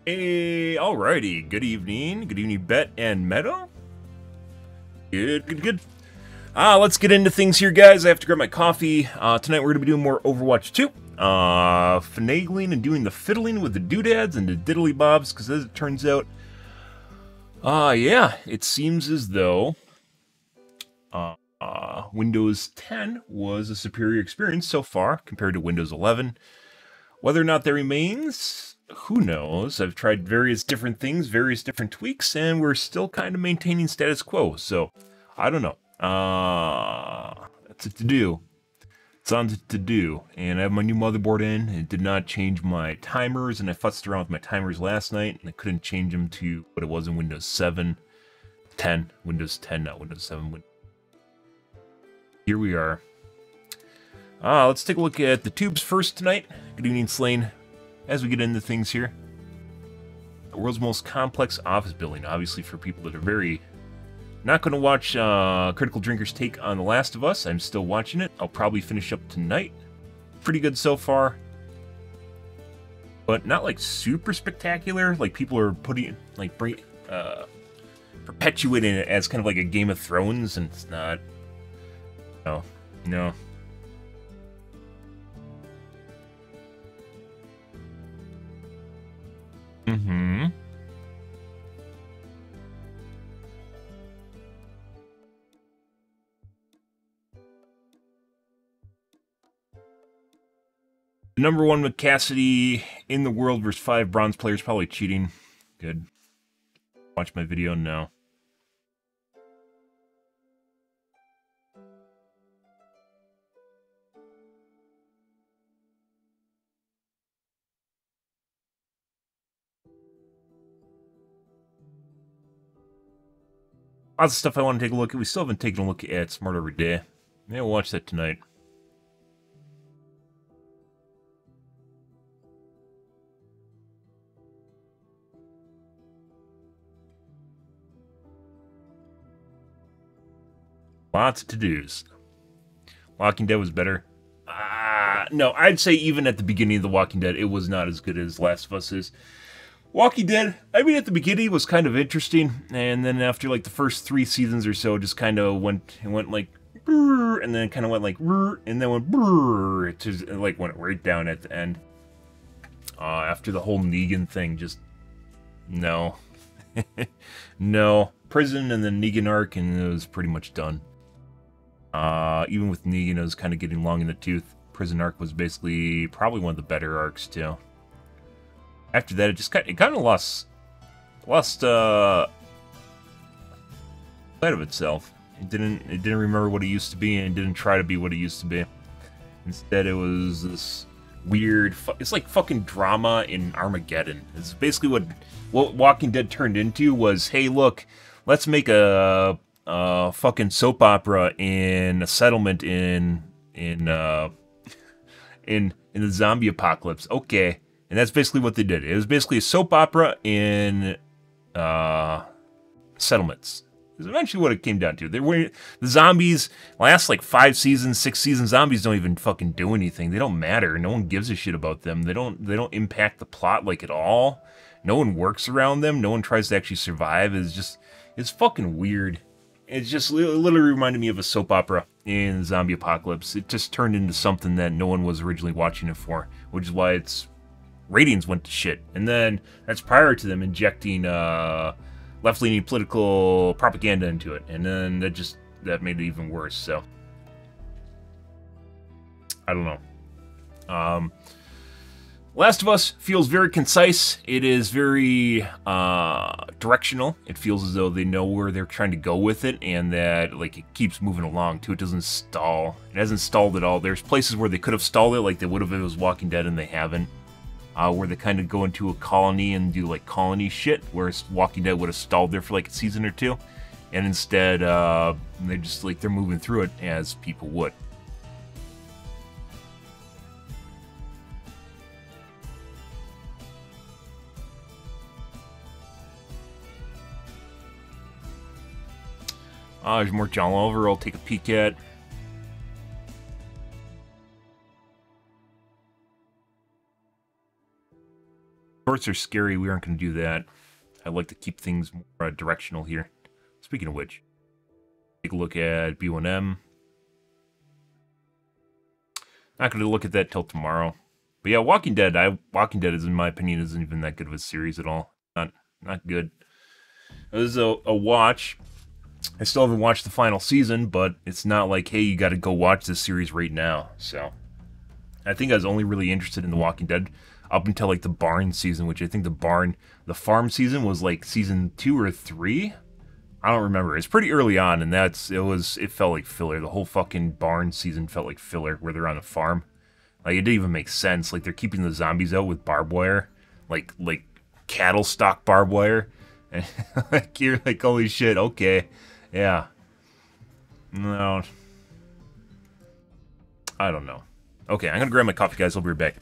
Hey, alrighty. Good evening. Good evening, Bet and Meadow. Good. Let's get into things here, guys. I have to grab my coffee. Tonight we're going to be doing more Overwatch 2. Finagling and doing the fiddling with the doodads and the diddly bobs, because as it turns out, yeah, it seems as though Windows 10 was a superior experience so far compared to Windows 11. Whether or not that remains, who knows? I've tried various different things, various different tweaks, and we're still kind of maintaining status quo, so I don't know. That's a to-do. It's on the to-do, and I have my new motherboard in. It did not change my timers, and I futzed around with my timers last night, and I couldn't change them to what it was in Windows 7. 10. Windows 10, not Windows 7. Here we are. Let's take a look at the tubes first tonight. Good evening, Slane. As we get into things here, the world's most complex office building, obviously for people that are very... Not going to watch Critical Drinker's take on The Last of Us. I'm still watching it. I'll probably finish up tonight. Pretty good so far. But not like super spectacular. Like people are putting, like, perpetuating it as kind of like a Game of Thrones, and it's not. No. Number one with Cassidy in the world versus 5 bronze players, probably cheating. Good. Watch my video now. Lots of stuff I want to take a look at. We still haven't taken a look at Smart Every Day. Maybe we'll watch that tonight. Lots of to-dos. Walking Dead was better. No, I'd say even at the beginning of The Walking Dead, it was not as good as Last of Us is. Walking Dead, I mean, at the beginning was kind of interesting, and then after like the first 3 seasons or so, just kind of went like, brrr, and then kind of went like, brrr, and then went brrr, it just like went right down at the end. After the whole Negan thing, just no, no prison and then Negan arc, and it was pretty much done. Even with Negan, it was kind of getting long in the tooth. Prison arc was basically probably one of the better arcs too. After that, it kind of lost sight of itself. It didn't remember what it used to be, and it didn't try to be what it used to be. Instead, it was this weird. It's like fucking drama in Armageddon. It's basically what Walking Dead turned into. Was, hey, look, let's make a fucking soap opera in a settlement in the zombie apocalypse. Okay. And that's basically what they did. It was basically a soap opera in settlements. It's eventually what it came down to. The zombies last like 5 seasons, 6 seasons. Zombies don't even fucking do anything. They don't matter. No one gives a shit about them. They don't impact the plot like at all. No one works around them. No one tries to actually survive. It's fucking weird. It just literally reminded me of a soap opera in zombie apocalypse. It just turned into something that no one was originally watching it for, which is why its ratings went to shit. And then that's prior to them injecting left-leaning political propaganda into it, and then that made it even worse. So I don't know. Last of Us feels very concise. It is very directional. It feels as though they know where they're trying to go with it, and that like it keeps moving along too. It doesn't stall. It hasn't stalled at all. There's places where they could have stalled it, like they would have if it was Walking Dead, and they haven't. Where they kind of go into a colony and do like colony shit, whereas Walking Dead would have stalled there for like a season or 2, and instead they're just like they're moving through it as people would. There's more John Oliver I'll take a peek at. Shorts are scary. We aren't going to do that. I like to keep things more directional here. Speaking of which, take a look at B1M. Not going to look at that till tomorrow. But yeah, Walking Dead. Walking Dead is, in my opinion, isn't even that good of a series at all. Not good. It was a watch. I still haven't watched the final season, but it's not like, hey, you got to go watch this series right now. So I think I was only really interested in The Walking Dead up until like the barn season, which I think the farm season was like season 2 or 3. I don't remember. It's pretty early on, and it felt like filler. The whole fucking barn season felt like filler, where they're on a farm. Like, it didn't even make sense. Like, they're keeping the zombies out with barbed wire, like cattle stock barbed wire, and like you're like, holy shit, okay, yeah. No, I don't know. Okay, I'm gonna grab my coffee, guys. I'll be right back.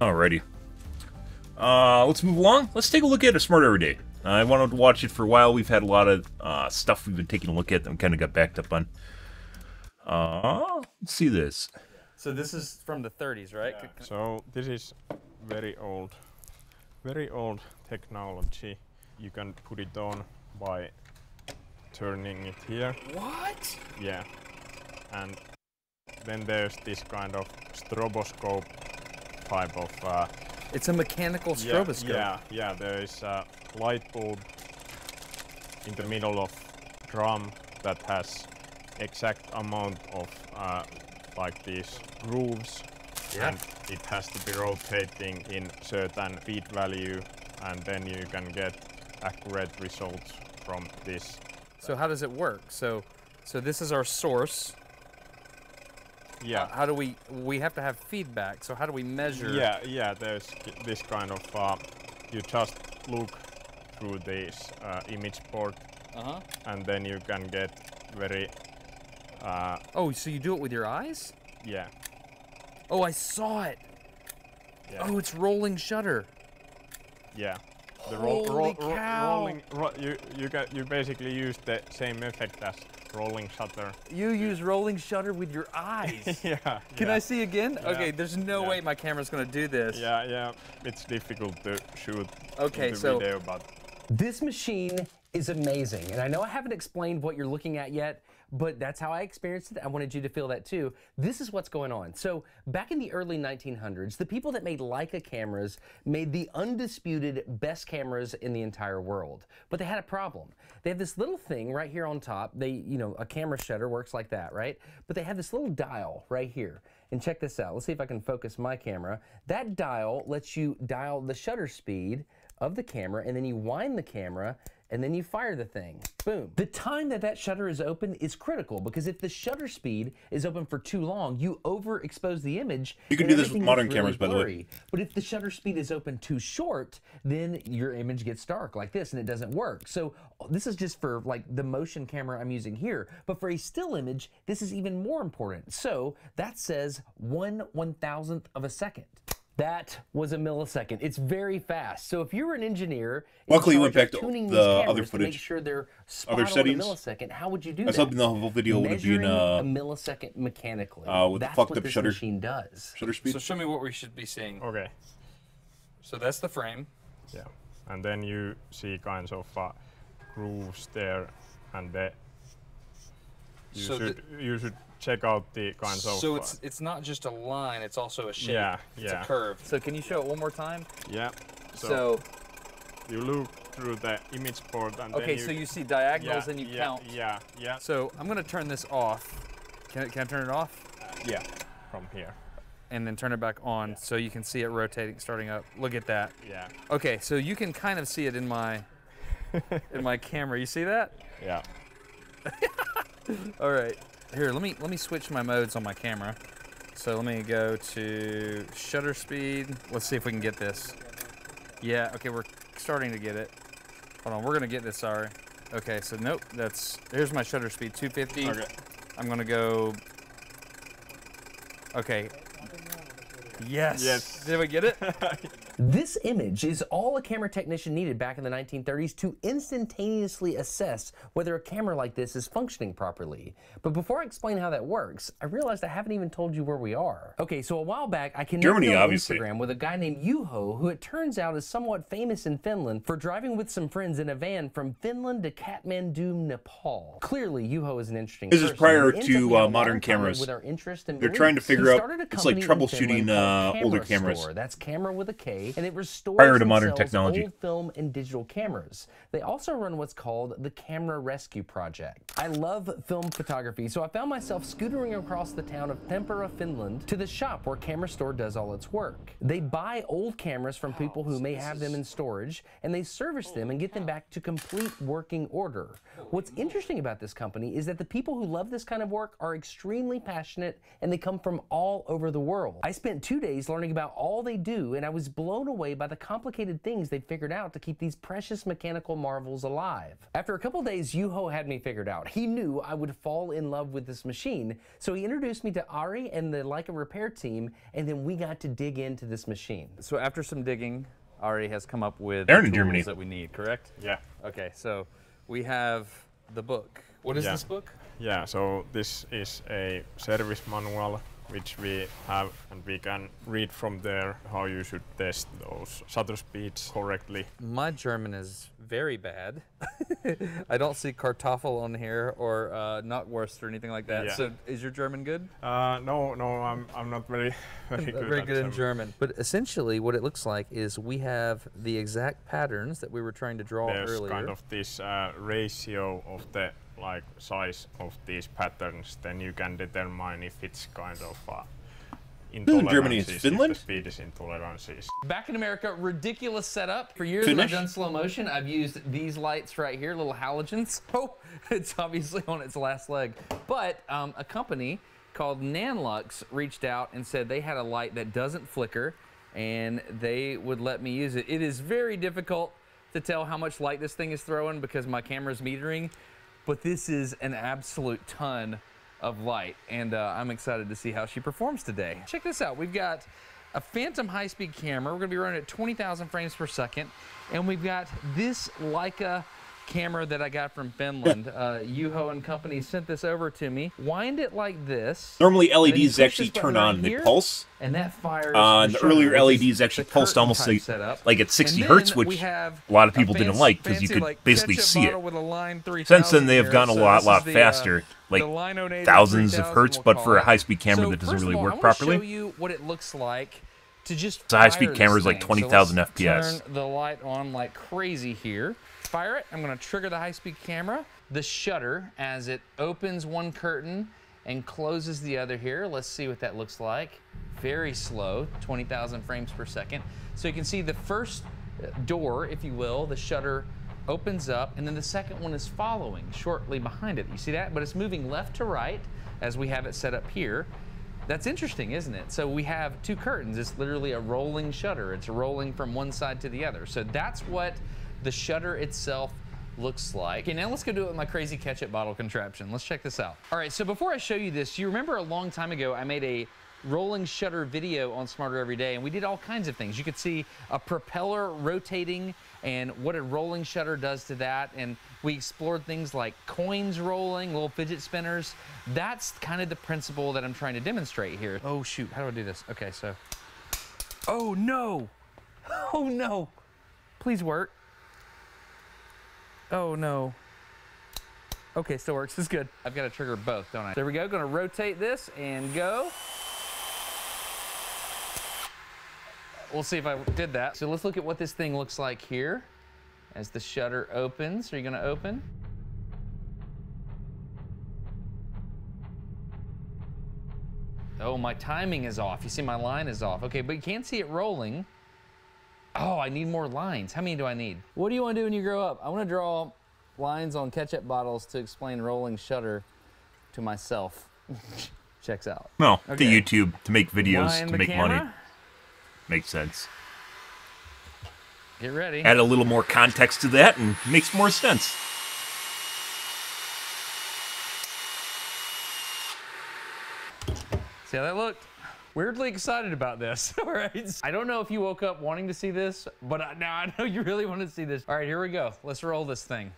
Alrighty. Let's move along. Let's take a look at A Smart Everyday. I wanted to watch it for a while. We've had a lot of stuff we've been taking a look at that we kind of got backed up on. Let's see this. So this is from the 30s, right? Yeah. So this is very old technology. You can put it on by turning it here. What? Yeah. And then there's this kind of stroboscope type of it's a mechanical stroboscope. Yeah, there is a light bulb in the middle of drum that has exact amount of like these grooves, and it has to be rotating in certain feed value, and then you can get accurate results from this. So how does it work? So this is our source. Yeah. How do we have to have feedback, so how do we measure? Yeah, there's this kind of, you just look through this image board, and then you can get very Oh, so you do it with your eyes? Yeah. Oh, I saw it. Yeah. Oh, it's rolling shutter. Yeah. The Holy cow. you basically use the same effect as rolling shutter. You use rolling shutter with your eyes. Yeah. Can I see again? Yeah. Okay, there's no Yeah. way my camera's gonna do this. Yeah. It's difficult to shoot Okay, in the so video, but This machine is amazing, and I know I haven't explained what you're looking at yet, but that's how I experienced it. I wanted you to feel that too. This is what's going on. So back in the early 1900s, the people that made Leica cameras made the undisputed best cameras in the entire world. But they had a problem. They have this little thing right here on top. A camera shutter works like that, right? But they have this little dial right here. And check this out. Let's see if I can focus my camera. That dial lets you dial the shutter speed of the camera, and then you wind the camera, and then you fire the thing. Boom. The time that shutter is open is critical, because if the shutter speed is open for too long, you overexpose the image. You can do this with modern cameras, by the way. But if the shutter speed is open too short, then your image gets dark like this, and it doesn't work. So this is just for like the motion camera I'm using here. But for a still image, this is even more important. So that says 1/1000th of a second. That was a millisecond. It's very fast. So if you're an engineer, luckily you went back to tuning the these other cameras to footage, make sure they're spot other on settings. a millisecond, how would you do I that? was hoping the whole video would have been Measuring a millisecond mechanically. with the That's fucked what up this shutter machine does. shutter speed. So show me what we should be seeing. okay. So that's the frame. Yeah. And then you see kinds of grooves there, and you should check out the kinds of. So it's not just a line; it's also a shape. Yeah, It's yeah. a curve. So can you show it one more time? Yeah. So you look through the image board, and okay, then so you see diagonals and you count. Yeah. So I'm gonna turn this off. Can I turn it off? Yeah. From here. And then turn it back on so you can see it rotating, starting up. Look at that. Yeah. Okay, so you can kind of see it in my camera. You see that? Yeah. All right. Here, let me switch my modes on my camera. So let me go to shutter speed. Let's see if we can get this. Yeah, okay, we're starting to get it. Hold on, we're gonna get this, sorry. Okay, so nope, here's my shutter speed, 250. Okay. I'm gonna go, okay. Yes. Yes. Did we get it? This image is all a camera technician needed back in the 1930s to instantaneously assess whether a camera like this is functioning properly. But before I explain how that works, I realized I haven't even told you where we are. Okay, so a while back, I connected Germany, on obviously. Instagram with a guy named Juho, who it turns out is somewhat famous in Finland for driving with some friends in a van from Finland to Kathmandu, Nepal. Clearly, Juho is an interesting This is person. prior He ends to up being a modern lot of cameras. with our interest and They're trying to beliefs. He figure out- started a it's like company in troubleshooting, Finland called older Camera cameras. Store. That's camera with a K, and it restores Prior to and modern sells technology. old film and digital cameras. They also run what's called the Camera Rescue Project. I love film photography, so I found myself scootering across the town of Tampere, Finland, to the shop where Camera Store does all its work. They buy old cameras from people who may have them in storage, and they service them and get them back to complete working order. What's interesting about this company is that the people who love this kind of work are extremely passionate, and they come from all over the world. I spent 2 days learning about all they do, and I was blown away by the complicated things they figured out to keep these precious mechanical marvels alive. After a couple days, Juho had me figured out. He knew I would fall in love with this machine, so he introduced me to Ari and the Leica repair team, and then we got to dig into this machine. So after some digging, Ari has come up with They're the in tools Germany. that we need, correct? Yeah. Okay, so we have the book. What is Yeah. this book? Yeah, so this is a service manual which we have, and we can read from there how you should test those shutter speeds correctly. My German is very bad. I don't see Kartoffel on here or Knockwurst or anything like that. Yeah. So is your German good? No, I'm not very good. Very at good in German. German. But essentially what it looks like is we have the exact patterns that we were trying to draw There's earlier. kind of this ratio of the size of these patterns, then you can determine if it's kind of in Germany, it's intolerances, if Finland? the speed is intolerances. Back in America, ridiculous setup. For years Finish? when I've done slow motion, I've used these lights right here, little halogens. Oh, it's obviously on its last leg. But a company called Nanlux reached out and said they had a light that doesn't flicker, and they would let me use it. It is very difficult to tell how much light this thing is throwing because my camera's metering, but this is an absolute ton of light, and I'm excited to see how she performs today. Check this out. We've got a Phantom high-speed camera. We're gonna be running at 20,000 frames per second, and we've got this Leica camera that I got from Finland. Yuho and company sent this over to me. Wind it like this. Normally LEDs actually turn on and they pulse. And that fires The earlier LEDs actually pulsed almost like at 60 hertz, which a lot of people didn't like because you could basically see it. Since then, they have gotten a lot faster, like thousands of hertz, but for a high-speed camera that doesn't really work properly. Show you what it looks like to just a high-speed camera is fire like this thing. 20,000 So let's FPS. Turn the light on like crazy here. Fire it. I'm going to trigger the high-speed camera. The shutter as it opens one curtain and closes the other here. Let's see what that looks like. Very slow, 20,000 frames per second. So you can see the first door, if you will, the shutter opens up, and then the second one is following shortly behind it. You see that? But it's moving left to right as we have it set up here. That's interesting, isn't it? So we have two curtains. It's literally a rolling shutter. It's rolling from one side to the other. So that's what the shutter itself looks like. Okay, now let's go do it with my crazy ketchup bottle contraption. Let's check this out. All right, so before I show you this, you remember a long time ago I made a rolling shutter video on Smarter Every Day, and we did all kinds of things. You could see a propeller rotating and what a rolling shutter does to that, and we explored things like coins rolling, little fidget spinners. That's kind of the principle that I'm trying to demonstrate here. Oh shoot, how do I do this? Okay, so, oh no, oh no, please work. Oh no. Okay, still works. This is good. I've got to trigger both, don't I? There we go. Going to rotate this and go. We'll see if I did that. So let's look at what this thing looks like here as the shutter opens. Are you going to open? Oh, my timing is off. You see my line is off. Okay, but you can't see it rolling. Oh, I need more lines. How many do I need? What do you want to do when you grow up? I want to draw lines on ketchup bottles to explain rolling shutter to myself. Checks out. No, Okay. to YouTube, to make videos, Wind to the make camera. money. Makes sense. Get ready. Add a little more context to that and it makes more sense. See how that looked? Weirdly excited about this. All right. I don't know if you woke up wanting to see this, but now I know you really want to see this. All right, here we go. Let's roll this thing.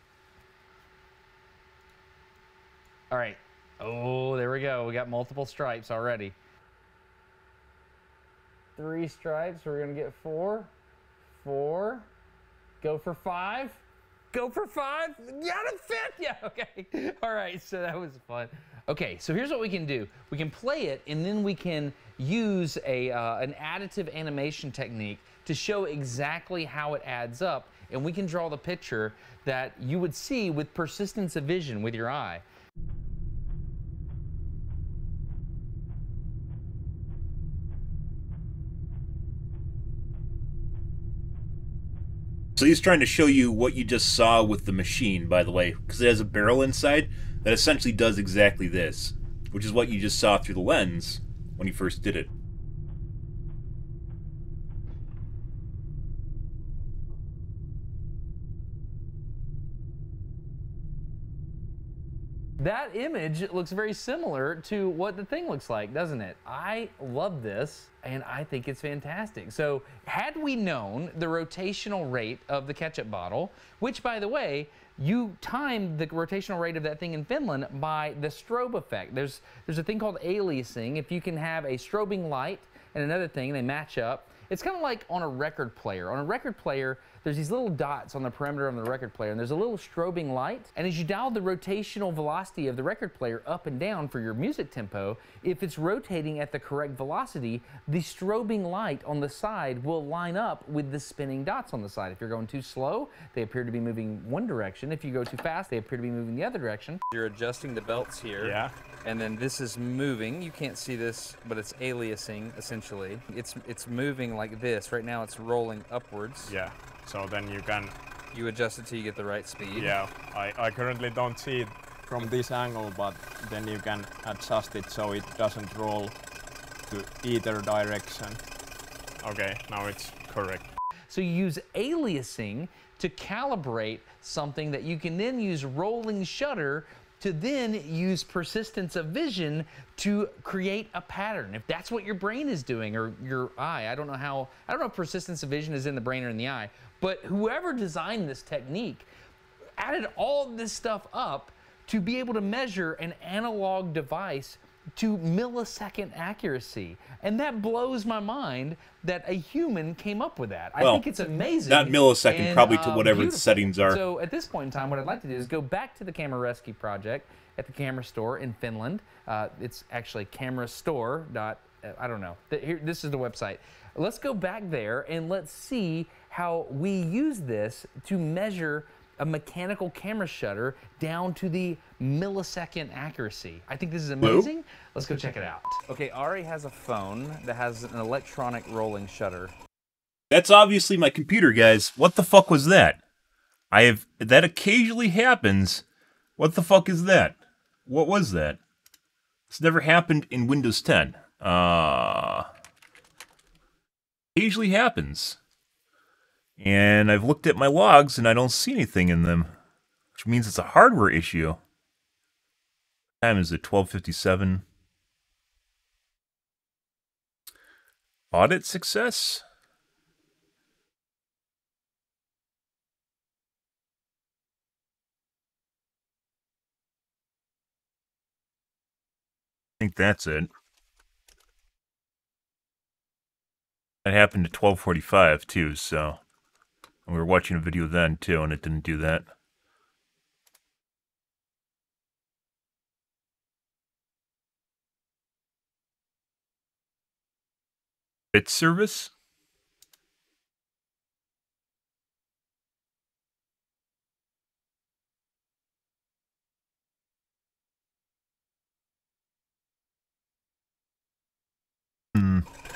All right. Oh, there we go. We got multiple stripes already. 3 stripes. We're going to get 4. 4. Go for 5. Go for 5. Yeah, the 5th. Yeah, okay. All right, so that was fun. Okay, so here's what we can do. We can play it, and then we can use an additive animation technique to show exactly how it adds up, and we can draw the picture that you would see with persistence of vision with your eye. So he's trying to show you what you just saw with the machine, by the way, because it has a barrel inside that essentially does exactly this, which is what you just saw through the lens when he first did it. That image looks very similar to what the thing looks like, doesn't it? I love this, and I think it's fantastic. So had we known the rotational rate of the ketchup bottle, which, by the way, you timed the rotational rate of that thing in Finland by the strobe effect. There's a thing called aliasing. If you can have a strobing light and another thing, they match up. It's kind of like on a record player. On a record player, there's these little dots on the perimeter of the record player, and there's a little strobing light. And as you dial the rotational velocity of the record player up and down for your music tempo, if it's rotating at the correct velocity, the strobing light on the side will line up with the spinning dots on the side. If you're going too slow, they appear to be moving one direction. If you go too fast, they appear to be moving the other direction. You're adjusting the belts here. Yeah. And then this is moving. You can't see this, but it's aliasing, essentially. It's moving like this. Right now it's rolling upwards. Yeah. So then you can... You adjust it till you get the right speed. Yeah. I currently don't see it from this angle, but then you can adjust it so it doesn't roll to either direction. Okay, now it's correct. So you use aliasing to calibrate something that you can then use rolling shutter to then use persistence of vision to create a pattern. If that's what your brain is doing, or your eye, I don't know if persistence of vision is in the brain or in the eye, but whoever designed this technique added all of this stuff up to be able to measure an analog device to millisecond accuracy. And that blows my mind that a human came up with that. I think it's amazing. Not millisecond, and, probably to whatever the beautiful. settings are. So at this point in time, what I'd like to do is go back to the Camera Rescue project at the camera store in Finland. It's actually camera store. I don't know. Here, this is the website. Let's go back there and let's see how we use this to measure a mechanical camera shutter down to the millisecond accuracy. I think this is amazing. Let's go check it out. Okay, Ari has a phone that has an electronic rolling shutter. That's obviously my computer, guys. What the fuck was that? That occasionally happens. What the fuck is that? What was that? It's never happened in Windows 10. Occasionally happens. And I've looked at my logs and I don't see anything in them, which means it's a hardware issue. What time is it? 12:57. Audit success? I think that's it. That happened at 12:45 too, so... And we were watching a video then, too, and it didn't do that. Bit service?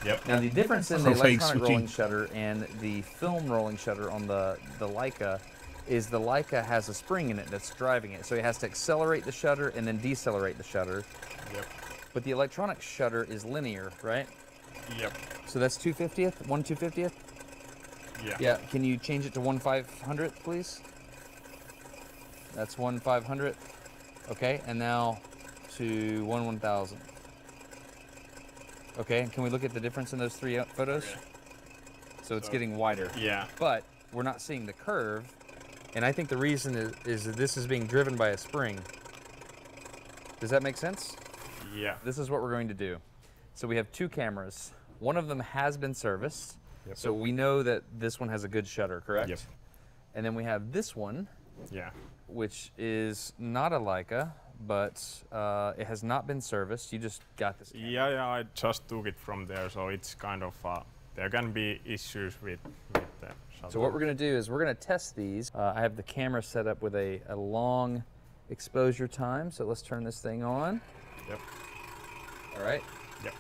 Yep. Now the difference in the Looks like electronic switching. rolling shutter and the film rolling shutter on the Leica is the Leica has a spring in it that's driving it. So it has to accelerate the shutter and then decelerate the shutter. Yep. But the electronic shutter is linear, right? Yep. So that's 2/50th, 1/250th? Yeah. Yeah, can you change it to 1/500th, please? That's 1/500th. Okay, and now to 1/1000. Okay, can we look at the difference in those three photos? Okay. So it's getting wider. Yeah. But we're not seeing the curve, and I think the reason is that this is being driven by a spring. Does that make sense? Yeah. This is what we're going to do. So we have two cameras. One of them has been serviced, Yep. so we know that this one has a good shutter, correct? Yep. And then we have this one, Yeah. which is not a Leica, but it has not been serviced. You just got this camera. Yeah, I just took it from there, so it's kind of there can be issues with the shutter. So what we're going to do is we're going to test these. I have the camera set up with a long exposure time, so let's turn this thing on. Yep. All right. Yep.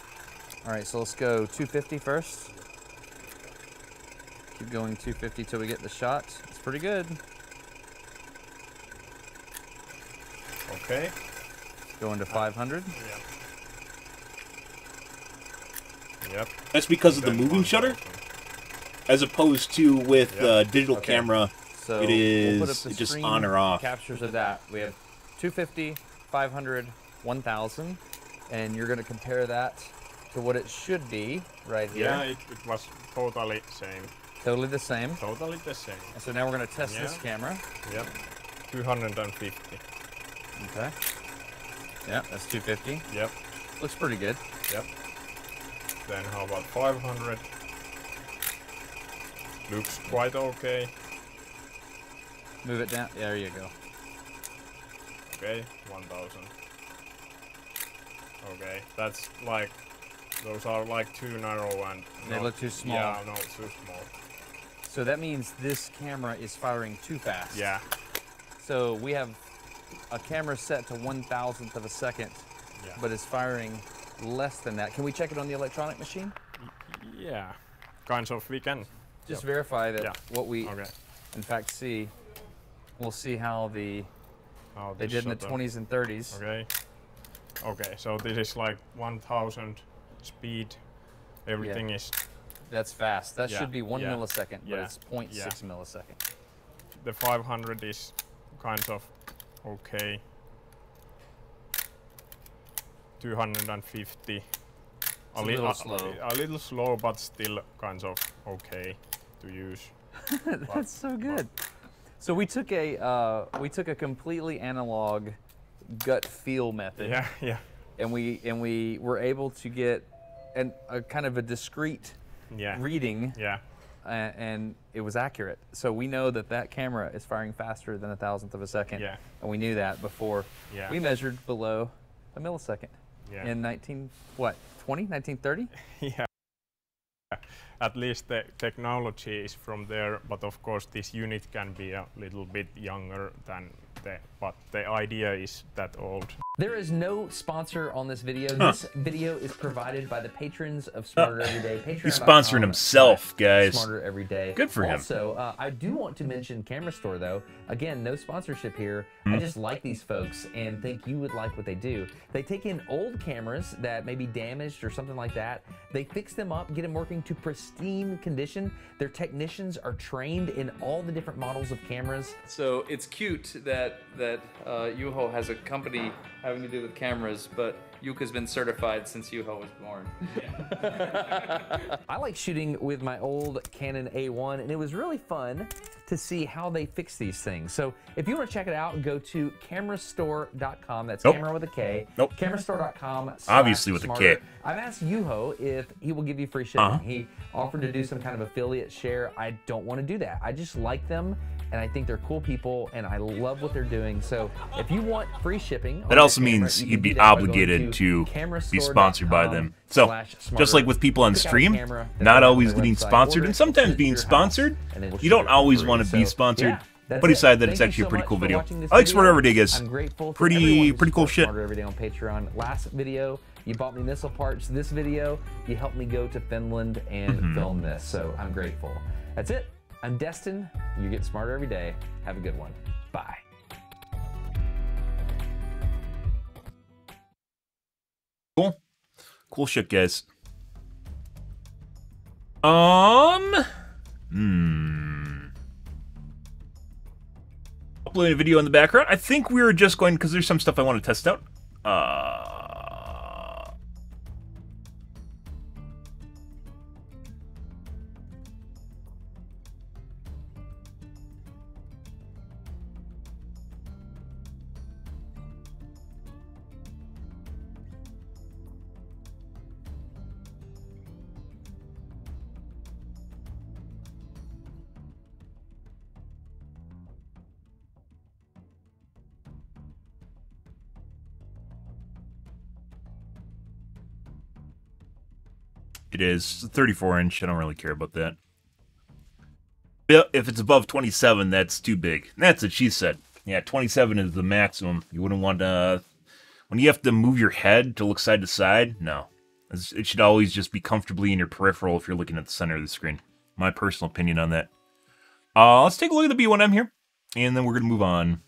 All right, so let's go 250 first. Keep going 250 till we get the shot. It's pretty good. Okay. Going to 500. Yep. Yep. That's because of the Then moving shutter? 1000. As opposed to with Yeah. digital Okay. camera, So it we'll put is up the just screen on or off. captures of that. We have 250, 500, 1000, and you're going to compare that to what it should be right here. Yeah, it was totally same. Totally the same. Totally the same. And so now we're going to test this Yeah. camera. Yep. 250. Okay. Yeah, that's 250. Yep. Looks pretty good. Yep. Then how about 500? Looks quite okay. Move it down. There you go. Okay, 1000. Okay, that's like, those are like too narrow and They not- look too small. Yeah, no, too small. So that means this camera is firing too fast. Yeah, So we have a camera set to 1,000th of a second, yeah. but it's firing less than that. Can we check it on the electronic machine? Yeah, kind of, we can. Just Yep. verify that Yeah. what we Okay. in fact see. We'll see how they This did in the shutter. 20s and 30s. Okay. Okay, so this is like 1000 speed. Everything is, That's fast. That Yeah, should be 1 yeah, millisecond, but yeah, it's 0.6 millisecond. the 500 is kind of okay. 250. A little slow. A little slow, but still kind of okay to use. That's so good. So we took a completely analog gut feel method. Yeah, yeah. And we were able to get a kind of a discrete reading. Yeah. And it was accurate. So we know that camera is firing faster than 1,000th of a second. Yeah. And we knew that before. Yeah. We measured below a millisecond. Yeah. In 1930? Yeah. At least the technology is from there, but of course this unit can be a little bit younger than but the idea is that old. There is no sponsor on this video. This video is provided by the patrons of Smarter Every Day. He's sponsoring himself, guys. Smarter Every Day. Good for him. Also, I do want to mention Camera Store, though. Again, no sponsorship here. I just like these folks and think you would like what they do. They take in old cameras that may be damaged or something like that. They fix them up, get them working to pristine condition. Their technicians are trained in all the different models of cameras. So it's cute that Yuho has a company having to do with cameras, but Yuka's been certified since Yuho was born. I like shooting with my old Canon A1, and it was really fun to see how they fix these things. So if you want to check it out, go to camerastore.com. That's camera with a K. Camerastore.com. Obviously with a K. I've asked Yuho if he will give you free shipping. He offered to do some kind of affiliate share. I don't want to do that. I just like them, and I think they're cool people, and I love what they're doing. So if you want free shipping, that also means you'd be obligated to be sponsored by them. So just like with people on stream, not always getting sponsored, and sometimes being sponsored, you don't always want to be sponsored. Put aside that it's actually a pretty cool video. I like Smarter Every Day, guys. Pretty cool shit. Smarter Every Day on Patreon. Last video, you bought me missile parts. This video, you helped me go to Finland and film this. So I'm grateful. That's it. I'm Destin. You get smarter every day. Have a good one. Bye. Cool shit, guys. Uploading a video in the background. I think we were just going, because there's some stuff I want to test out. It is 34-inch. I don't really care about that. If it's above 27, that's too big. That's what she said. Yeah, 27 is the maximum. You wouldn't want to... When you have to move your head to look side to side, no. It should always just be comfortably in your peripheral if you're looking at the center of the screen. My personal opinion on that. Let's take a look at the B1M here, and then we're going to move on.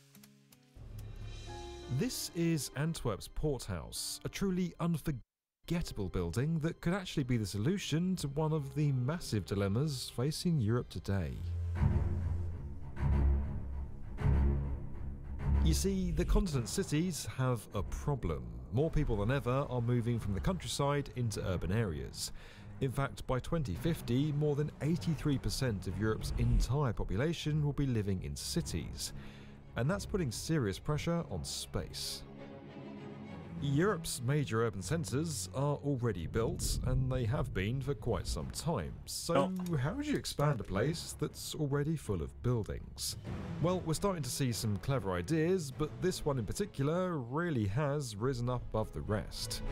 This is Antwerp's Port House, a truly unforgettable building that could actually be the solution to one of the massive dilemmas facing Europe today. You see, the continent cities have a problem. More people than ever are moving from the countryside into urban areas. In fact, by 2050, more than 83% of Europe's entire population will be living in cities. And that's putting serious pressure on space. Europe's major urban centres are already built, and they have been for quite some time. So how would you expand a place that's already full of buildings? Well, we're starting to see some clever ideas, but this one in particular really has risen up above the rest.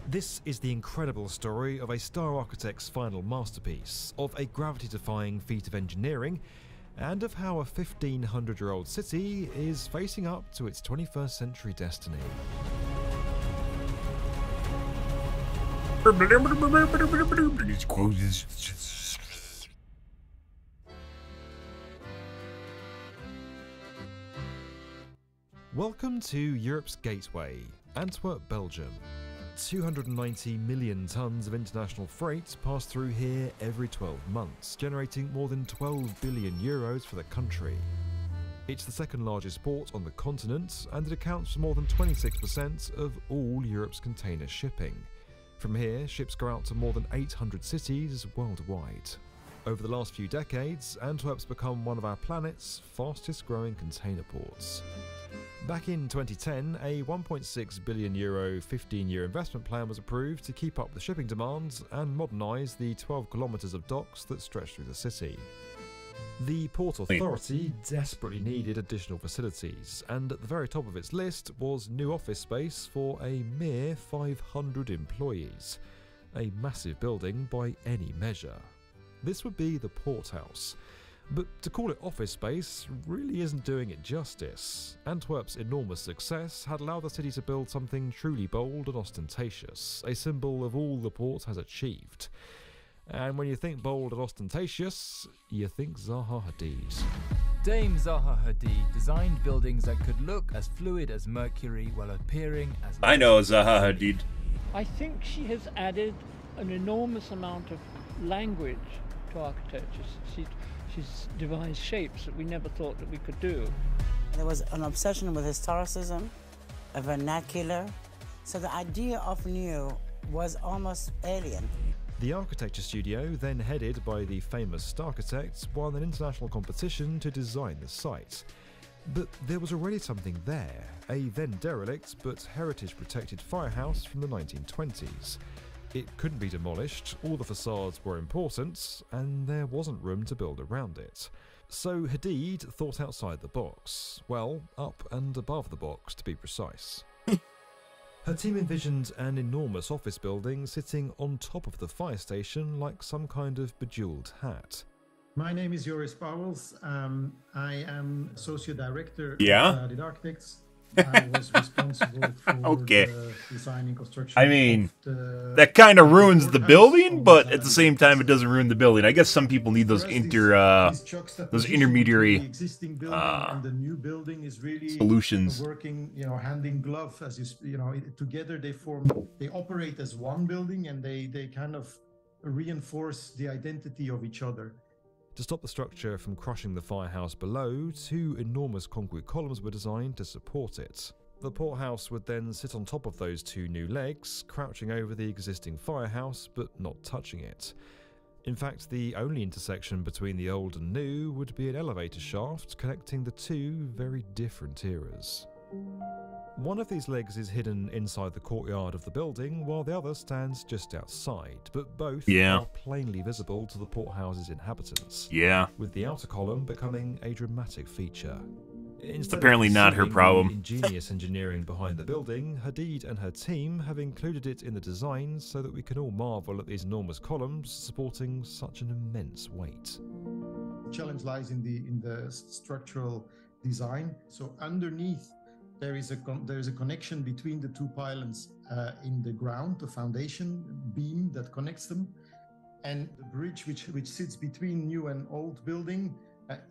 This is the incredible story of a star architect's final masterpiece, of a gravity-defying feat of engineering, and of how a 1,500-year-old city is facing up to its 21st century destiny. Welcome to Europe's gateway, Antwerp, Belgium. 290 million tons of international freight pass through here every 12 months, generating more than 12 billion euros for the country. It's the second largest port on the continent, and it accounts for more than 26% of all Europe's container shipping. From here, ships go out to more than 800 cities worldwide. Over the last few decades, Antwerp's become one of our planet's fastest growing container ports. Back in 2010, a €1.6 billion 15-year investment plan was approved to keep up the shipping demands and modernise the 12 kilometres of docks that stretch through the city. The Port Authority desperately needed additional facilities, and at the very top of its list was new office space for a mere 500 employees. A massive building by any measure. This would be the Port House. But to call it office space really isn't doing it justice. Antwerp's enormous success had allowed the city to build something truly bold and ostentatious, a symbol of all the port has achieved. And when you think bold and ostentatious, you think Zaha Hadid. Dame Zaha Hadid designed buildings that could look as fluid as Mercury while appearing as... I know Zaha Hadid. I think she has added an enormous amount of language to architecture. She's devised shapes that we never thought that we could do. There was an obsession with historicism, a vernacular, so the idea of new was almost alien. The architecture studio then headed by the famous Starchitect won an international competition to design the site. But there was already something there, a then derelict but heritage-protected firehouse from the 1920s. It couldn't be demolished, all the facades were important, and there wasn't room to build around it. So Hadid thought outside the box. Well, up and above the box, to be precise. Her team envisioned an enormous office building sitting on top of the fire station like some kind of bejeweled hat. My name is Joris Pauwels. I am Associate Director of the Architects. I was responsible for the design and construction. I mean, that kind of ruins the building, but at the same time, it doesn't ruin the building. I guess some people need those intermediary and the new building is really solutions. Working, hand in glove. As together they operate as one building, and they kind of reinforce the identity of each other. To stop the structure from crushing the firehouse below, two enormous concrete columns were designed to support it. The port house would then sit on top of those two new legs, crouching over the existing firehouse but not touching it. In fact, the only intersection between the old and new would be an elevator shaft connecting the two very different eras. One of these legs is hidden inside the courtyard of the building, while the other stands just outside, but both are plainly visible to the porthouse's inhabitants, with the outer column becoming a dramatic feature. It's apparently not her problem. Ingenious engineering behind the building, Hadid and her team have included it in the design so that we can all marvel at these enormous columns supporting such an immense weight. The challenge lies in the structural design. So underneath, there is a connection between the two pylons in the ground, the foundation beam that connects them, and the bridge which sits between new and old building.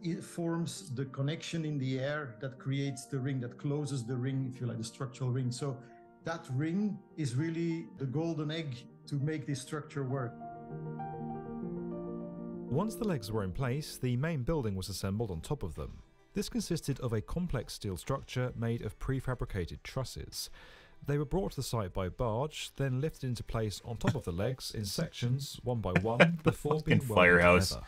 It forms the connection in the air that creates the ring, that closes the ring, if you like, the structural ring. So that ring is really the golden egg to make this structure work. Once the legs were in place, the main building was assembled on top of them. This consisted of a complex steel structure made of prefabricated trusses. They were brought to the site by barge, then lifted into place on top of the legs in sections, one by one, before being welded together.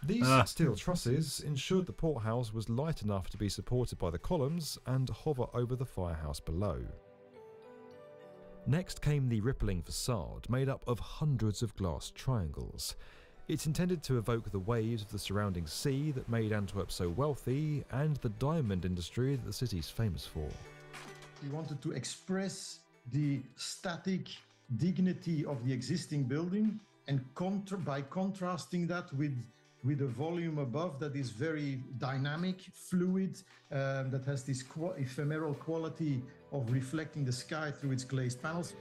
These steel trusses ensured the porthouse was light enough to be supported by the columns and hover over the firehouse below. Next came the rippling facade, made up of hundreds of glass triangles. It's intended to evoke the waves of the surrounding sea that made Antwerp so wealthy, and the diamond industry that the city's famous for. We wanted to express the static dignity of the existing building, and by contrasting that with a volume above that is very dynamic, fluid, that has this ephemeral quality of reflecting the sky through its glazed panels.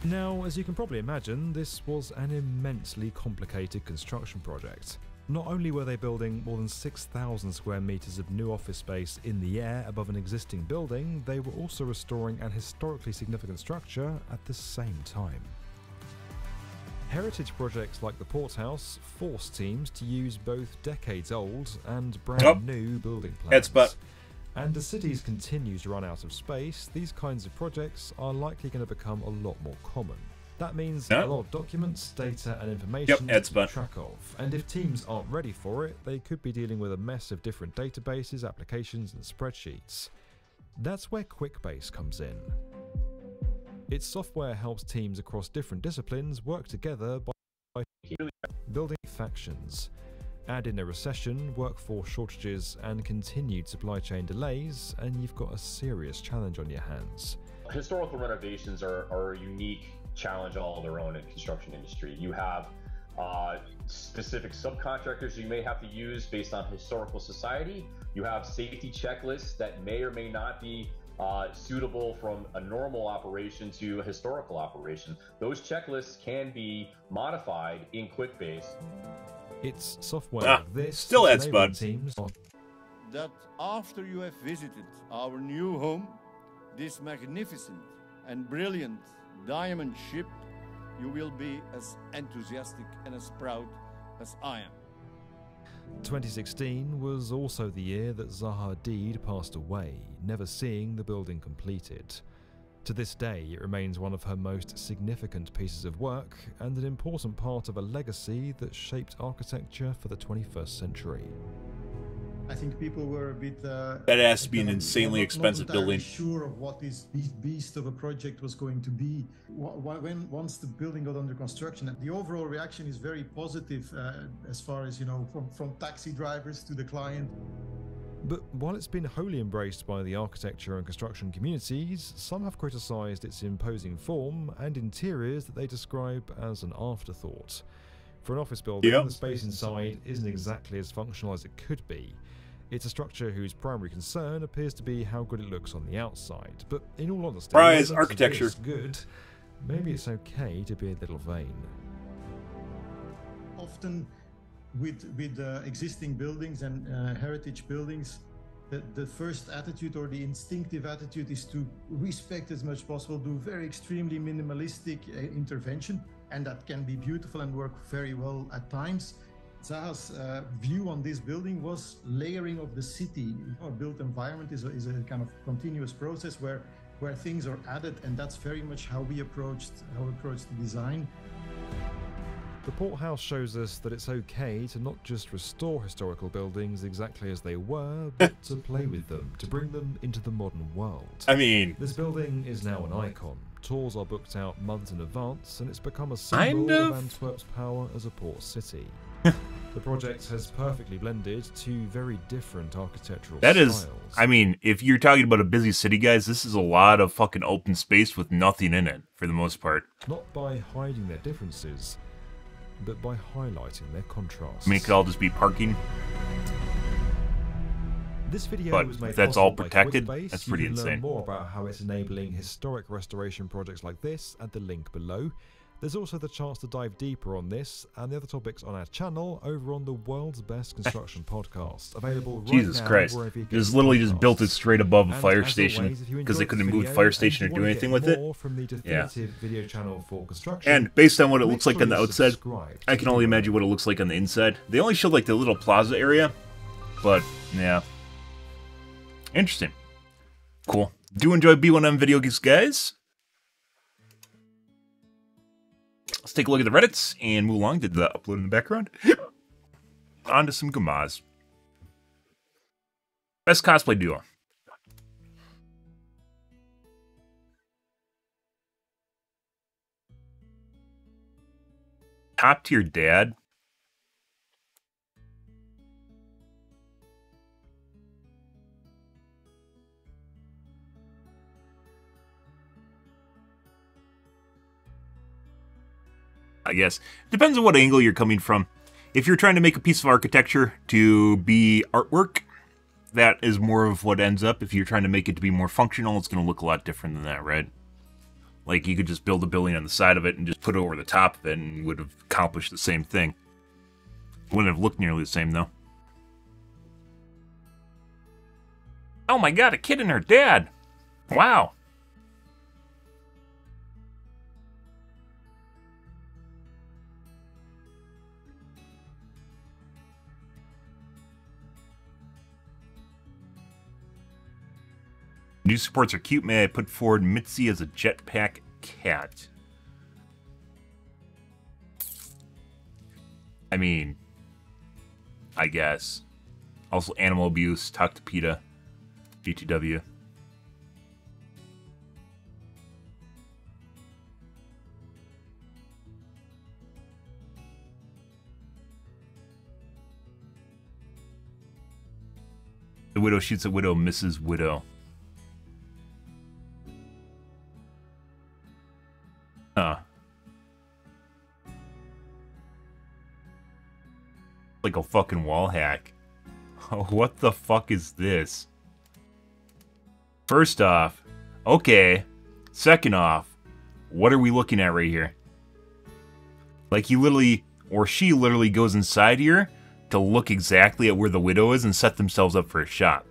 Now, as you can probably imagine, this was an immensely complicated construction project. Not only were they building more than 6,000 square meters of new office space in the air above an existing building, they were also restoring an historically significant structure at the same time. Heritage projects like the Port House force teams to use both decades-old and brand-new building plans. And as cities continue to run out of space, these kinds of projects are likely going to become a lot more common. That means a lot of documents, data and information to keep track of. And if teams aren't ready for it, they could be dealing with a mess of different databases, applications and spreadsheets. That's where QuickBase comes in. Its software helps teams across different disciplines work together by building factions. Add in a recession, workforce shortages and continued supply chain delays, and you've got a serious challenge on your hands. Historical renovations are a unique challenge all on their own in the construction industry. You have specific subcontractors you may have to use based on historical society. You have safety checklists that may or may not be suitable from a normal operation to a historical operation. Those checklists can be modified in QuickBase. It's software like this still adds bud. Teams that after you have visited our new home, this magnificent and brilliant diamond ship, you will be as enthusiastic and as proud as I am. 2016 was also the year that Zaha Hadid passed away, never seeing the building completed. To this day, it remains one of her most significant pieces of work and an important part of a legacy that shaped architecture for the 21st century. I think people were a bit that has to be an insanely expensive building. Sure of what this beast of a project was going to be. Once the building got under construction, the overall reaction is very positive, as far as, you know, from taxi drivers to the client. But while it's been wholly embraced by the architecture and construction communities, some have criticised its imposing form and interiors that they describe as an afterthought. For an office building, the space inside isn't exactly as functional as it could be. It's a structure whose primary concern appears to be how good it looks on the outside. But in all honesty, prize architecture is good. Maybe it's okay to be a little vain. Often with existing buildings and heritage buildings, the first attitude or the instinctive attitude is to respect as much as possible, do very extremely minimalistic intervention, and that can be beautiful and work very well at times. Zaha's view on this building was layering of the city. Our built environment is a kind of continuous process where things are added, and that's very much how we approached the design. The Port House shows us that it's okay to not just restore historical buildings exactly as they were, but to play with them, to bring them into the modern world. I mean, this building is now an icon. Tours are booked out months in advance, and it's become a symbol of Antwerp's power as a port city. The project has perfectly blended two very different architectural styles. I mean, if you're talking about a busy city, guys, this is a lot of fucking open space with nothing in it, for the most part. Not by hiding their differences, but by highlighting their contrasts. I mean, it could all just be parking. This video but was made if that's all by protected, QuickBase. that's pretty you can insane. Learn more about how it's enabling historic restoration projects like this at the link below. There's also the chance to dive deeper on this and the other topics on our channel over on the World's Best Construction Podcast, available right Jesus now Christ. Just literally just built it straight above a fire station because they couldn't move the fire station or do anything with it. Yeah. Video channel for construction, and based on what it looks like on the outside, I can only imagine what it looks like on the inside. They only showed like the little plaza area, but yeah. Interesting. Cool. Do enjoy B1M video games, guys. Let's take a look at the Reddits and move along. Did the upload in the background? On to some Gamas. Best cosplay duo. Top tier dad. I guess. Depends on what angle you're coming from. If you're trying to make a piece of architecture to be artwork, that is more of what ends up. If you're trying to make it to be more functional, it's going to look a lot different than that, right? Like, you could just build a building on the side of it and just put it over the top of it and would have accomplished the same thing. It wouldn't have looked nearly the same, though. Oh my god, a kid and her dad! Wow. New supports are cute. May I put forward Mitzi as a jetpack cat? I mean, I guess. Also, animal abuse. Talk to PETA. GTW. The widow shoots a widow, misses widow. Huh. Like a fucking wall hack. Oh, what the fuck is this? First off, okay. Second off, what are we looking at right here? Like he literally, or she literally goes inside here to look exactly at where the widow is and set themselves up for a shot.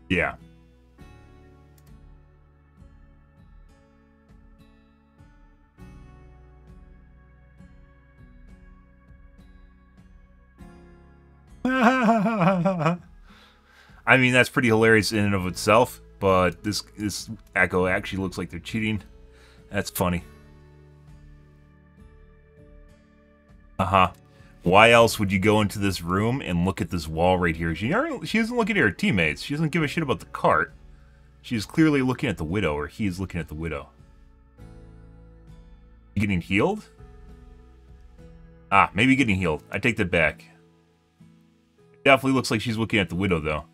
Yeah. I mean, that's pretty hilarious in and of itself, but this Echo actually looks like they're cheating. That's funny. Uh-huh. Why else would you go into this room and look at this wall right here? She doesn't look at her teammates. She doesn't give a shit about the cart. She's clearly looking at the widow, or he's looking at the widow. Getting healed? Ah, maybe getting healed. I take that back. Definitely looks like she's looking at the widow, though.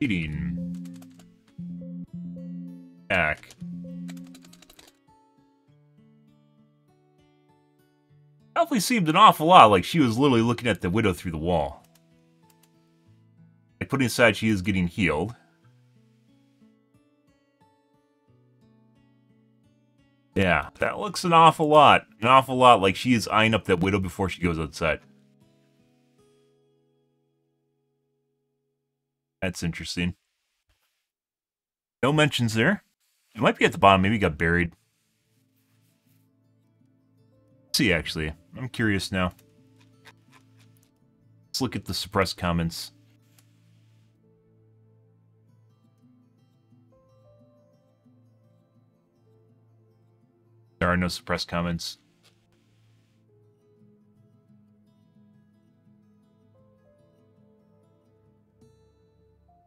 Eating. Back. Definitely seemed an awful lot like she was literally looking at the widow through the wall. Like, putting aside she is getting healed. Yeah, that looks an awful lot. An awful lot like she is eyeing up that widow before she goes outside. That's interesting. No mentions there. It might be at the bottom. Maybe it got buried. Let's see, actually. I'm curious now. Let's look at the suppressed comments. There are no suppressed comments.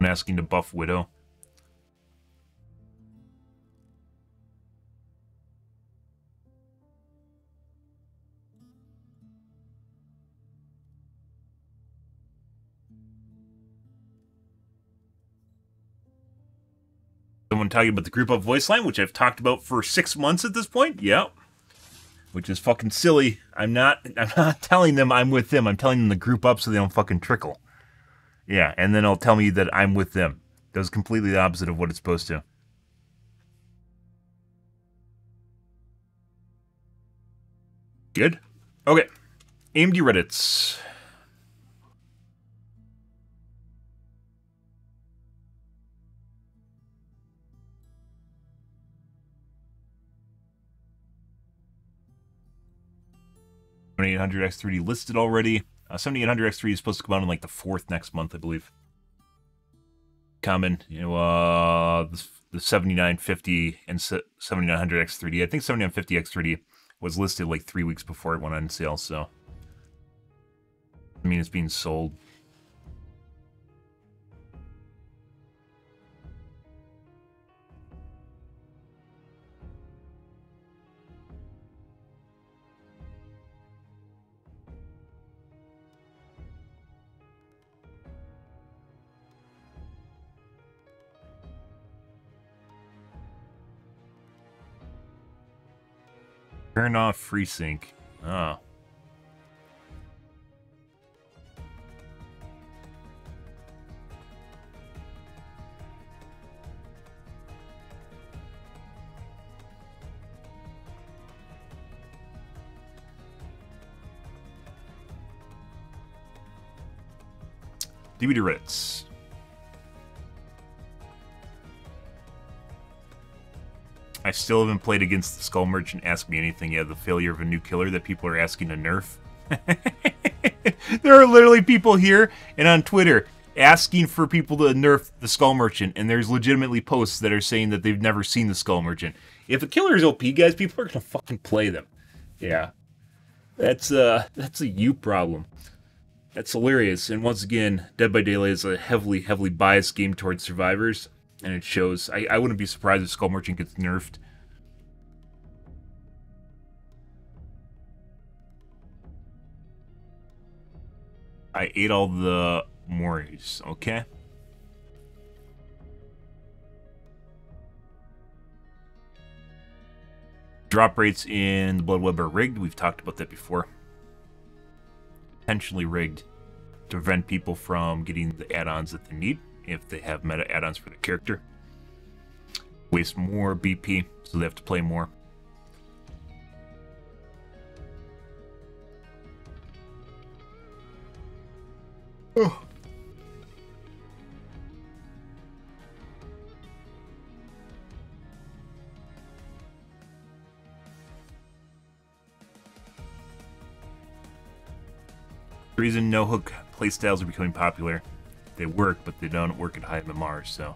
I'm asking to buff Widow. Someone talking about the group up voice line, which I've talked about for 6 months at this point. Yep. Which is fucking silly. I'm not telling them I'm with them. I'm telling them to group up so they don't fucking trickle. Yeah, and then it'll tell me that I'm with them. Does completely the opposite of what it's supposed to. Good. Okay. AMD Reddits. $7800X3D listed already. 7800X3 is supposed to come out on like the 4th next month, I believe. Common, you know, the 7950 and 7900X3D. I think 7950X3D was listed like 3 weeks before it went on sale, so I mean it's being sold. Turn off FreeSync. Oh. DVD Ritz. I still haven't played against the Skull Merchant. Ask me anything. Yeah, the failure of a new killer that people are asking to nerf. There are literally people here and on Twitter asking for people to nerf the Skull Merchant, and there's legitimately posts that are saying that they've never seen the Skull Merchant. If a killer is OP, guys, people are gonna fucking play them. Yeah, that's a you problem. That's hilarious. And once again, Dead by Daylight is a heavily biased game towards survivors, and it shows. I wouldn't be surprised if Skull Merchant gets nerfed. I ate all the Moris, okay? Drop rates in the Blood Web are rigged. We've talked about that before. Intentionally rigged to prevent people from getting the add-ons that they need if they have meta add-ons for their character. Waste more BP, so they have to play more. Oh. The reason no-hook playstyles are becoming popular. They work, but they don't work at high MMRs, so...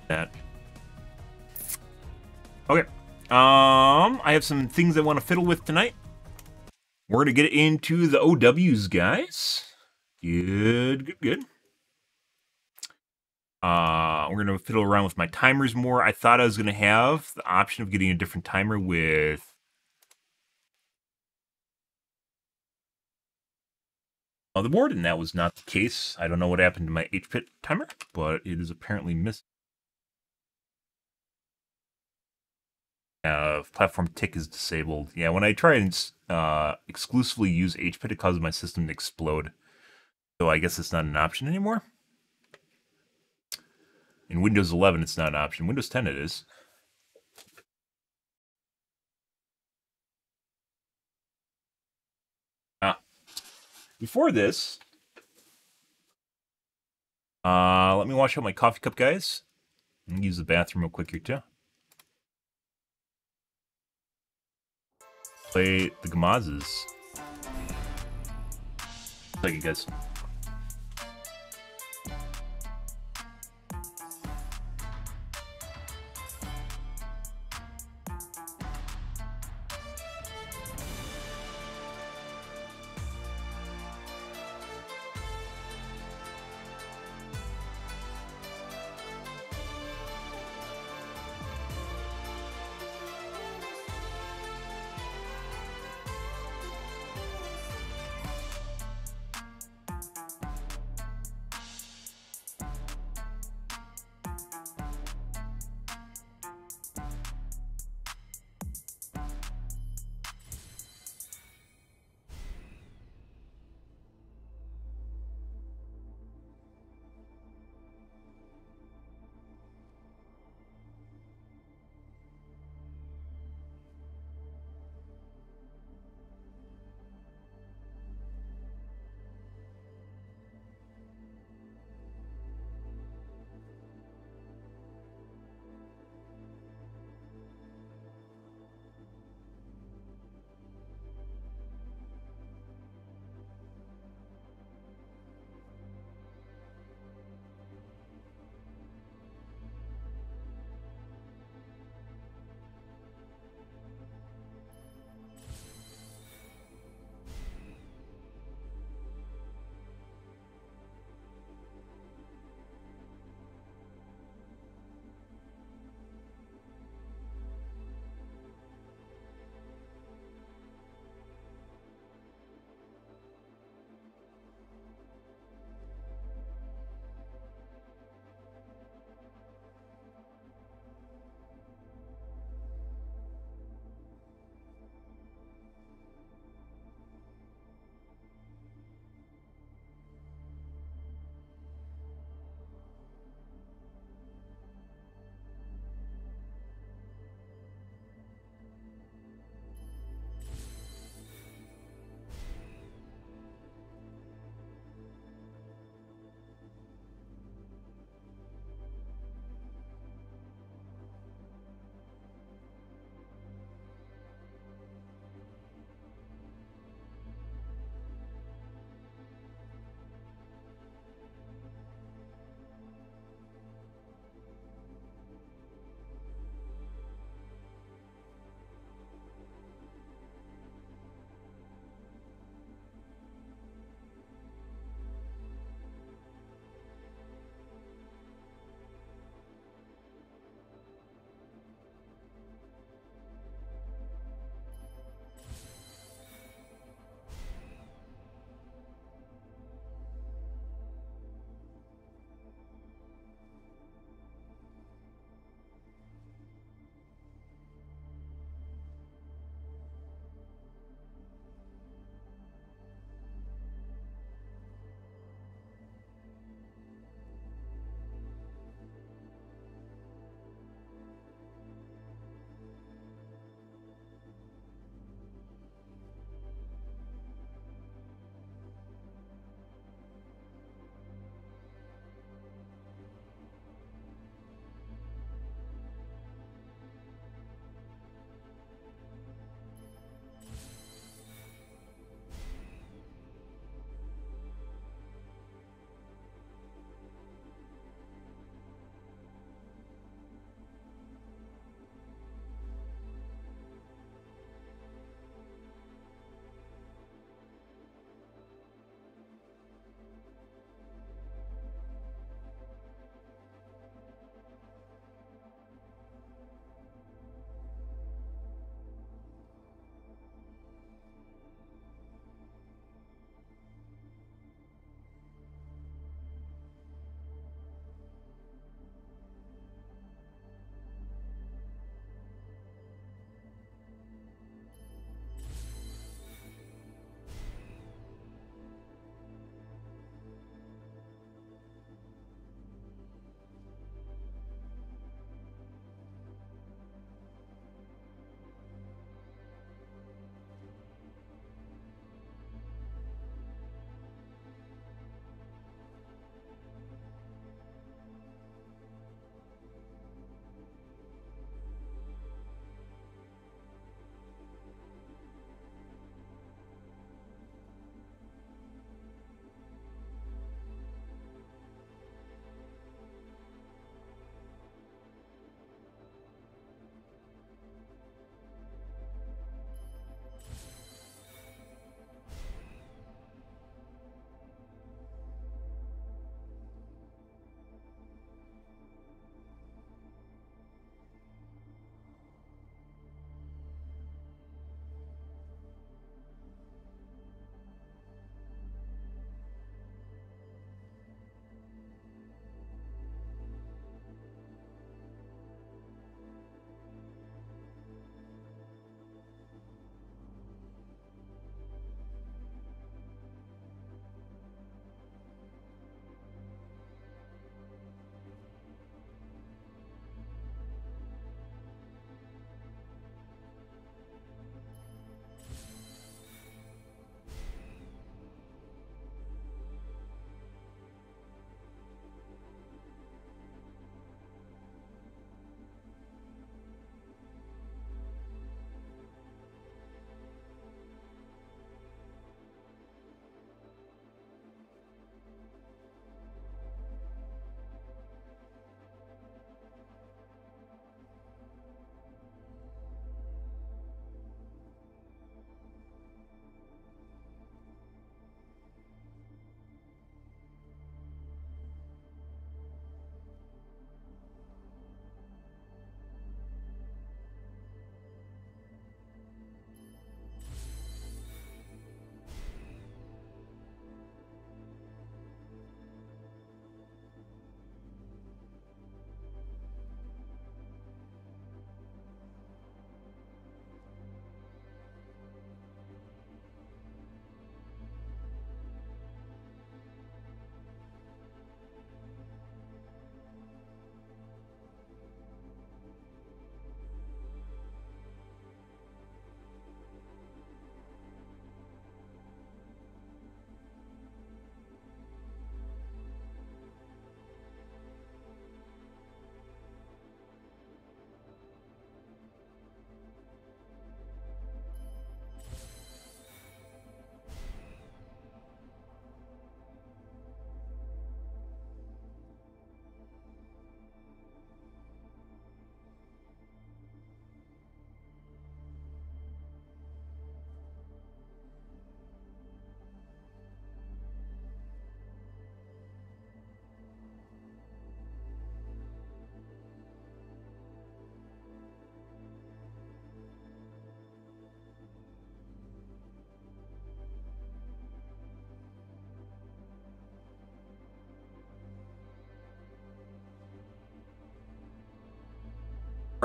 That. Okay. I have some things I want to fiddle with tonight. We're going to get into the OWs, guys. Good. We're going to fiddle around with my timers more. I thought I was going to have the option of getting a different timer with... motherboard, and that was not the case. I don't know what happened to my HPIT timer, but it is apparently missing. Platform tick is disabled. Yeah, when I try and exclusively use HPIT, it causes my system to explode. So I guess it's not an option anymore. In Windows 11, it's not an option. Windows 10, it is. Before this, let me wash out my coffee cup, guys. And use the bathroom real quick here, too. Play the Gamazes. Thank you, guys.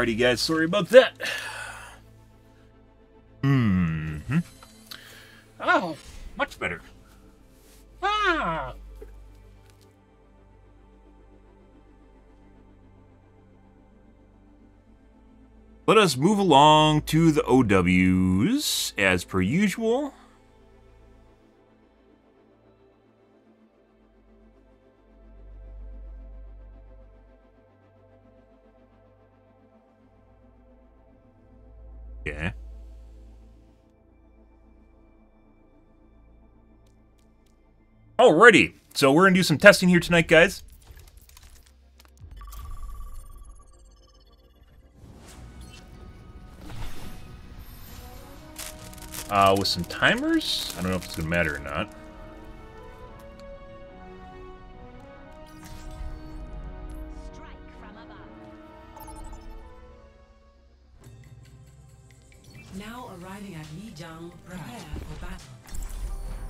Alrighty, guys. Sorry about that. Mm-hmm. Oh, much better. Ah. Let us move along to the OWs, as per usual. Okay. Alrighty, so we're gonna do some testing here tonight, guys. With some timers. I don't know if it's gonna matter or not. Now arriving at Lijiang, prepare for battle.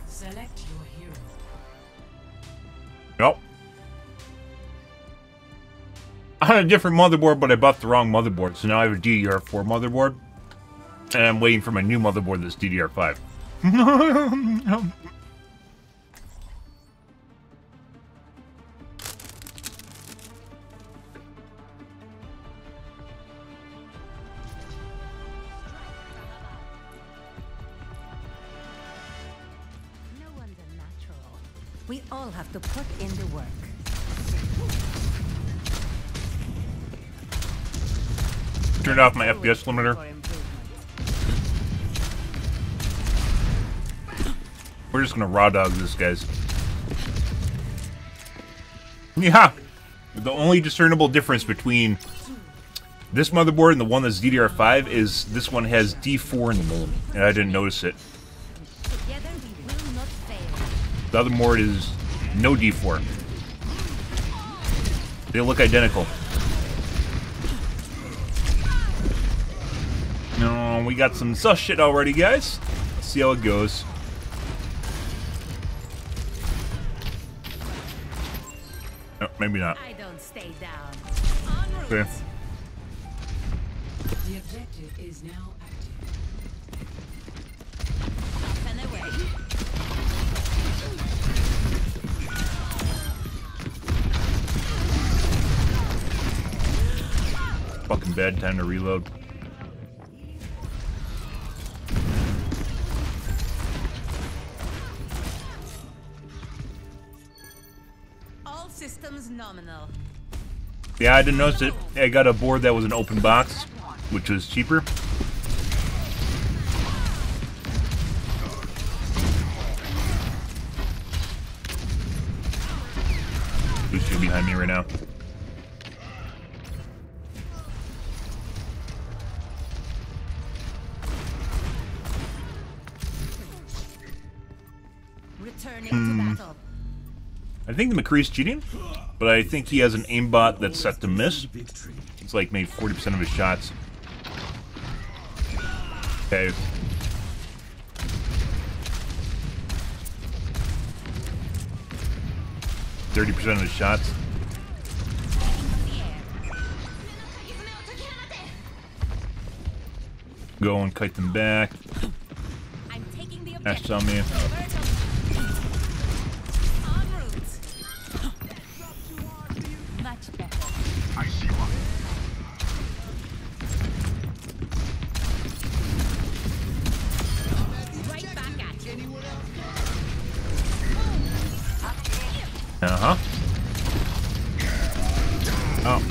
Select your hero. Nope. I had a different motherboard, but I bought the wrong motherboard, so now I have a DDR4 motherboard. And I'm waiting for my new motherboard that's DDR5. We all have to put in the work. Turned off my FPS limiter. We're just gonna raw dog this, guys. Yeah! The only discernible difference between this motherboard and the one that's DDR5 is this one has D4 in the name, and I didn't notice it. The other board is no D4. They look identical. No, we got some sus shit already, guys. Let's see how it goes. No, maybe not. I don't stay down. Okay. The objective is now active. Up and away. Fucking bad time to reload. All systems nominal. Yeah, I didn't notice it. I got a board that was an open box, which was cheaper. Who's shooting behind me right now? Returning to battle. I think the McCree's cheating, but I think he has an aimbot that's set to miss. It's like maybe 40% of his shots. Okay. %30 of his shots. Go and kite them back. That's on me. Much better. I see one. Right back at you. Uh-huh. Oh.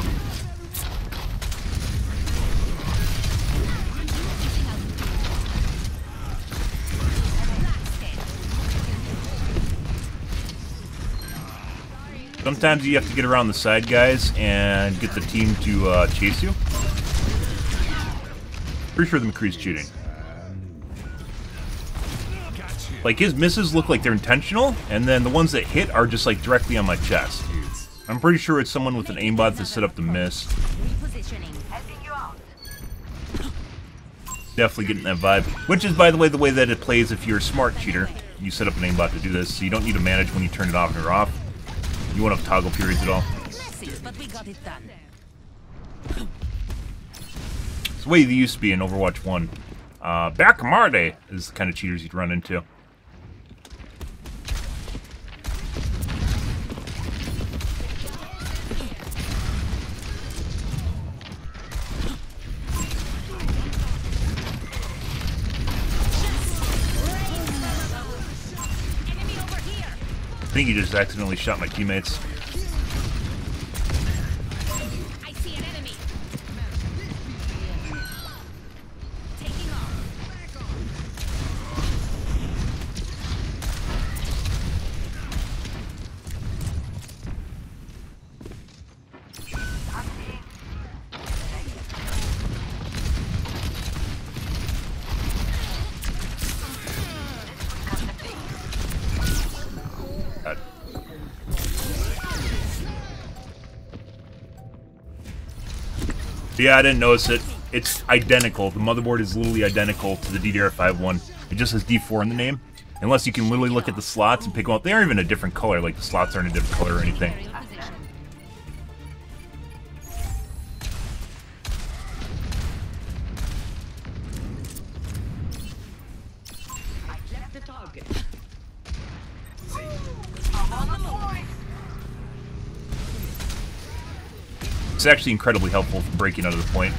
Sometimes you have to get around the side guys and get the team to chase you. Pretty sure the McCree's cheating. Like, his misses look like they're intentional, and then the ones that hit are just, like, directly on my chest. I'm pretty sure it's someone with an aimbot that set up the miss. Definitely getting that vibe. Which is, by the way that it plays if you're a smart cheater. You set up an aimbot to do this, so you don't need to manage when you turn it on or off. You won't have toggle periods at all. Messy, but we got it done. It's the way they used to be in Overwatch 1. Back in my day is the kind of cheaters you'd run into. I think he just accidentally shot my teammates. I see an enemy. Taking off. Yeah, I didn't notice it. It's identical. The motherboard is literally identical to the DDR5 one. It just has D4 in the name. Unless you can literally look at the slots and pick them up. They aren't even a different color. Like, the slots aren't a different color or anything. It's actually incredibly helpful for breaking out of the point.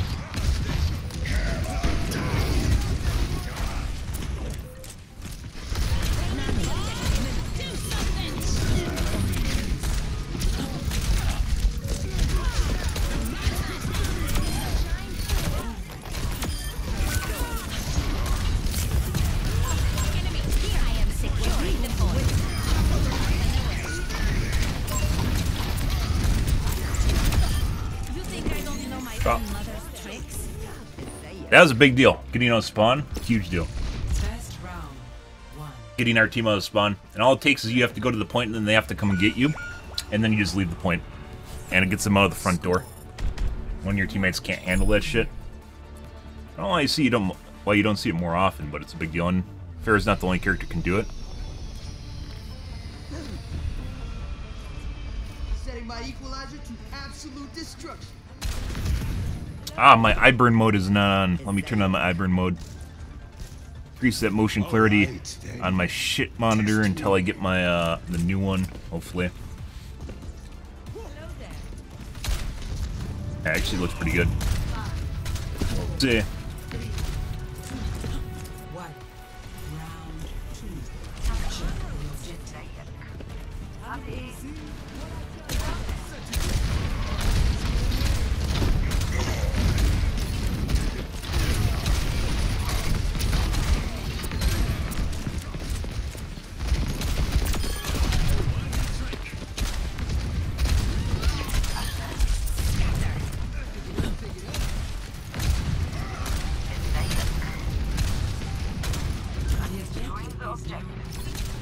That was a big deal. Getting on spawn, huge deal. Getting our team out of spawn. And all it takes is you have to go to the point and then they have to come and get you. And then you just leave the point. And it gets them out of the front door. When your teammates can't handle that shit. I don't know why you don't see it more often, but it's a big deal. And Pharah's not the only character who can do it. Setting my equalizer to absolute destruction. Ah, my eye burn mode is not on. Let me turn on my eye burn mode. Increase that motion clarity on my shit monitor until I get my the new one, hopefully. That actually looks pretty good. Let's see.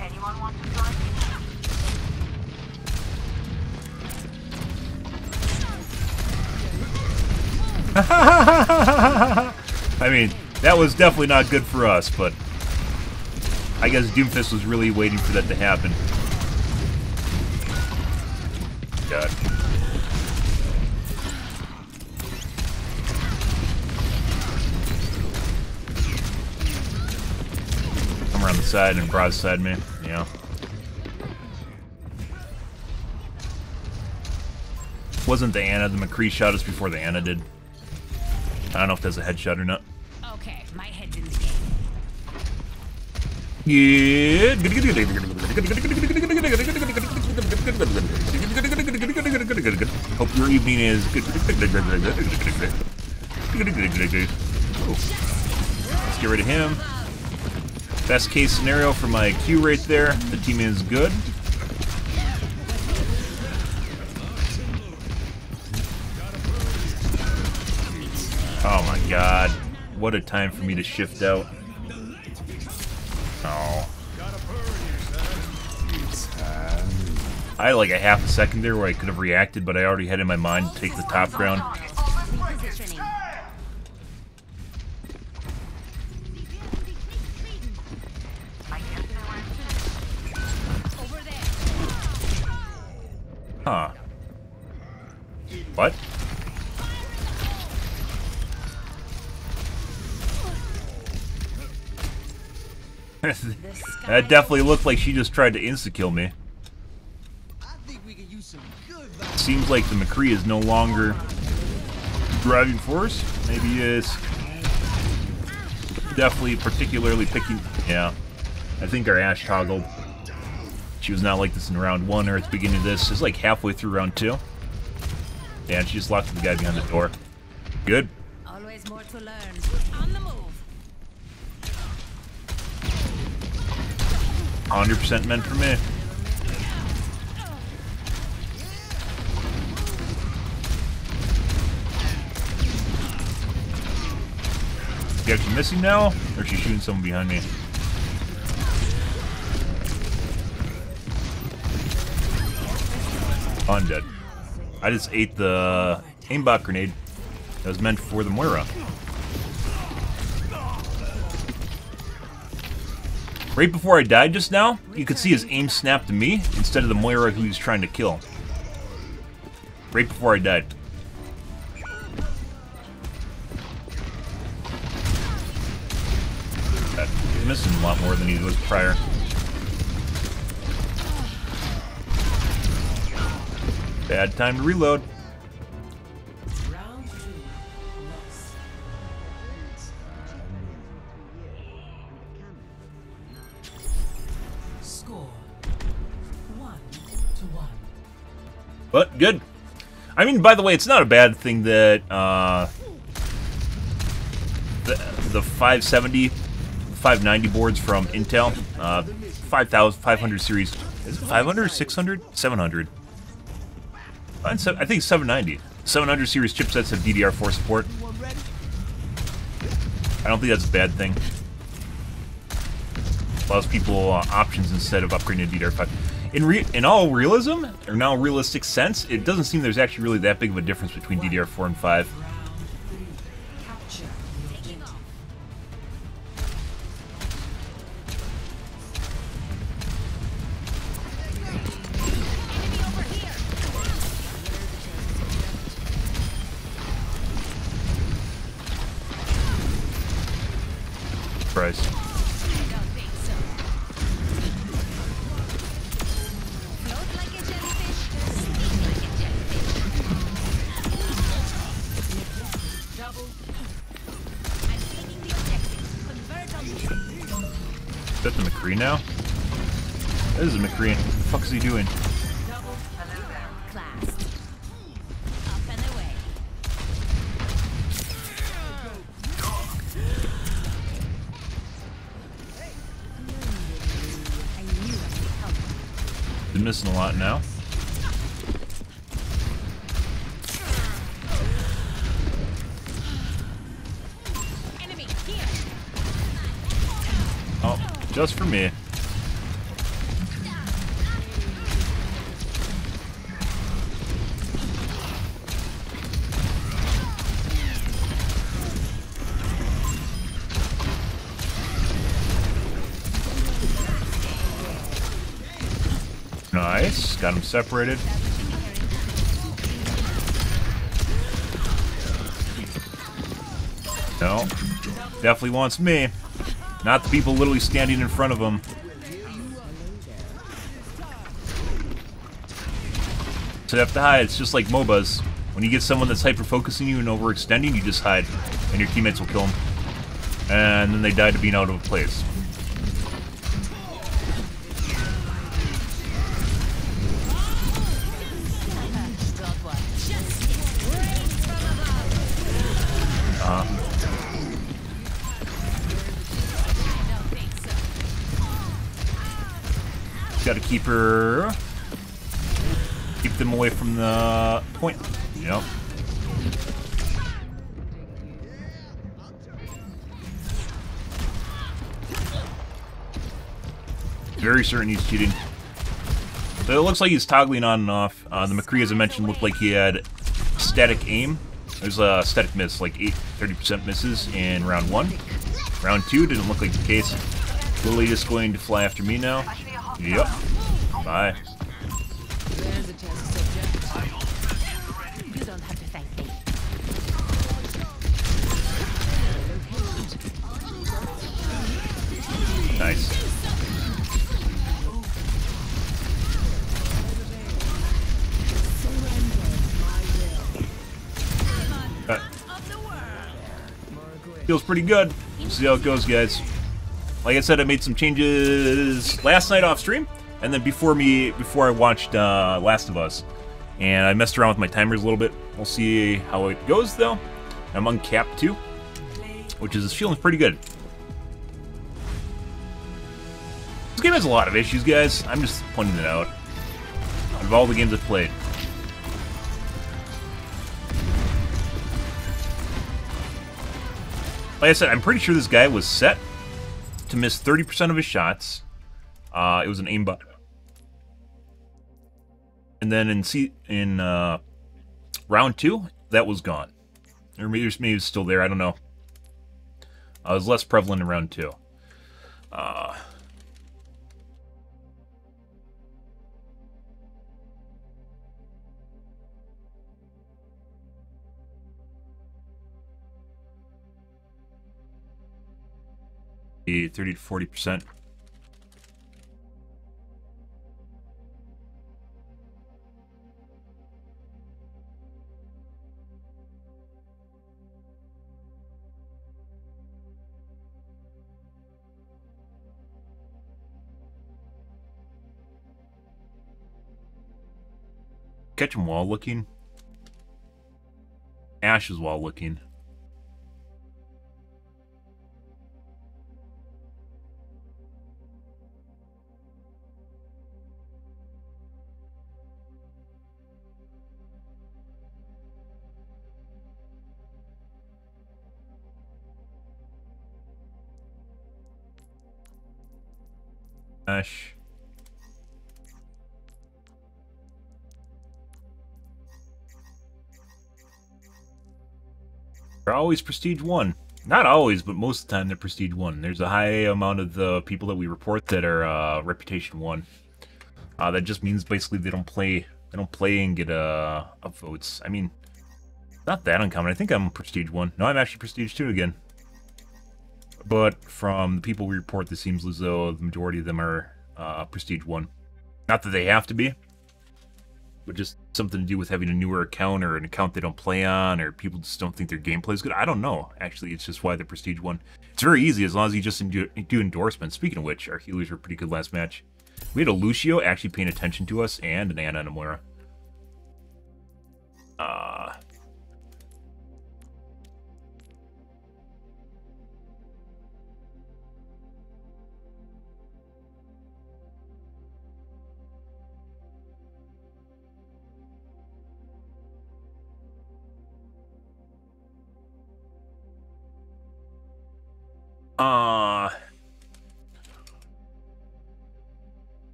Anyone want to join me? I mean, that was definitely not good for us, but I guess Doomfist was really waiting for that to happen. God. Come around the side and broadside me, yeah. Wasn't the Ana, the McCree shot us before the Ana did. I don't know if that's a headshot or not. Okay, my head's in the game. Yeah. Hope your evening is good. Let's get rid of him. Best case scenario for my Q right there. The team is good. Oh my god. What a time for me to shift out. Oh. I had like a half a second there where I could have reacted, but I already had in my mind to take the top ground. Huh. What? That definitely looked like she just tried to insta-kill me. Seems like the McCree is no longer driving force. Maybe is definitely particularly picking. Yeah, I think our Ash toggled. She was not like this in round 1 or at the beginning of this. It's like halfway through round 2. Yeah, and she just locked the guy behind the door. Good. Always more to learn. On the move. 100% meant for me. Is she actually missing now? Or is she shooting someone behind me? Oh, I'm dead. I just ate the aimbot grenade that was meant for the Moira. Right before I died just now, you could see his aim snap to me instead of the Moira who he's trying to kill. Right before I died. He's missing a lot more than he was prior. Bad time to reload. Score 1-1. But good. I mean, by the way, it's not a bad thing that the 570, 590 boards from Intel, 500 series, is it 500, 600, 700? I think 790. 700 series chipsets have DDR4 support. I don't think that's a bad thing. Allows people options instead of upgrading to DDR5. In all realism, or now realistic sense, it doesn't seem there's actually really that big of a difference between DDR4 and 5. Price. Is that the McCree now? That is a McCree. What the fuck is he doing? Been missing a lot now. Oh, just for me. Nice. Got him separated. No. Definitely wants me. Not the people literally standing in front of him. So you have to hide. It's just like MOBAs. When you get someone that's hyper-focusing you and overextending, you just hide. And your teammates will kill them. And then they die to being out of place. Got to keep them away from the point. Yep. Very certain he's cheating. So it looks like he's toggling on and off. The McCree, as I mentioned, looked like he had static aim. There's a static miss, like 30% misses in round 1. Round 2 didn't look like the case. Lily is going to fly after me now. Yep. Bye. There's a test subject. You don't have to thank me. Nice. Feels pretty good. We'll see how it goes, guys. Like I said, I made some changes last night off stream, and then before I watched Last of Us, and I messed around with my timers a little bit. We'll see how it goes, though. I'm uncapped too, which is feeling pretty good. This game has a lot of issues, guys. I'm just pointing it out. Out of all the games I've played. Like I said, I'm pretty sure this guy was set to miss 30% of his shots. It was an aimbot. And then in round 2, that was gone. Or maybe it's still there, I don't know. It was less prevalent in round 2. The 30 to 40%. Catch him while looking. Ash is while looking. Ash. They're always Prestige 1. Not always, but most of the time they're Prestige 1. There's a high amount of the people that we report that are Reputation 1. That just means basically they don't play and get upvotes. I mean, not that uncommon. I think I'm Prestige 1. No, I'm actually Prestige 2 again. But from the people we report, it seems as though the majority of them are Prestige 1. Not that they have to be, but just something to do with having a newer account or an account they don't play on, or people just don't think their gameplay is good. I don't know. Actually, it's just why they're Prestige 1. It's very easy as long as you just do endorsements. Speaking of which, our healers were pretty good last match. We had a Lucio actually paying attention to us, and an Ana and a Moira.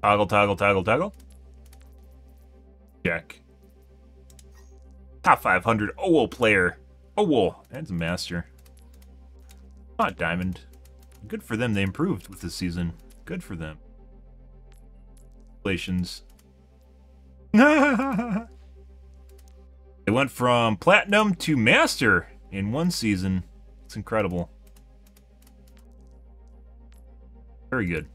Toggle, toggle, toggle, toggle. Check. Top 500 OWO player. OWO. That's a master. Not Diamond. Good for them. They improved with this season. Good for them. Congratulations. They went from Platinum to Master in one season. It's incredible. Very good.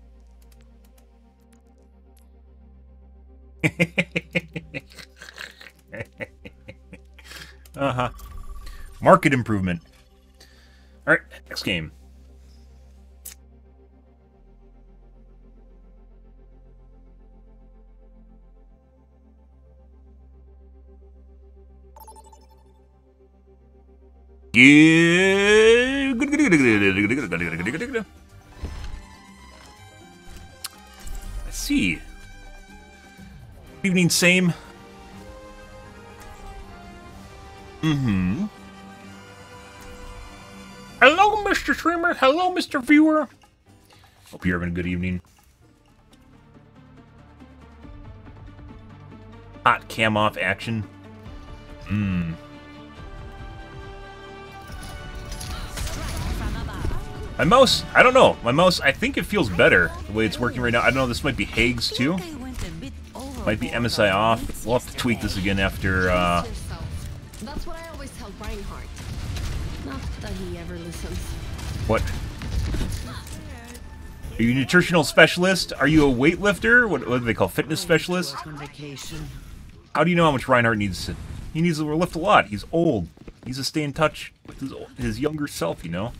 Market improvement. Alright, next game. Yeah. Let's see. Good evening, same. Hello, Mr. Streamer. Hello, Mr. Viewer. Hope you're having a good evening. Hot cam off action. My mouse, I don't know. My mouse, I think it feels better the way it's working right now. I don't know, this might be Hague's too. Might be MSI off. We'll have to tweak this again after, That's what I always tell Reinhardt. Not that he ever listens. What? Are you a nutritional specialist? Are you a weightlifter? What do they call fitness specialist? How do you know how much Reinhardt needs to... He needs to lift a lot. He's old. He needs to stay in touch with his younger self, you know?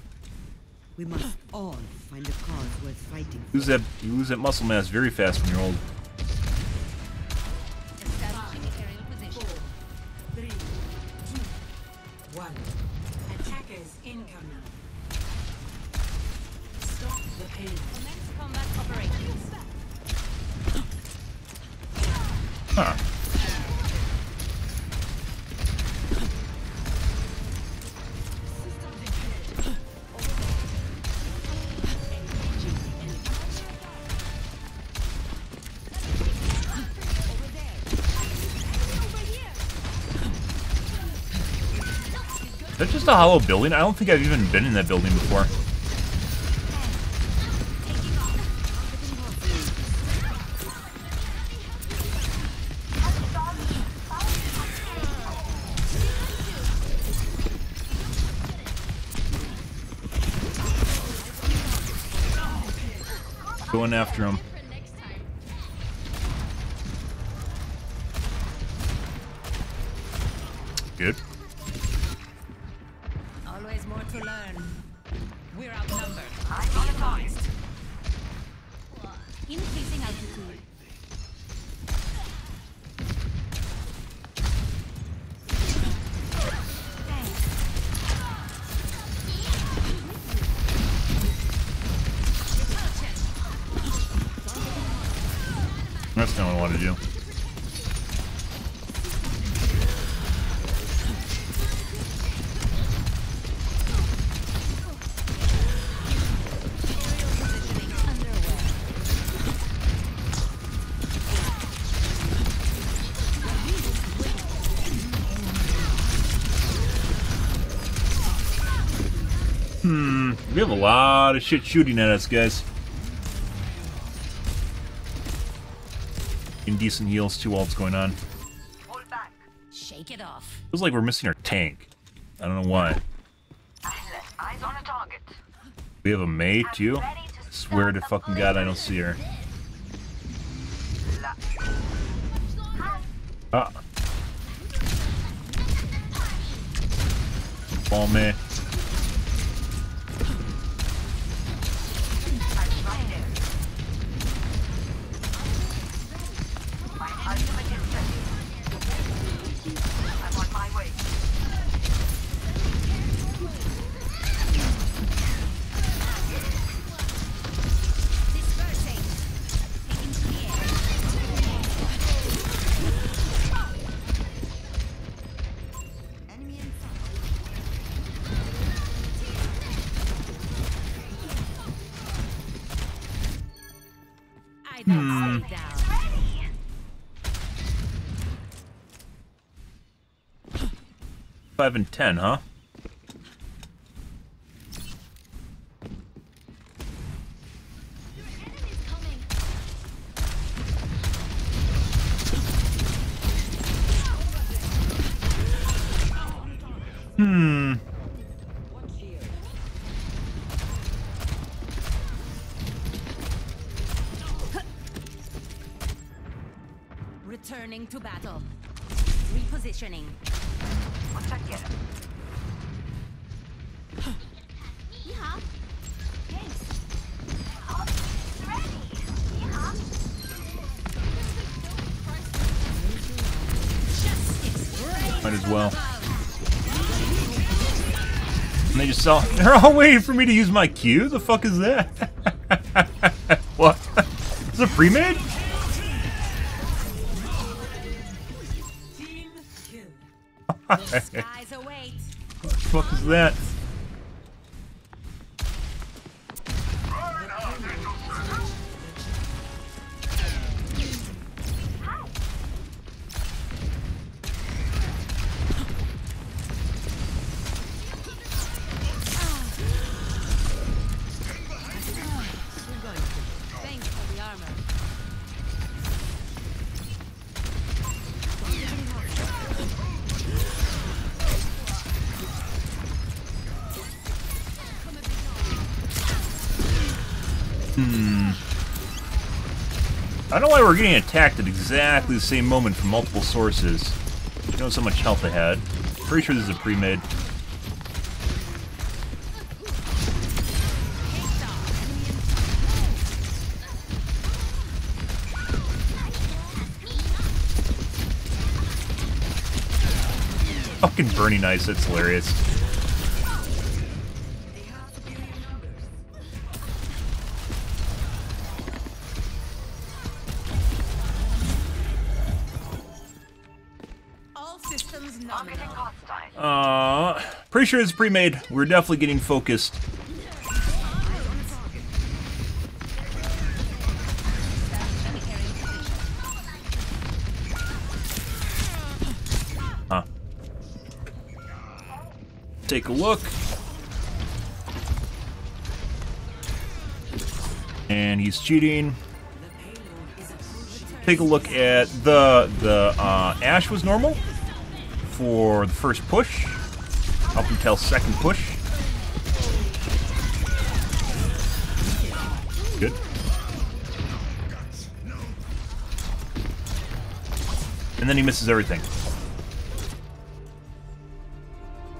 We must all find a cause worth fighting. You lose that muscle mass very fast when you're old. Attackers incoming. Stop the pain. Commence combat operations. Huh. Is that just a hollow building? I don't think I've even been in that building before. Going after him. Good. Always more to learn. We're outnumbered. I'm advised. Increasing altitude. That's not what I want to do. We have a lot of shit shooting at us, guys. Indecent heals too while it's going on. Shake it off. Feels like we're missing our tank. I don't know why. Eyes on a target. We have a Mei too? I swear to fucking God I don't see her. Ah. Ball Mei. Stay down. 5 and 10, huh? Returning to battle. Repositioning. Once I get him. Yeehaw. Thanks. Might as well. And they just saw. They're all waiting for me to use my Q? The fuck is that? What? Is it pre-made? What the fuck is that? I don't know why we're getting attacked at exactly the same moment from multiple sources. You know how much health I had. Pretty sure this is a pre-made. Fucking burning ice, that's hilarious. Pretty sure it's pre-made. We're definitely getting focused. Huh. Take a look. And he's cheating. Take a look at the Ash was normal for the first push. Up until second push. Good. And then he misses everything.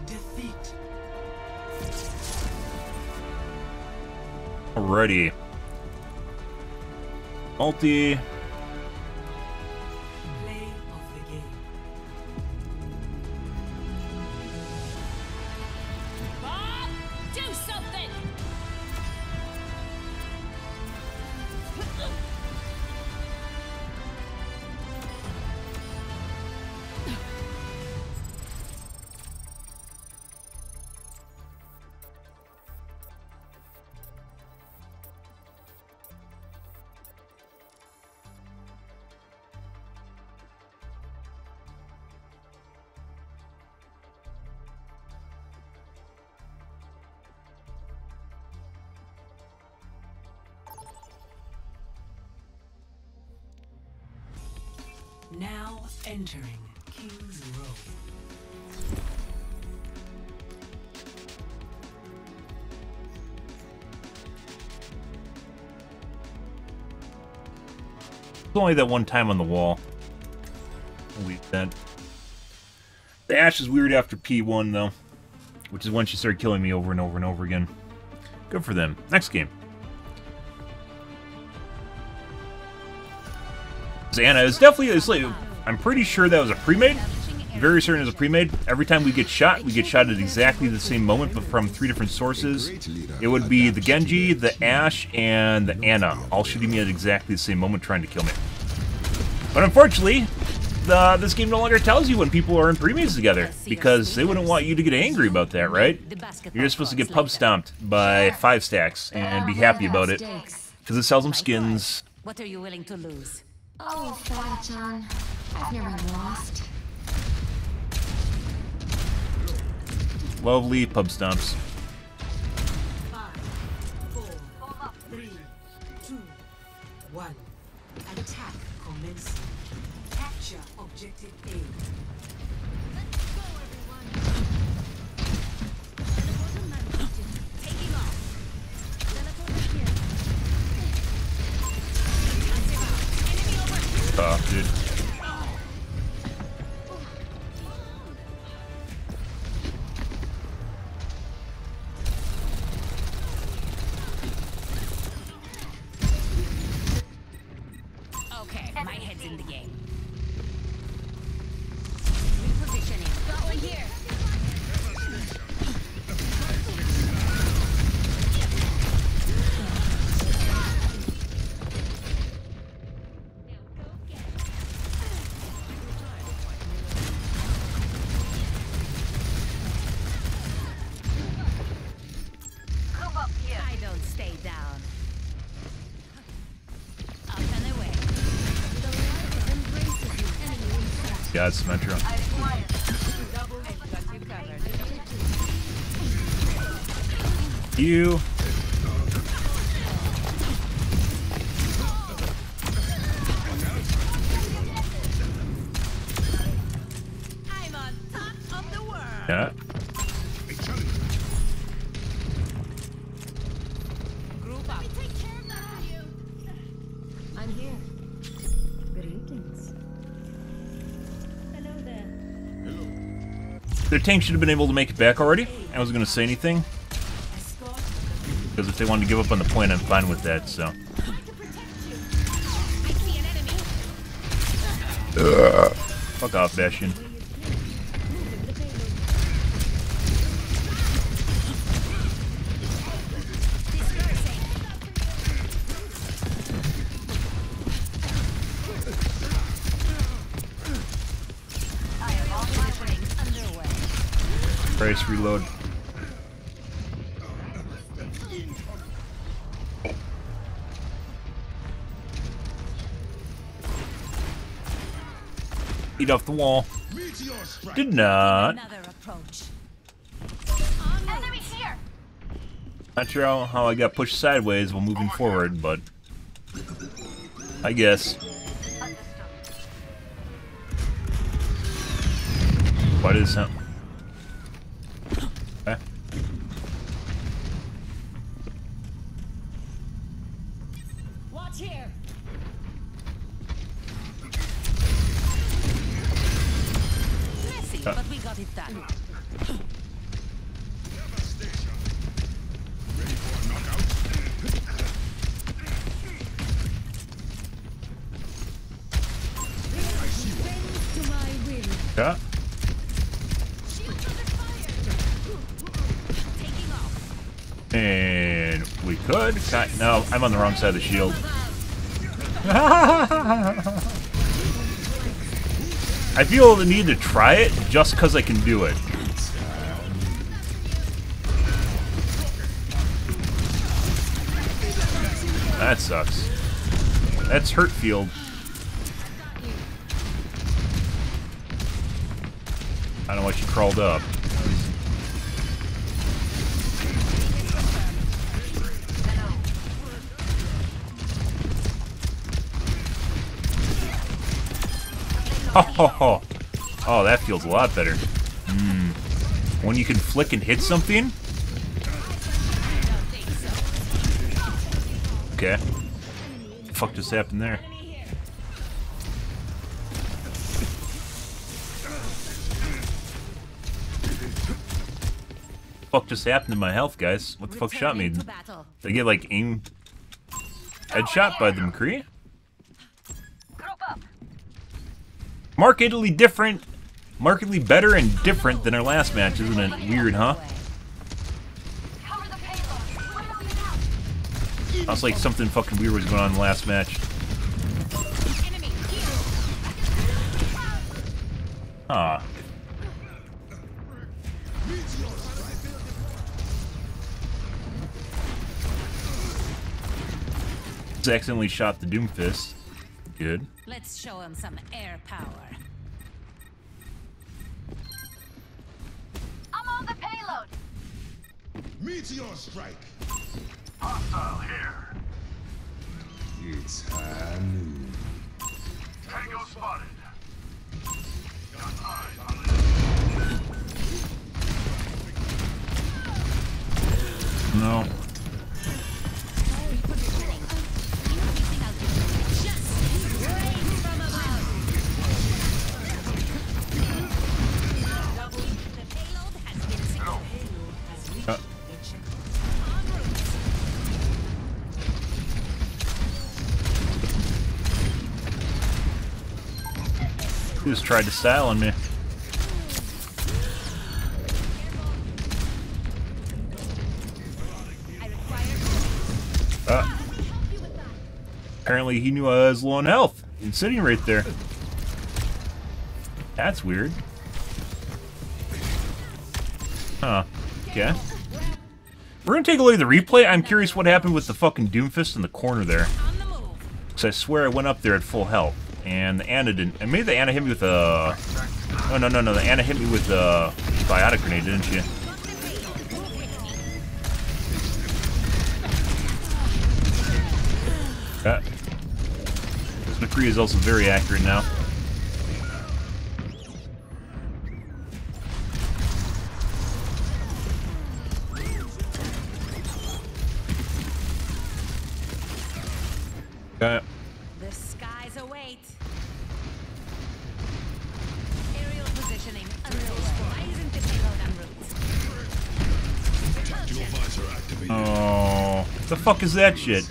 Defeat. Alrighty. Multi. Now entering King's Row. It's only that one time on the wall. I'll leave that. The Ash is weird after P1 though, which is when she started killing me over and over and over again. Good for them. Next game. Anna is definitely, I'm pretty sure that was a pre-made. Very certain it was a pre-made. Every time we get shot at exactly the same moment, but from 3 different sources. It would be the Genji, the Ash, and the Anna, all shooting me at exactly the same moment, trying to kill me. But unfortunately, this game no longer tells you when people are in pre-mades together, because they wouldn't want you to get angry about that, right? You're just supposed to get pub stomped by 5 stacks and be happy about it, because it sells them skins. What are you willing to lose? Oh, Father John, I've never lost. Lovely pub stomps. 5, 4, 3, 2, 1. Attack commencing. Capture objective A. Let's go, everyone. Taking off. Teleporter here. Tough, dude. Okay, my head's in the game. Repositioning. Got one here. I don't stay down. Up and away. Yeah, it's Metro. You. I'm on top of the world. Yeah. Group up. I'm here. Greetings. Hello there. Their tank should have been able to make it back already. I wasn't going to say anything. Because if they wanted to give up on the point, I'm fine with that, so. Fuck off, Bastion. Price reload. Eat off the wall. Did not. Not sure how I got pushed sideways while moving forward, but I guess. What is that? Okay. Watch here. Messy, but we got it done. Yeah. And we could. No, I'm on the wrong side of the shield. I feel the need to try it just because I can do it. That sucks. That's hurt field. I don't know why she crawled up. Oh, oh, that feels a lot better. When you can flick and hit something? Okay. What the fuck just happened there? What the fuck just happened to my health, guys? What the fuck shot me? Did I get, like, aim... headshot by the McCree? Markedly different, markedly better and different than our last match, isn't it? Weird, huh? Sounds like something fucking weird was going on in the last match. Ah. Just accidentally shot the Doomfist. Good. Let's show him some air power. I'm on the payload. Meteor strike. Hostile here. It's high noon. Tango spotted. Got eyes on No. He just tried to style on me. Apparently he knew I was low on health and sitting right there. That's weird. Huh. Okay. We're gonna take a look at the replay. I'm curious what happened with the fucking Doomfist in the corner there. Because I swear I went up there at full health. And the Ana didn't. And maybe the Ana hit me with a... Oh, no. The Ana hit me with a biotic grenade, didn't she? This McCree is also very accurate now. Okay. The skies await. Aerial positioning underway. Why isn't the payload en route? Tactical visor activated. Oh, the fuck is that shit?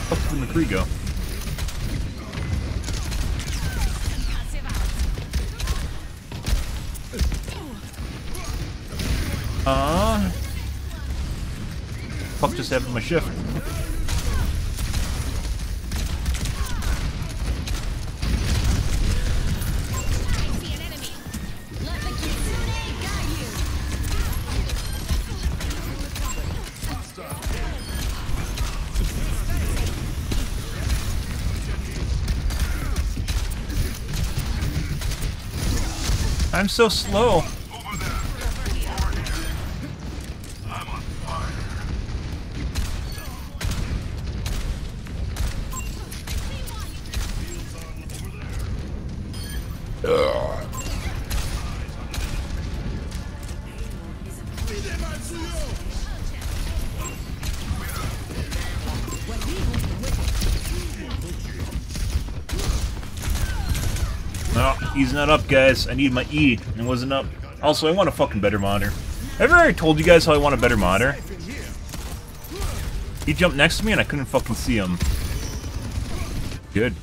Where did the McCree go? Fuck just happened to my shift. I'm so slow. No, he's not up, guys. I need my E. It wasn't up. Also, I want a fucking better monitor. Have I already told you guys how I want a better monitor? He jumped next to me and I couldn't fucking see him. Good.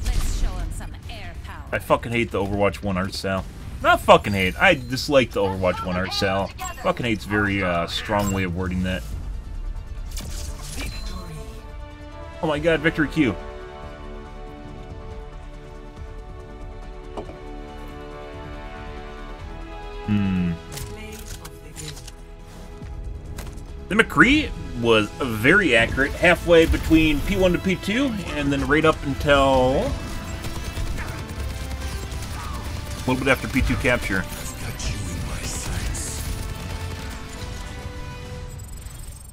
Let's show him some air power. I fucking hate the Overwatch 1 art style. Not fucking hate. I dislike the Overwatch 1 art style. Fucking hate's a very strong way of wording that. Oh my god, Victory Q. The McCree was very accurate, halfway between P1 to P2, and then right up until a little bit after P2 capture.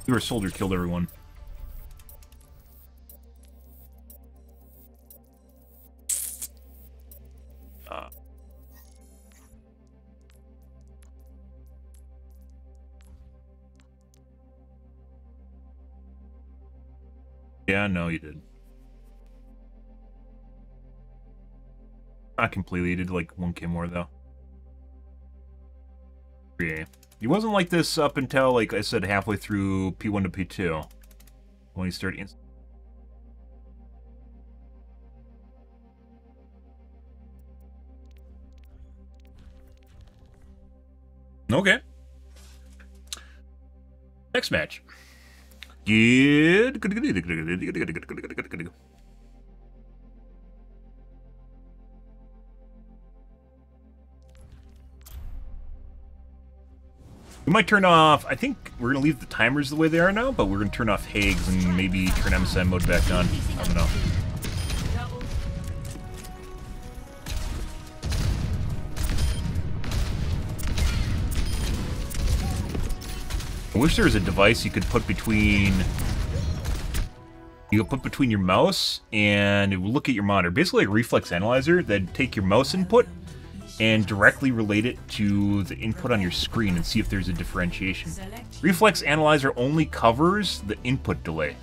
Your soldier killed everyone. Yeah, no, you did. Not completely. You did like 1k more, though. Yeah. He wasn't like this up until, like I said, halfway through P1 to P2. When he started... Okay. Next match. Good. We might turn off, I think we're going to leave the timers the way they are now, but we're going to turn off Hags and maybe turn MSI mode back on. I don't know. I wish there was a device you could put between... You could put between your mouse and it will look at your monitor. Basically like a reflex analyzer that'd take your mouse input and directly relate it to the input on your screen and see if there's a differentiation. Reflex analyzer only covers the input delay.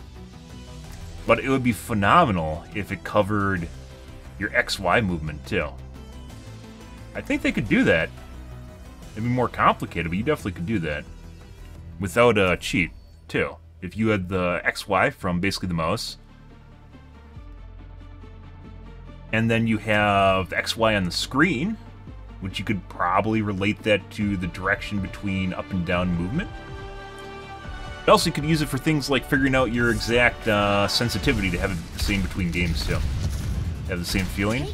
But it would be phenomenal if it covered your XY movement too. I think they could do that. It'd be more complicated, but you definitely could do that. Without a cheat, too. If you had the XY from basically the mouse, and then you have the XY on the screen, which you could probably relate that to the direction between up and down movement. Also, you could use it for things like figuring out your exact sensitivity to have it the same between games, too. Have the same feeling.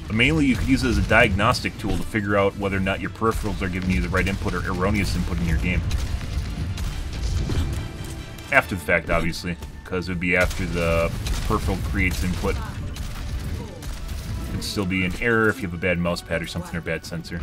But mainly, you could use it as a diagnostic tool to figure out whether or not your peripherals are giving you the right input or erroneous input in your game. After the fact, obviously, because it would be after the peripheral creates input. It could still be an error if you have a bad mouse pad or something, or bad sensor.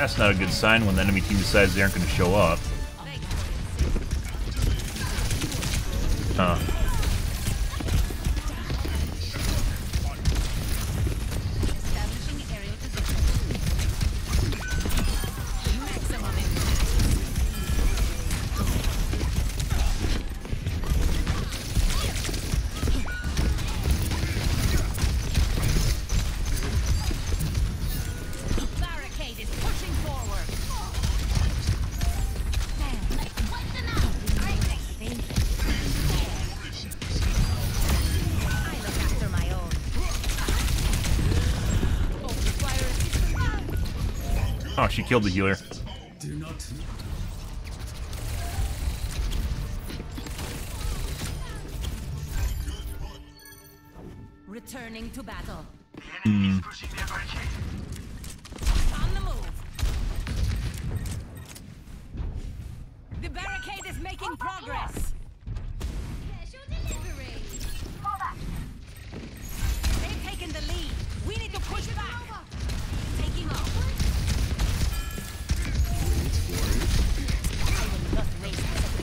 That's not a good sign when the enemy team decides they aren't going to show up. Huh. Oh, she killed the healer. Do not. Returning to battle. Hmm. On the move. The barricade is making progress. They've taken the lead. We need to push back. Taking off. I will not waste this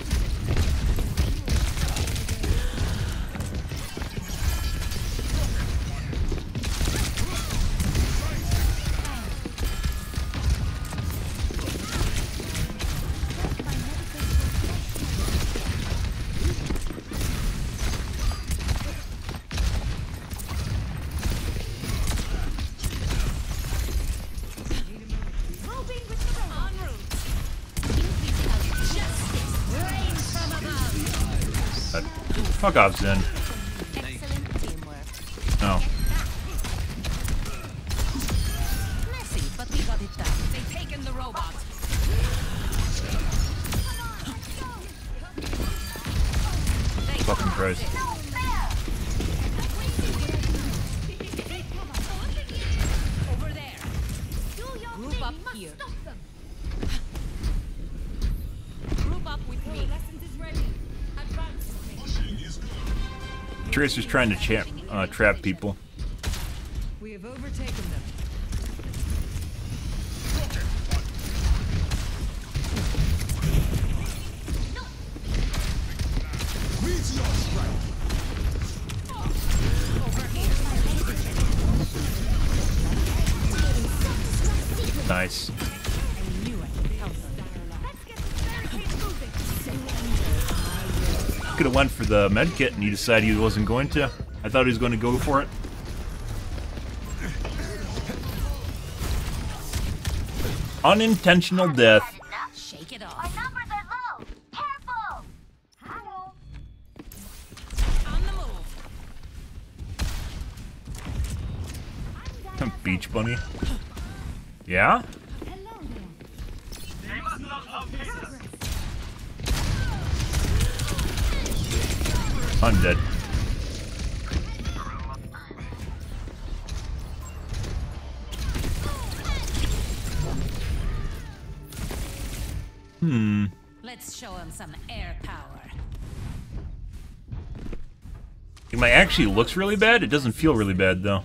Fuck off, Zen. excellent teamwork. Oh. Messy, but we got it done. They've taken the robot. Fucking Christ. Over there. Group up here. Group up with me. Tracer's trying to trap people. We have overtaken them. Nice. Could have went for the med kit and he decided he wasn't going to. I thought he was going to go for it. Unintentional death. Shake it off. My numbers are low. Careful. Hello. On the move. Beach bunny. Yeah? Undead. Hmm. Let's show him some air power. It might actually looks really bad. It doesn't feel really bad though.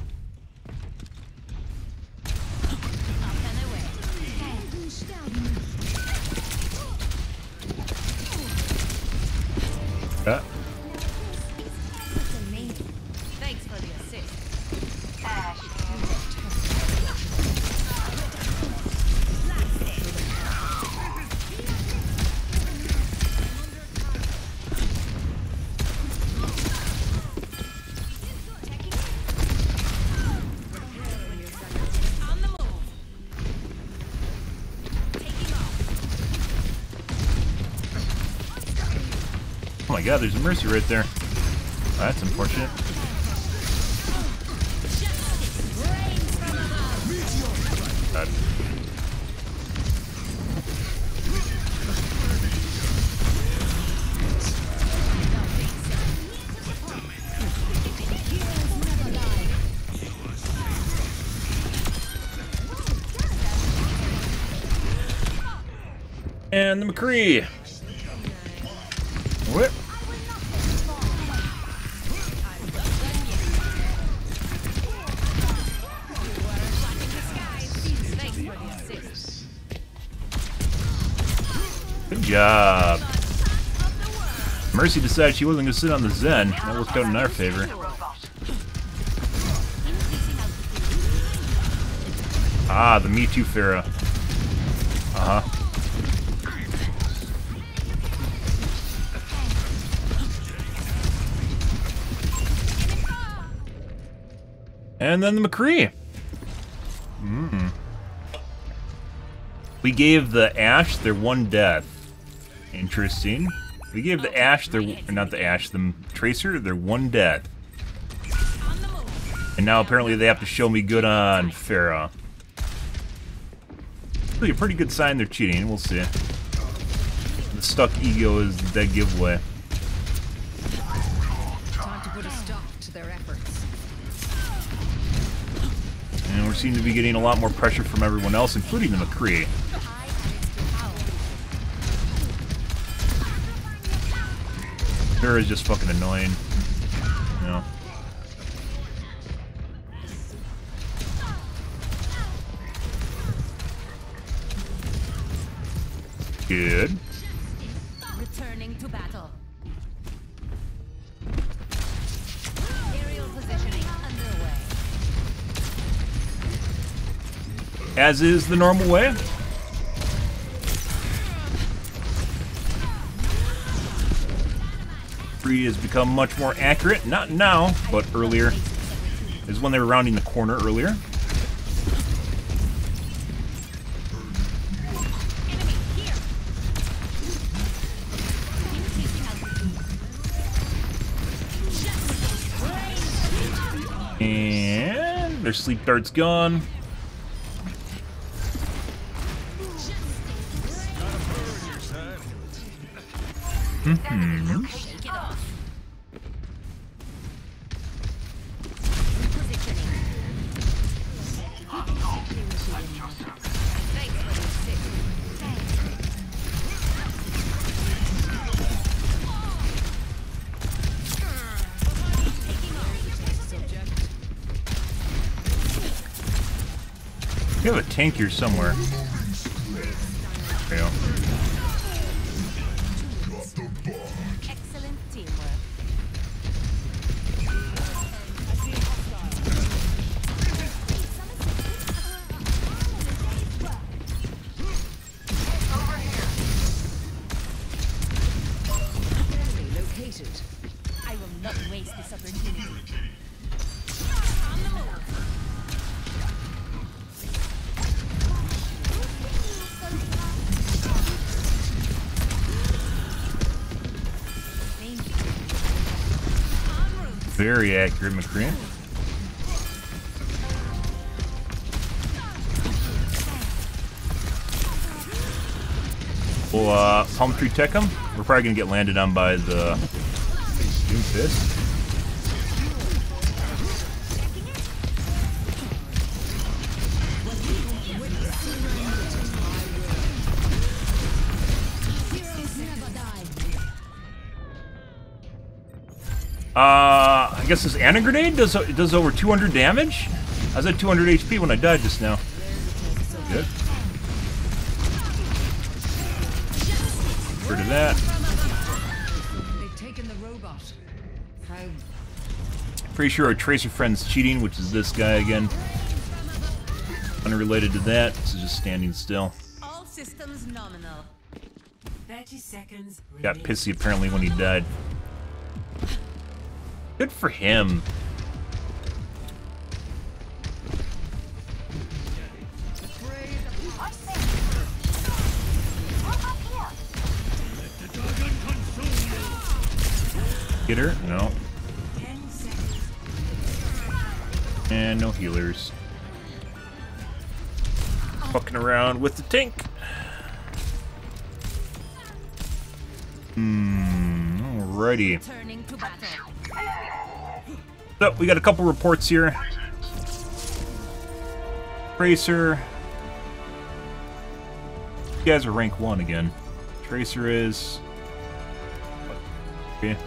Thanks for the assist. On the move. Taking off. Oh my god, there's a Mercy right there. Oh, that's unfortunate. God. And the McCree. Whip. job. Mercy decided she wasn't going to sit on the Zen. That worked out in our favor. Ah, the Me Too Pharah. Uh-huh. And then the McCree. We gave the Ashe their one death. Interesting. We gave the Ashe their, not the Ashe, the Tracer their one death. And now apparently they have to show me good on Pharah. Really a pretty good sign they're cheating, we'll see. The stuck ego is the dead giveaway. Time to put a stop to their efforts. And we seem to be getting a lot more pressure from everyone else, including the McCree. Pharah is just fucking annoying. You know. Good. Returning to battle. Aerial positioning underway. As is the normal way. Free has become much more accurate. Not now, but earlier. Is when they were rounding the corner earlier. And their sleep dart's gone. You have a tank here somewhere. There you go. Excellent teamwork. Enemy located. I will not waste this opportunity. On the move. Very accurate, McCree. We'll palm tree tech him. We're probably gonna get landed on by the Doom Fist. I guess this Anna grenade does over 200 damage. I was at 200 HP when I died just now. Good. Rid of that. They've taken the robot. How? Pretty sure our Tracer friend's cheating, which is this guy again. Unrelated to that, this is just standing still. All systems nominal. 30 seconds. Got pissy apparently when he died. Good for him. Get her? No. And no healers. Fucking around with the tank. Alrighty. So, we got a couple reports here. Tracer. You guys are rank 1 again. Tracer is... Okay.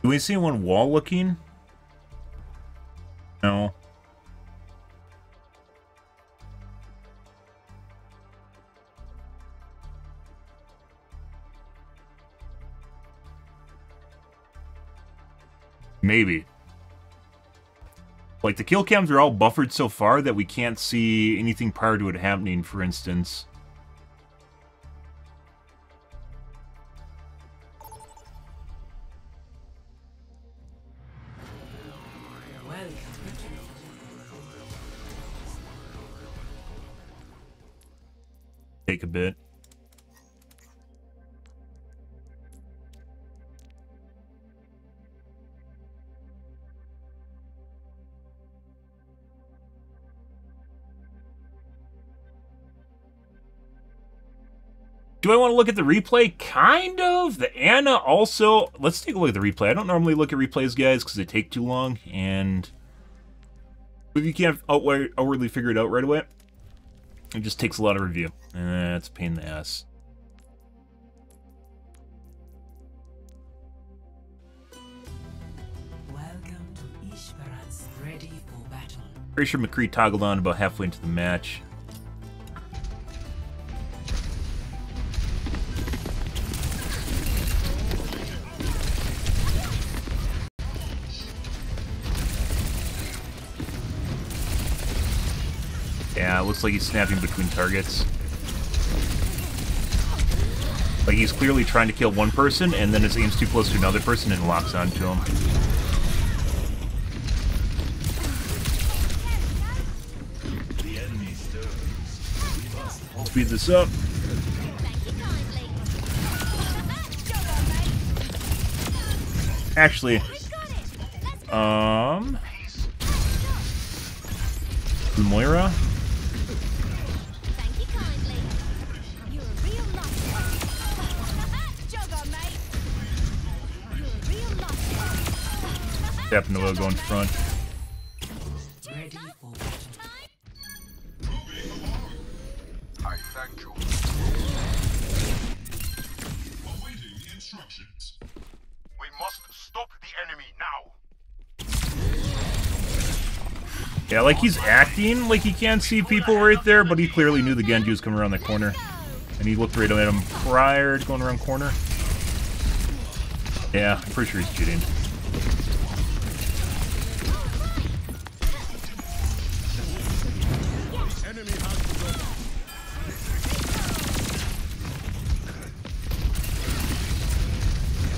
Do we see one wall looking? No. Maybe. Like, the kill cams are all buffered so far that we can't see anything prior to it happening, for instance. Take a bit. Do I want to look at the replay? Kind of. The Anna also. Let's take a look at the replay. I don't normally look at replays, guys, because they take too long. And if you can't outwardly figure it out right away, it just takes a lot of review. And it's a pain in the ass. Welcome to Ishvarat's ready for battle. Pretty sure McCree toggled on about halfway into the match. Yeah, it looks like he's snapping between targets. Like he's clearly trying to kill one person, and then his aim's too close to another person and locks onto him. Speed this up. Actually, Moira? Stepping the going front. Ready for I thank you. Awaiting instructions. We must stop the enemy now. Yeah, like he's acting like he can't see people right there, but he clearly knew the Genji was coming around the corner. And he looked right at him prior to going around corner. Yeah, I'm pretty sure he's cheating.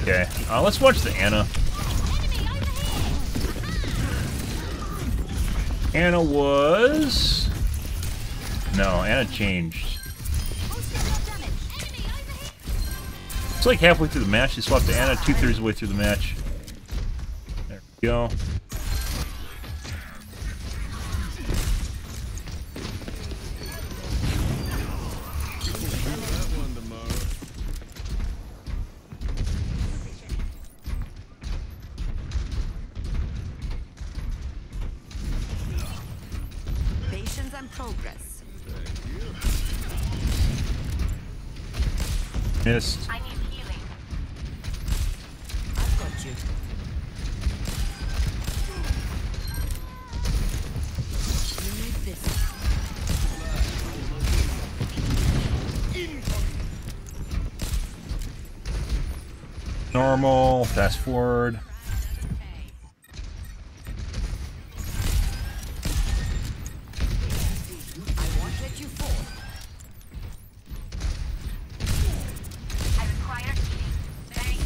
Okay, let's watch the Anna. Anna was... No, Anna changed. It's like halfway through the match. She swapped to Anna 2/3 of the way through the match. There we go. Patience and progress. Missed. I need healing. I've got you. You need this. Normal, fast forward. I won't let you fall. I require healing. Thanks.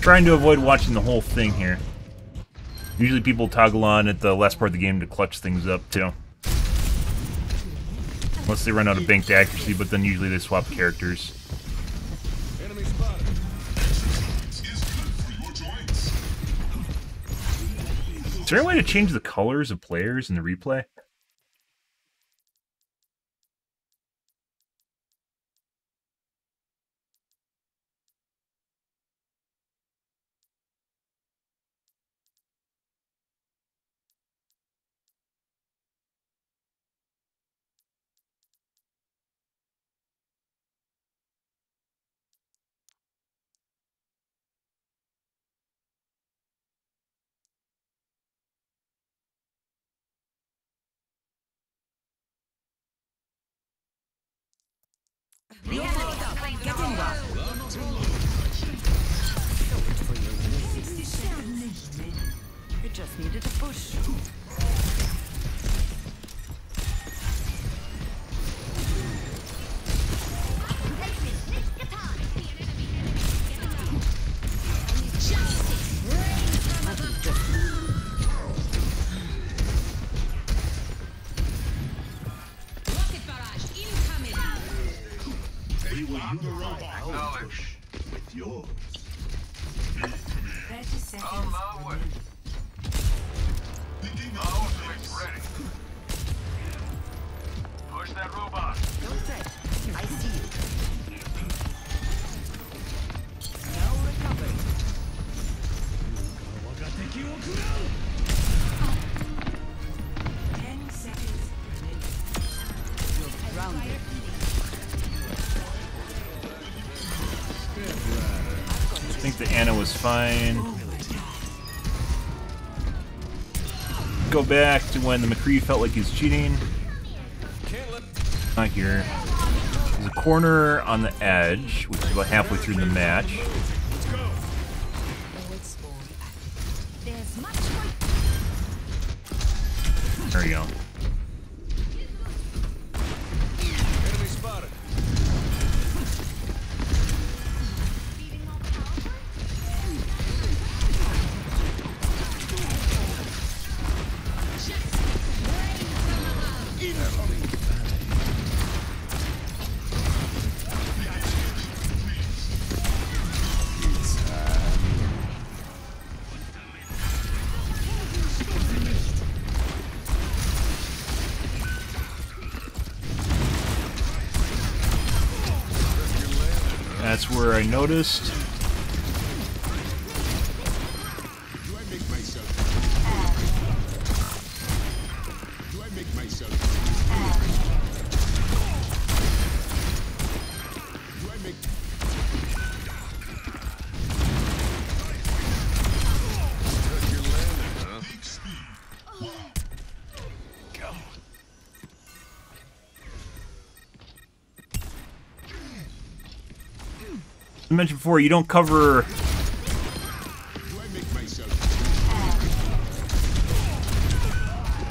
Trying to avoid watching the whole thing here. Usually people toggle on at the last part of the game to clutch things up too. Unless they run out of banked accuracy, but then usually they swap characters. Enemy spotted. Is good for your joints. Is there any way to change the colors of players in the replay? robot. It just needed a push. Rocket barrage incoming. They will have the robot. Acknowledge. With yours. 30 seconds. On my way. Thinking ultimate's ready. Push that robot. Don't fret. I see you. No recovery. 10 seconds. You're grounded. I think the Anna was fine. Go back to when the McCree felt like he's cheating. Not here. There's a corner on the edge, which is about halfway through the match. There's much more. There we go. Enemy spotted. That's where I noticed. Do I make myself? Do I make myself? Do I make? Touch your landing, huh? Big speed. Wow. Go. I mentioned before, you don't cover. Do I make myself?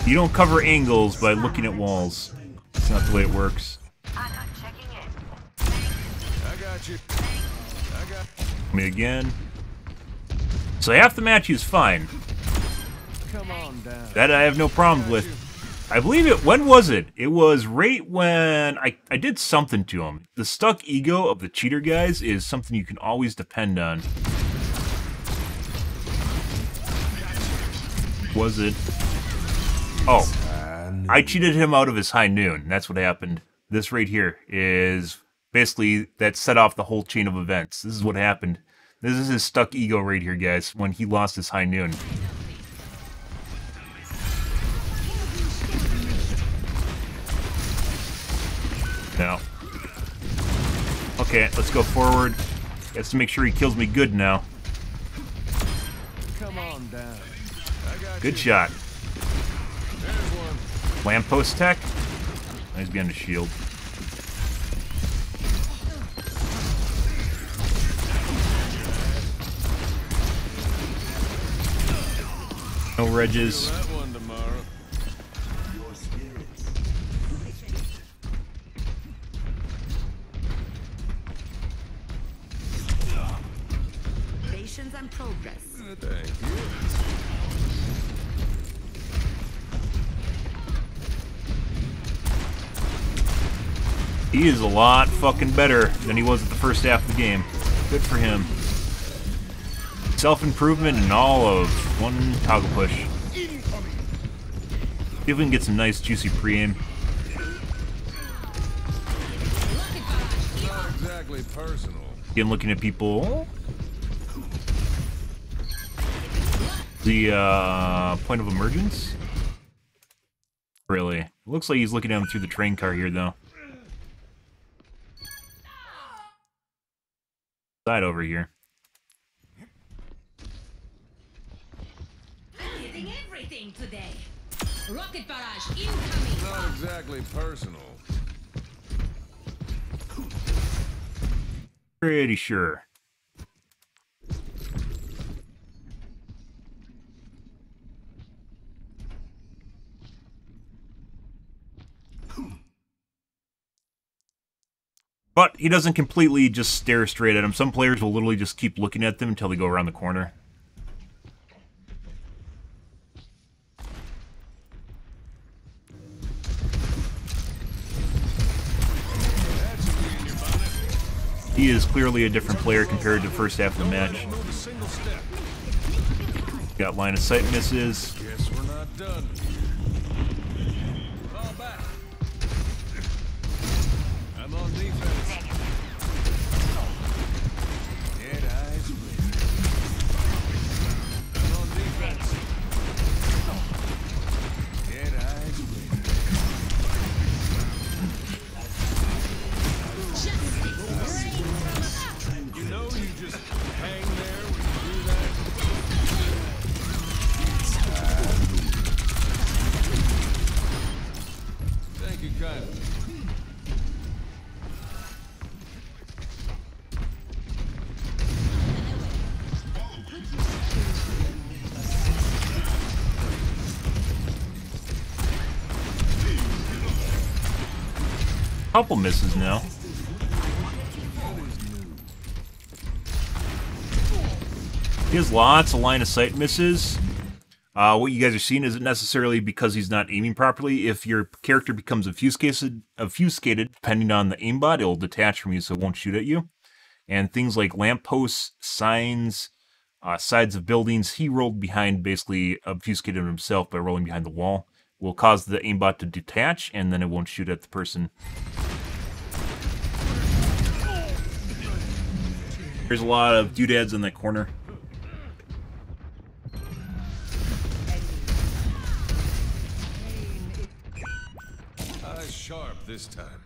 You don't cover angles by looking at walls. That's not the way it works. I got you. I got. Me again. So half the match is fine. Come on down. That I have no problem with. I believe it. When was it? It was right when I did something to him. The stuck ego of the cheater guys is something you can always depend on. Was it? Oh, I cheated him out of his high noon. That's what happened. This right here is basically that set off the whole chain of events. This is what happened. This is his stuck ego right here, guys, when he lost his high noon. Now. Okay, let's go forward. Has to make sure he kills me good now. Come on down. Good shot. Lamppost tech. He's behind the shield. No Regis. Patience and progress. Thank you. He is a lot fucking better than he was at the first half of the game. Good for him. Self-improvement and all of one toggle push. See if we can get some nice juicy pre-aim. Not exactly personal. Again, looking at people. The point of emergence? Really? Looks like he's looking at him through the train car here, though. Side over here. Hitting everything today. Rocket barrage incoming. Not exactly personal. Pretty sure. But he doesn't completely just stare straight at him. Some players will literally just keep looking at them until they go around the corner. He is clearly a different player compared to the first half of the match. Got line of sight misses. Guess we're not done. Fall back. I'm on defense. Dead eyes win. I'm on defense. Dead eyes win. You know you just hang there when you do that. Thank you kindly. Couple misses now. He has lots of line of sight misses. What you guys are seeing isn't necessarily because he's not aiming properly. If your character becomes obfuscated, depending on the aimbot, it'll detach from you so it won't shoot at you. And things like lampposts, signs, sides of buildings, he rolled behind, basically obfuscated himself by rolling behind the wall, will cause the aimbot to detach, and then it won't shoot at the person. There's a lot of doodads in that corner. Eyes sharp this time.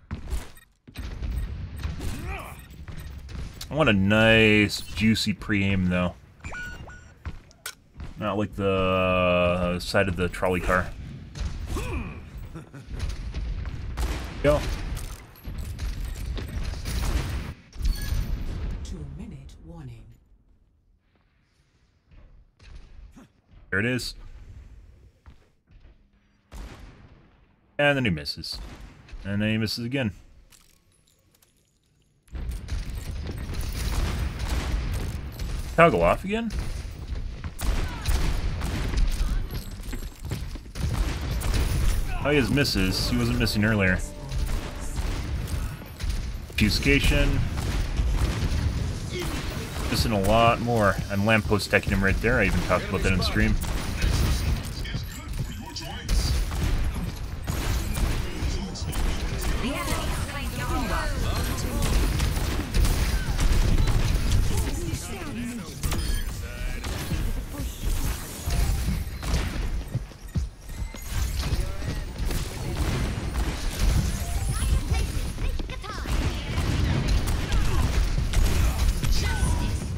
I want a nice, juicy pre-aim, though. Not like the side of the trolley car. Go. 2-minute warning. There it is. And then he misses. And then he misses again. Toggle off again? Oh, he has misses. He wasn't missing earlier. Obfuscation. Missing a lot more. And lamppost stacking him right there. I even talked about that in stream.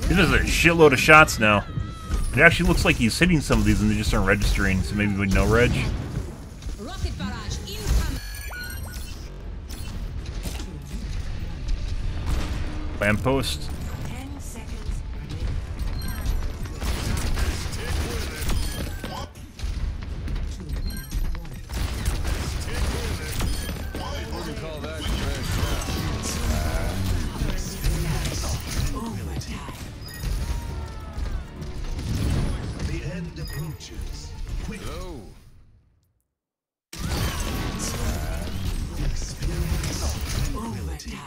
He does a shitload of shots now. It actually looks like he's hitting some of these and they just aren't registering, so maybe we no reg. Rocket barrage incoming. Lamppost. 10 seconds. Wouldn't call that fresh shot. The end approaches. Hello. Experience tranquility.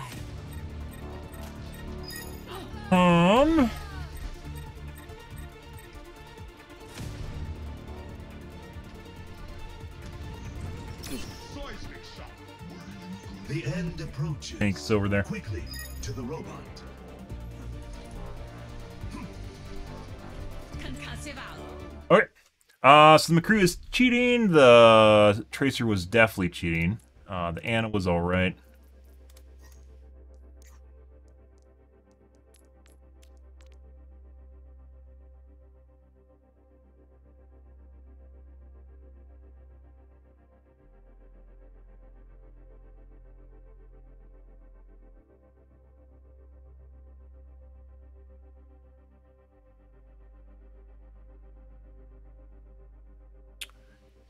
The end approaches. Thanks, over there. Quickly to the robot. Concussive out. Okay. So the McCree is cheating. The Tracer was definitely cheating. The Ana was alright.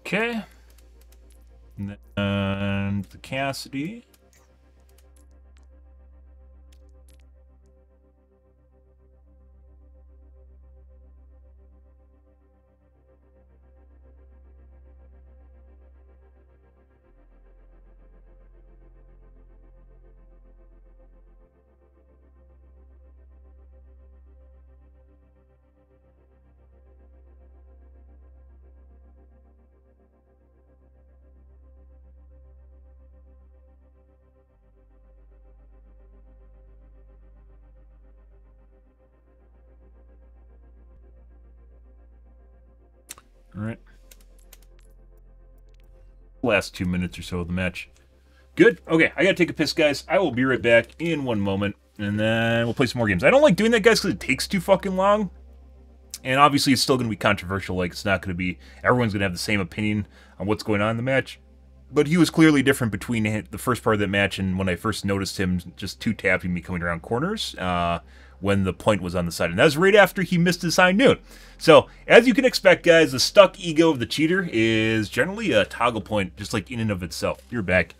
Okay. And the Cassidy. All right. Last 2 minutes or so of the match. Good. Okay, I gotta take a piss, guys. I will be right back in 1 moment, and then we'll play some more games. I don't like doing that, guys, because it takes too fucking long. And obviously, it's still gonna be controversial. Like, it's not gonna be... Everyone's gonna have the same opinion on what's going on in the match. But he was clearly different between the first part of that match and when I first noticed him just two-tapping me coming around corners. When the point was on the side. And that was right after he missed his high noon. So, as you can expect, guys, the stuck ego of the cheater is generally a toggle point, just like in and of itself. You're back.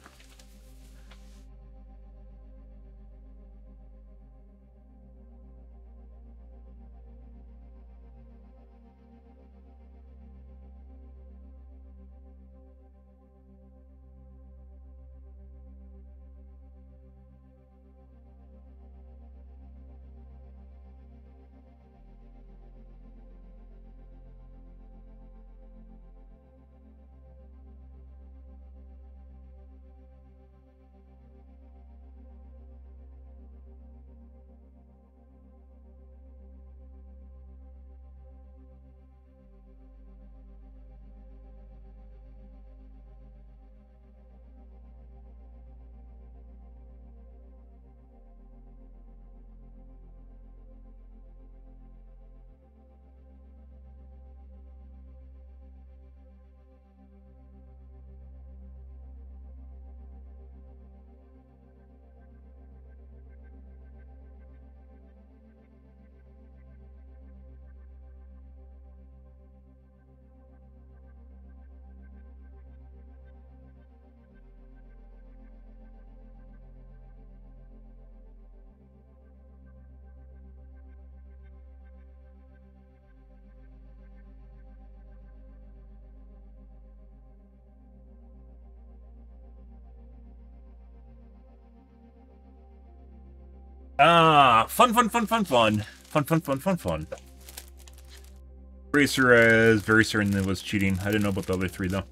Fun. Racer is very certain that was cheating. I didn't know about the other three, though.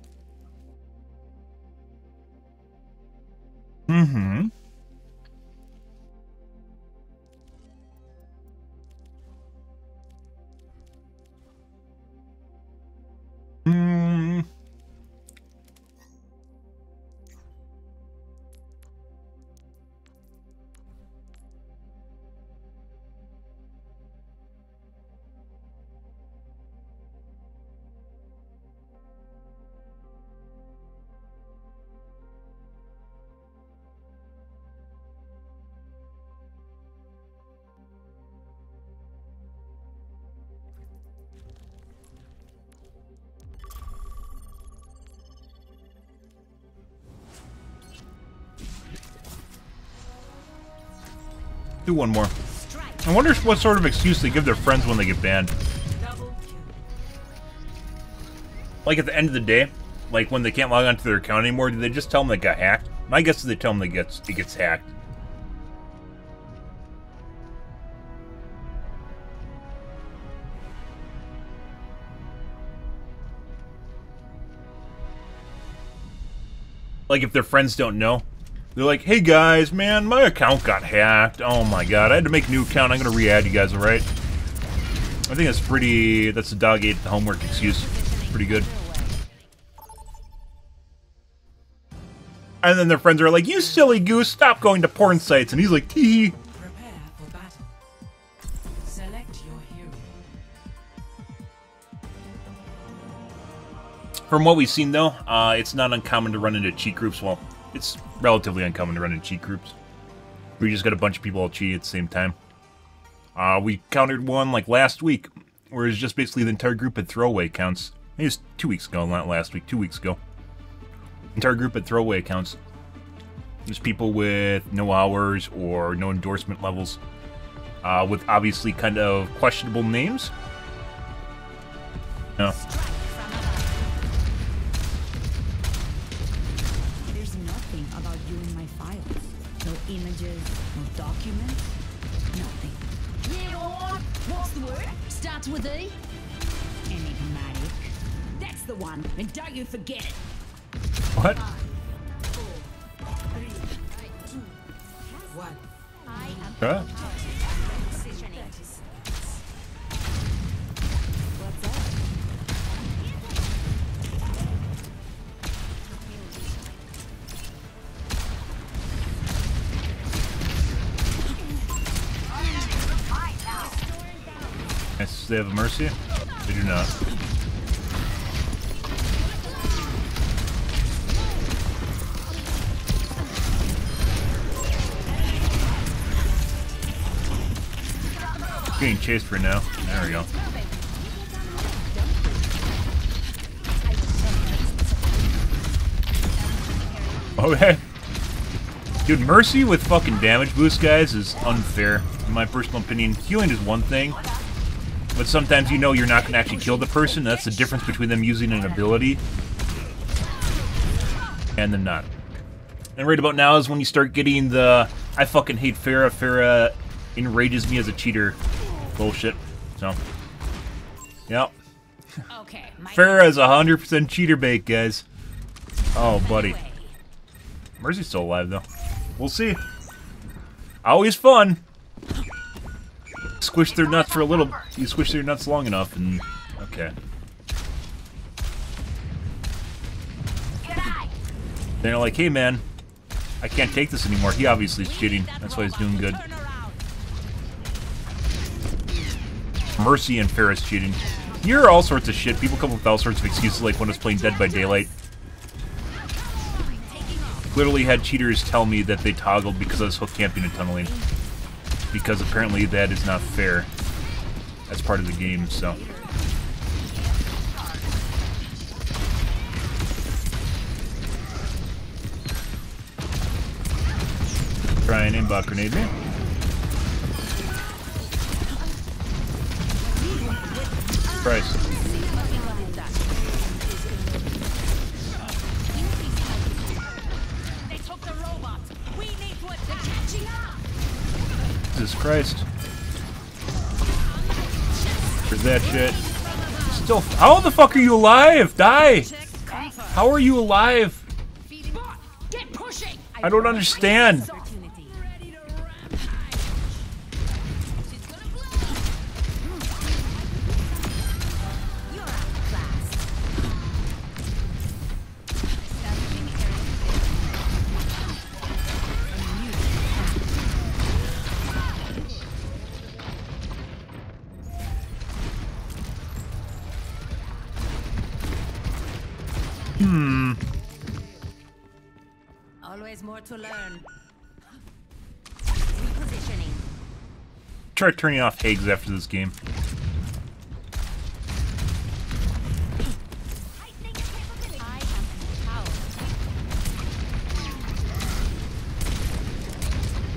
Mm-hmm. Do one more. I wonder what sort of excuse they give their friends when they get banned. Like at the end of the day, like when they can't log onto their account anymore, do they just tell them they got hacked? My guess is they tell them it gets hacked. Like if their friends don't know. They're like, hey guys, man, my account got hacked. Oh my god, I had to make a new account. I'm gonna re-add you guys, alright? I think that's a dog ate the homework excuse. Pretty good. And then their friends are like, you silly goose, stop going to porn sites. And he's like, tee. Prepare for battle. Select your hero. From what we've seen though, it's not uncommon to run into cheat groups. Well, it's relatively uncommon to run into cheat groups. We just got a bunch of people all cheating at the same time. We countered one like last week, where it's just basically the entire group had throwaway accounts. Maybe it was 2 weeks ago, not last week, 2 weeks ago. Entire group had throwaway accounts. There's people with no hours or no endorsement levels, with obviously kind of questionable names. No. There's nothing about you in my files. No images, no documents, nothing. Yeah, what's the word? Starts with E? Enigmatic. That's the one, and don't you forget it. What? 5, 4, 3, 2, 1. I am Huh? positioning. What's Yes, they have a mercy? They do not. Getting chased for now. There we go. Okay. Dude, mercy with fucking damage boost, guys, is unfair, in my personal opinion. Healing is one thing, but sometimes you know you're not going to actually kill the person. That's the difference between them using an ability and them not. And right about now is when you start getting the I fucking hate Farah. Farah enrages me as a cheater bullshit. So, yep. Okay, Farah is 100% cheater bait, guys. Oh, buddy. Mercy's still alive, though. We'll see. Always fun. Squish their nuts for a little. You squish their nuts long enough, and okay. They're like, hey, man, I can't take this anymore. He obviously is cheating. That's why he's doing good. Mercy and Ferris cheating. You hear all sorts of shit. People come up with all sorts of excuses, like when I was playing Dead by Daylight. Literally had cheaters tell me that they toggled because I was hook camping and tunneling. Because apparently that is not fair as part of the game, so. Try and aimbot grenade me. Christ. Jesus Christ. There's that shit. Still. How the fuck are you alive? Die! How are you alive? I don't understand. Always more to learn. Repositioning. Try turning off Hags after this game.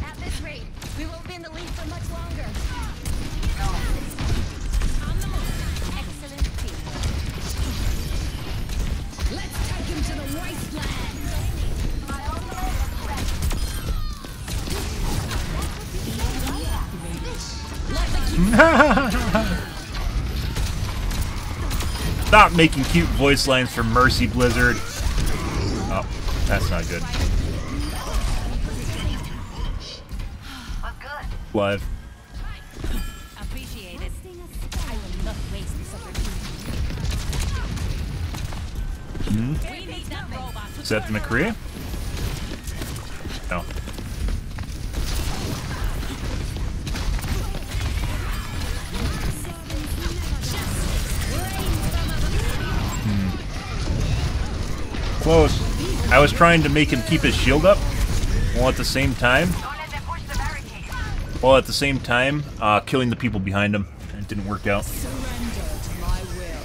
At this rate, we won't be in the lead for much longer. On the move. Excellent team. Let's take him to the wasteland! Stop making cute voice lines for Mercy, Blizzard. Oh, that's not good. Live. Appreciate it. I will not waste this opportunity. We need that robot to Is that the McCree? No. Close. I was trying to make him keep his shield up, while at the same time, killing the people behind him. It didn't work out. Surrender to my will.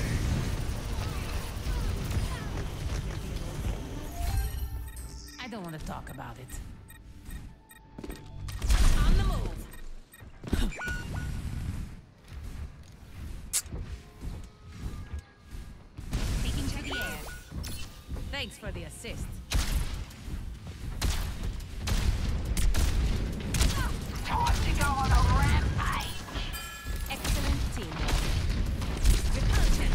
talk about it. On the move. Taking to the air. Thanks for the assist. Time to go on a rampage. Excellent teamwork. Repulsion.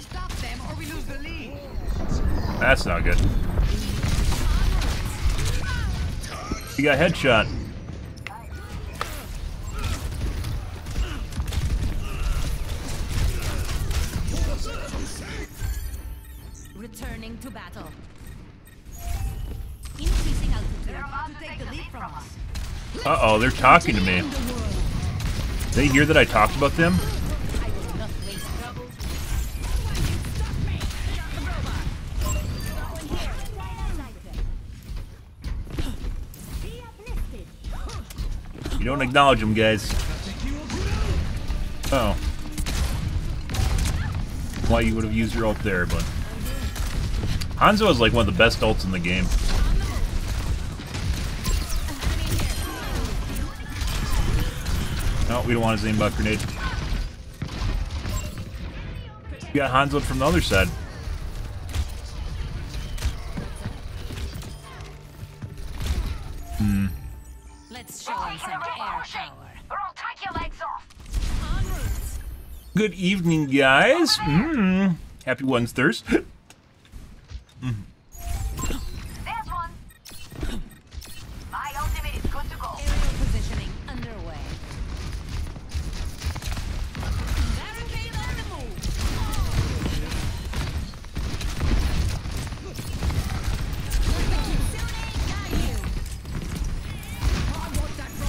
Stop them or we lose the lead. That's not good. You got headshot. Returning to battle. Increasing altitude. To take the lead from us. Uh-oh, they're talking to me. They hear that I talked about them? I will not waste trouble. You don't acknowledge them, guys. Uh oh. Why you would have used your ult there, but Hanzo is like one of the best ults in the game. No, we don't want his aimbot grenade. You got Hanzo from the other side. Let's show him some air power. Or I'll take your legs off. En route. Good evening, guys. Happy Wednesdays. There's one. My ultimate is good to go. Aerial positioning underway. Barricade on the move.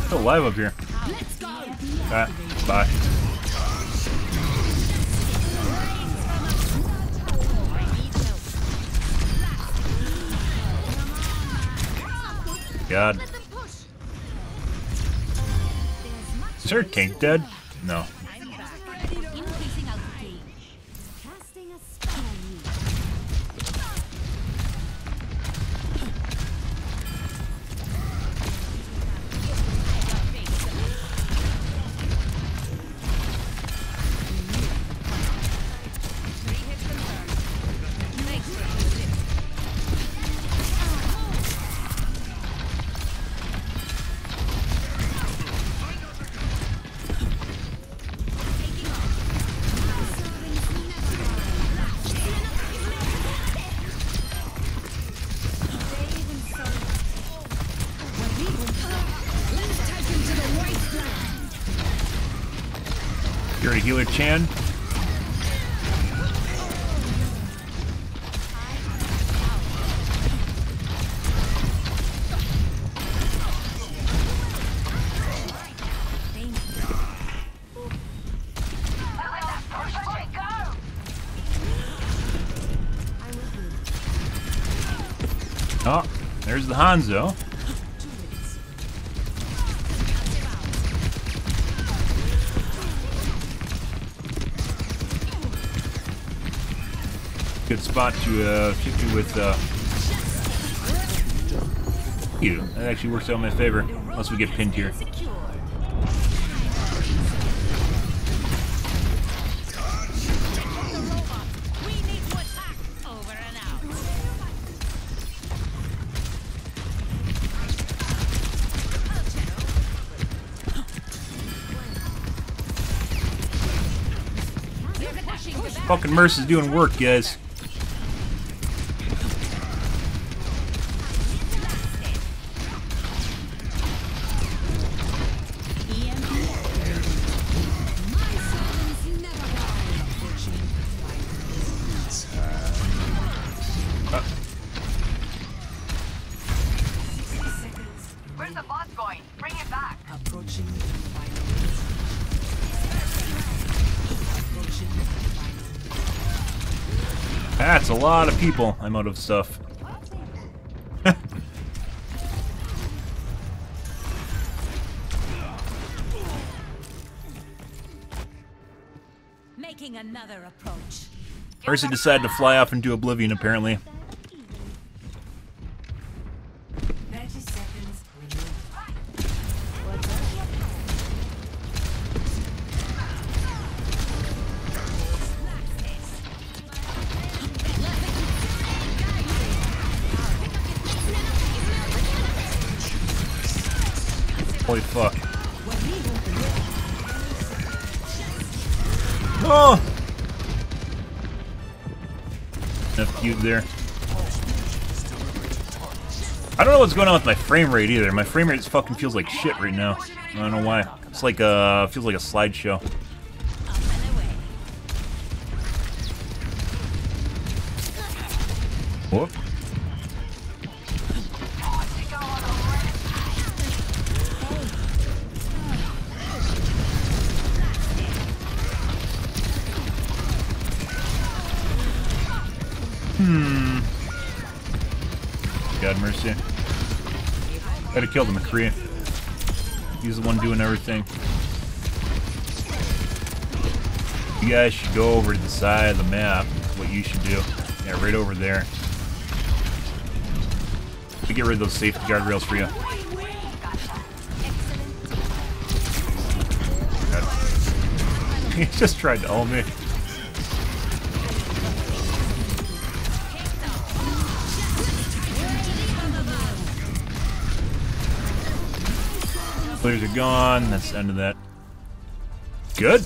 Still alive up here. Let's go. Alright, bye. God. Is her tank dead? No. I'm back. Increasing altitude. Casting a spell on you. You're a healer, Chan. Oh, there's the Hanzo. Good spot to shoot you with you. That actually works out in my favor, unless we get pinned here. Fucking Merce is doing work, guys. Where's the boss going? Bring it back. Approaching the final. That's a lot of people. I'm out of stuff. Making another approach. Mercy decided to fly off into oblivion, apparently. 30 seconds remaining. Holy fuck. Oh! Enough cube there. I don't know what's going on with my frame rate either. My frame rate fucking feels like shit right now. I don't know why. It's like feels like a slideshow. Whoop. God mercy. Gotta kill the McCree. He's the one doing everything. You guys should go over to the side of the map. That's what you should do. Yeah, right over there. To get rid of those safety guardrails for you. God. He just tried to ult me. Players are gone. That's the end of that. Good.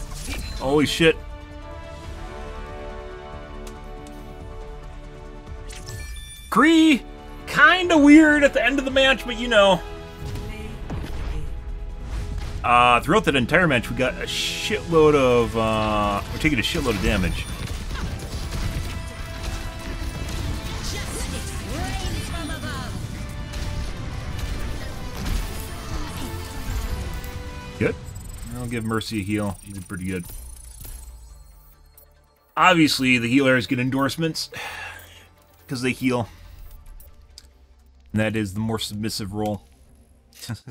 Holy shit. Kree! Kinda weird at the end of the match, but you know. Throughout that entire match, we got a shitload of, we're taking a shitload of damage. Good. I'll give Mercy a heal. He did pretty good. Obviously, the healers get endorsements because they heal. And that is the more submissive role.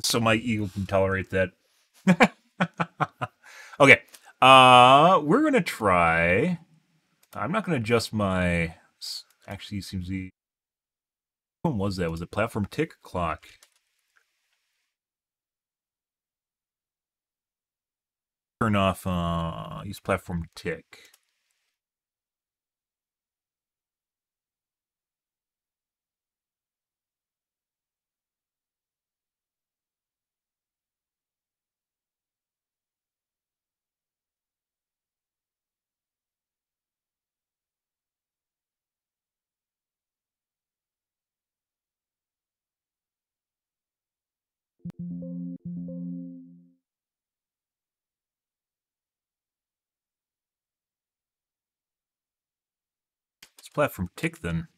So my ego can tolerate that. Okay. We're going to try... I'm not going to adjust my... Actually, it seems the... Which one was that? Was it platform tick or clock? Turn off, use platform tick. It's platform tick then.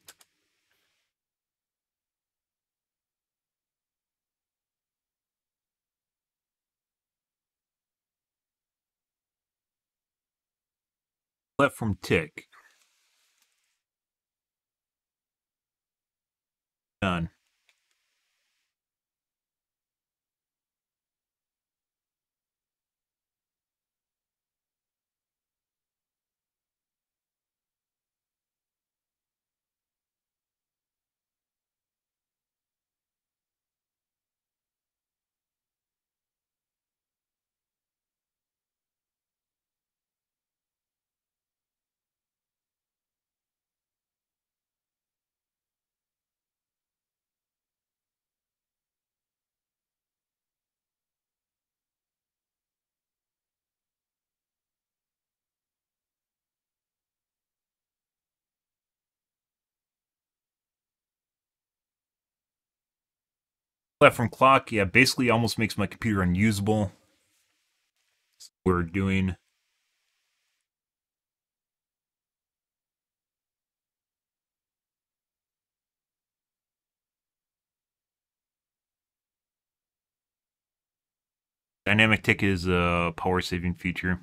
Platform tick. Done. Platform clock, yeah, basically almost makes my computer unusable. We're doing... Dynamic tick is a power saving feature.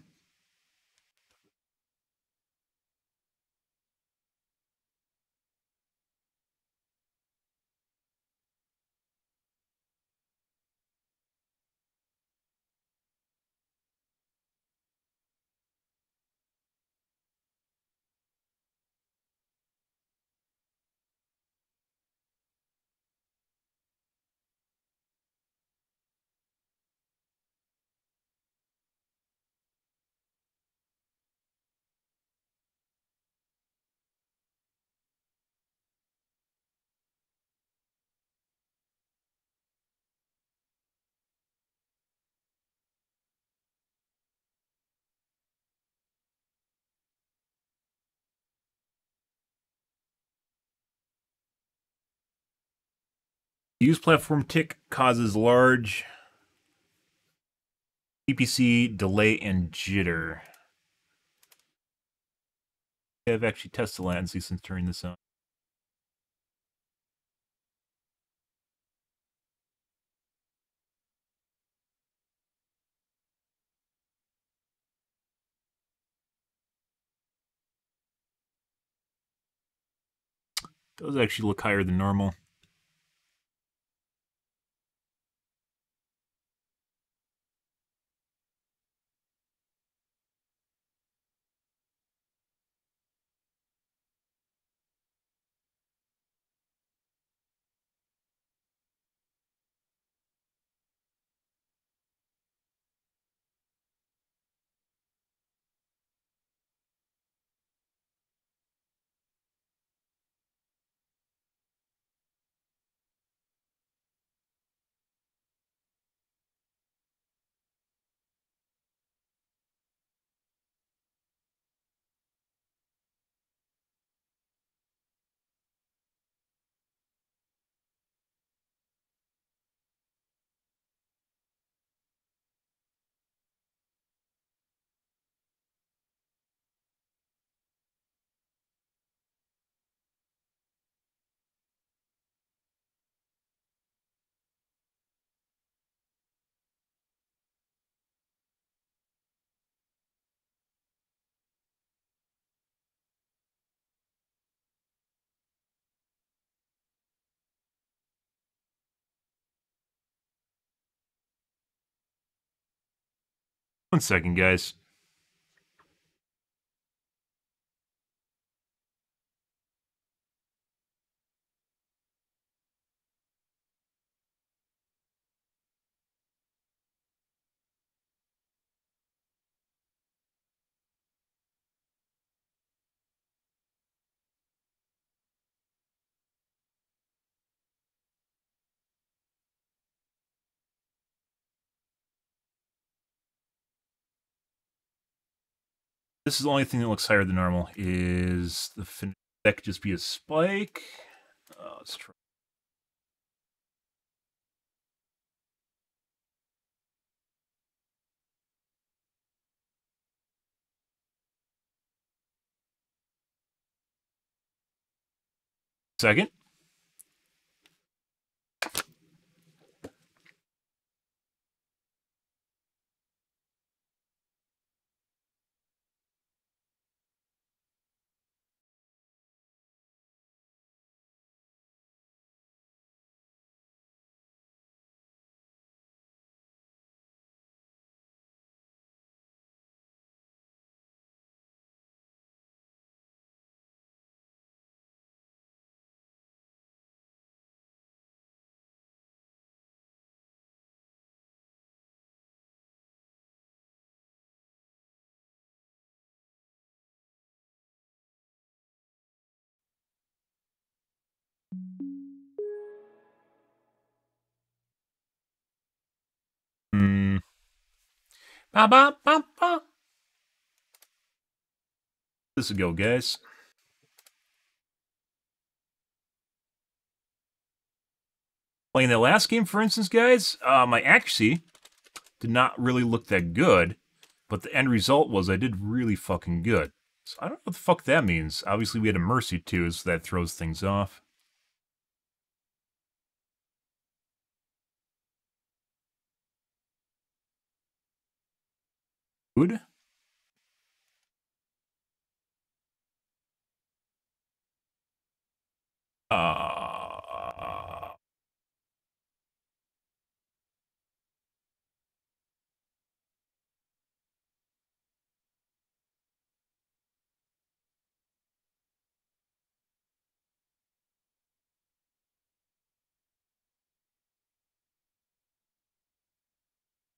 Use platform tick causes large PPC delay and jitter. I've actually tested the latency since turning this on. Does actually look higher than normal. One second, guys. This is the only thing that looks higher than normal is the that could just be a spike. Let's try. Second. Ba ba ba ba. This will go, guys. Playing that last game, for instance, guys, my accuracy did not really look that good, but the end result was I did really fucking good. So I don't know what the fuck that means. Obviously, we had a mercy too, so that throws things off. Good.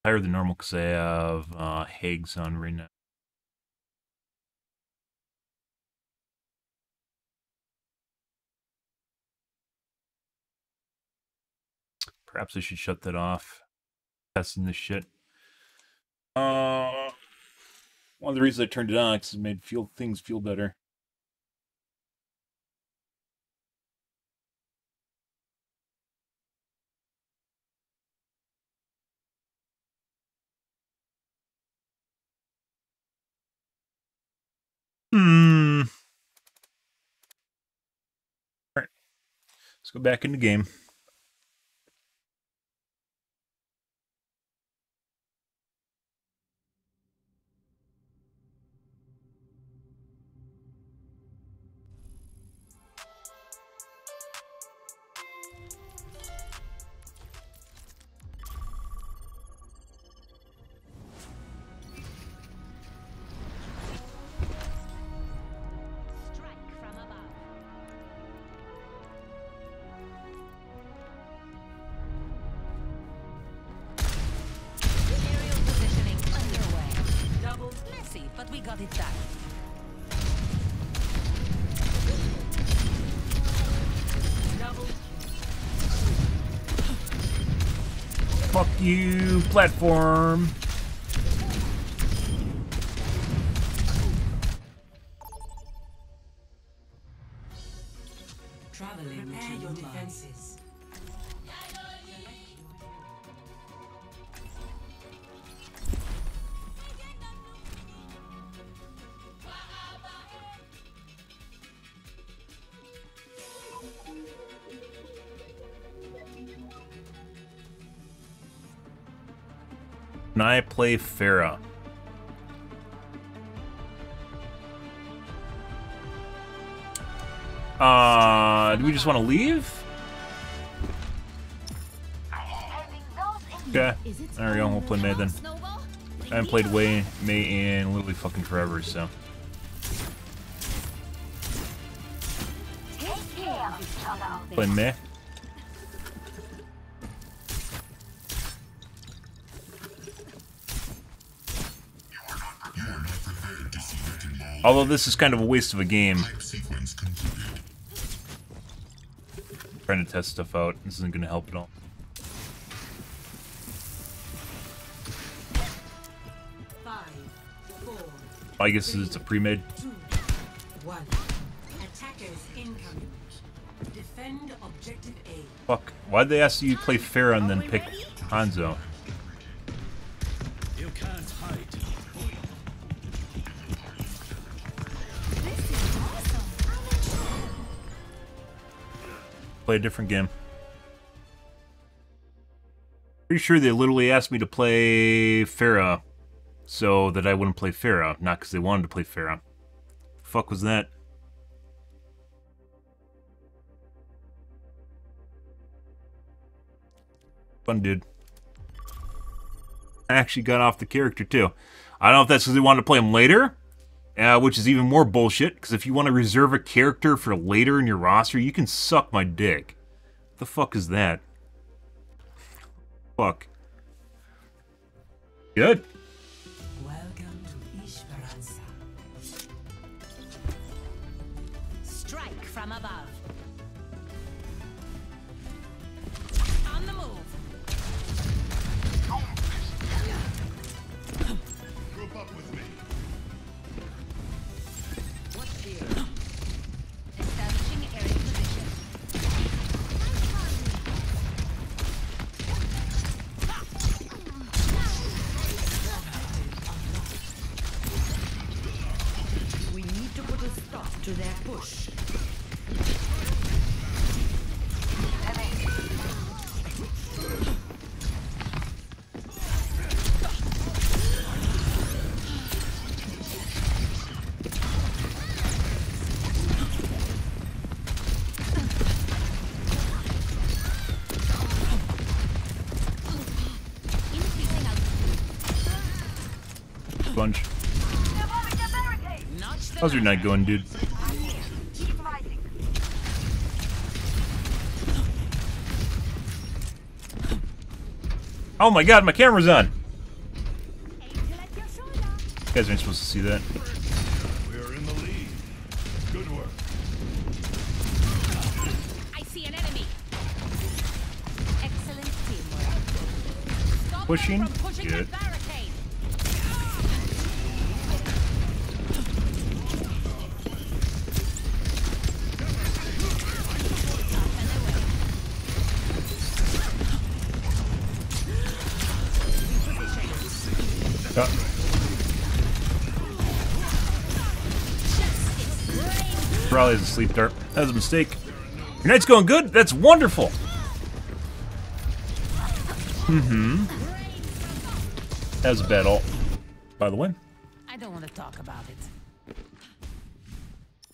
Higher than normal because I have Hags on right now. Perhaps I should shut that off. Testing this shit. One of the reasons I turned it on is it made things feel better. Let's go back in the game. But we got it done. Fuck you, platform. Traveling to your defenses. Can I play Farah? Do we just want to leave? Okay. There we go, we'll play May then. I haven't played May in literally fucking forever, so. Play May. Although this is kind of a waste of a game. Trying to test stuff out. This isn't going to help at all. I guess it's a pre-made. 2, 1. Attackers incoming. Defend objective A. Fuck. Why'd they ask you to play Farah and then pick Hanzo? You can't hide. Play a different game. Pretty sure they literally asked me to play Farah so that I wouldn't play Farah, not because they wanted to play Farah. Fuck was that? Fun dude. I actually got off the character too. I don't know if that's because they wanted to play him later, which is even more bullshit, because if you want to reserve a character for later in your roster, you can suck my dick. The fuck is that? Fuck. Good. Welcome to Esperanza. Strike from above. On the move. Group up with me. What's here? Establishing area position. We need to put a stop to their push. Bunch. How's your night going, dude? Oh my god, my camera's on! You guys aren't supposed to see that. We're in the lead. Good work. I see an enemy. Excellent teamwork. Stop Pushing? them from pushing Good. that barricade. Probably has a sleep dart. That was a mistake. Your night's going good? That's wonderful! That was a bad ult, by the way. I don't want to talk about it.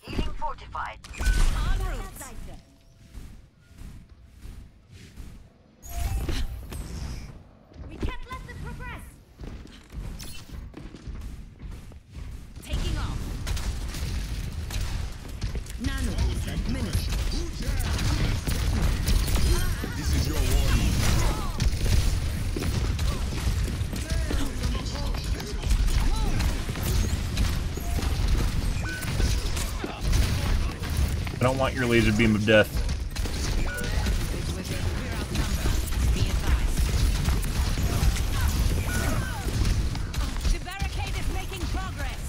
Healing fortified. En route. We can't let them progress. Taking off. Nanoboost administered. This is your warning. I don't want your laser beam of death. The barricade is making progress.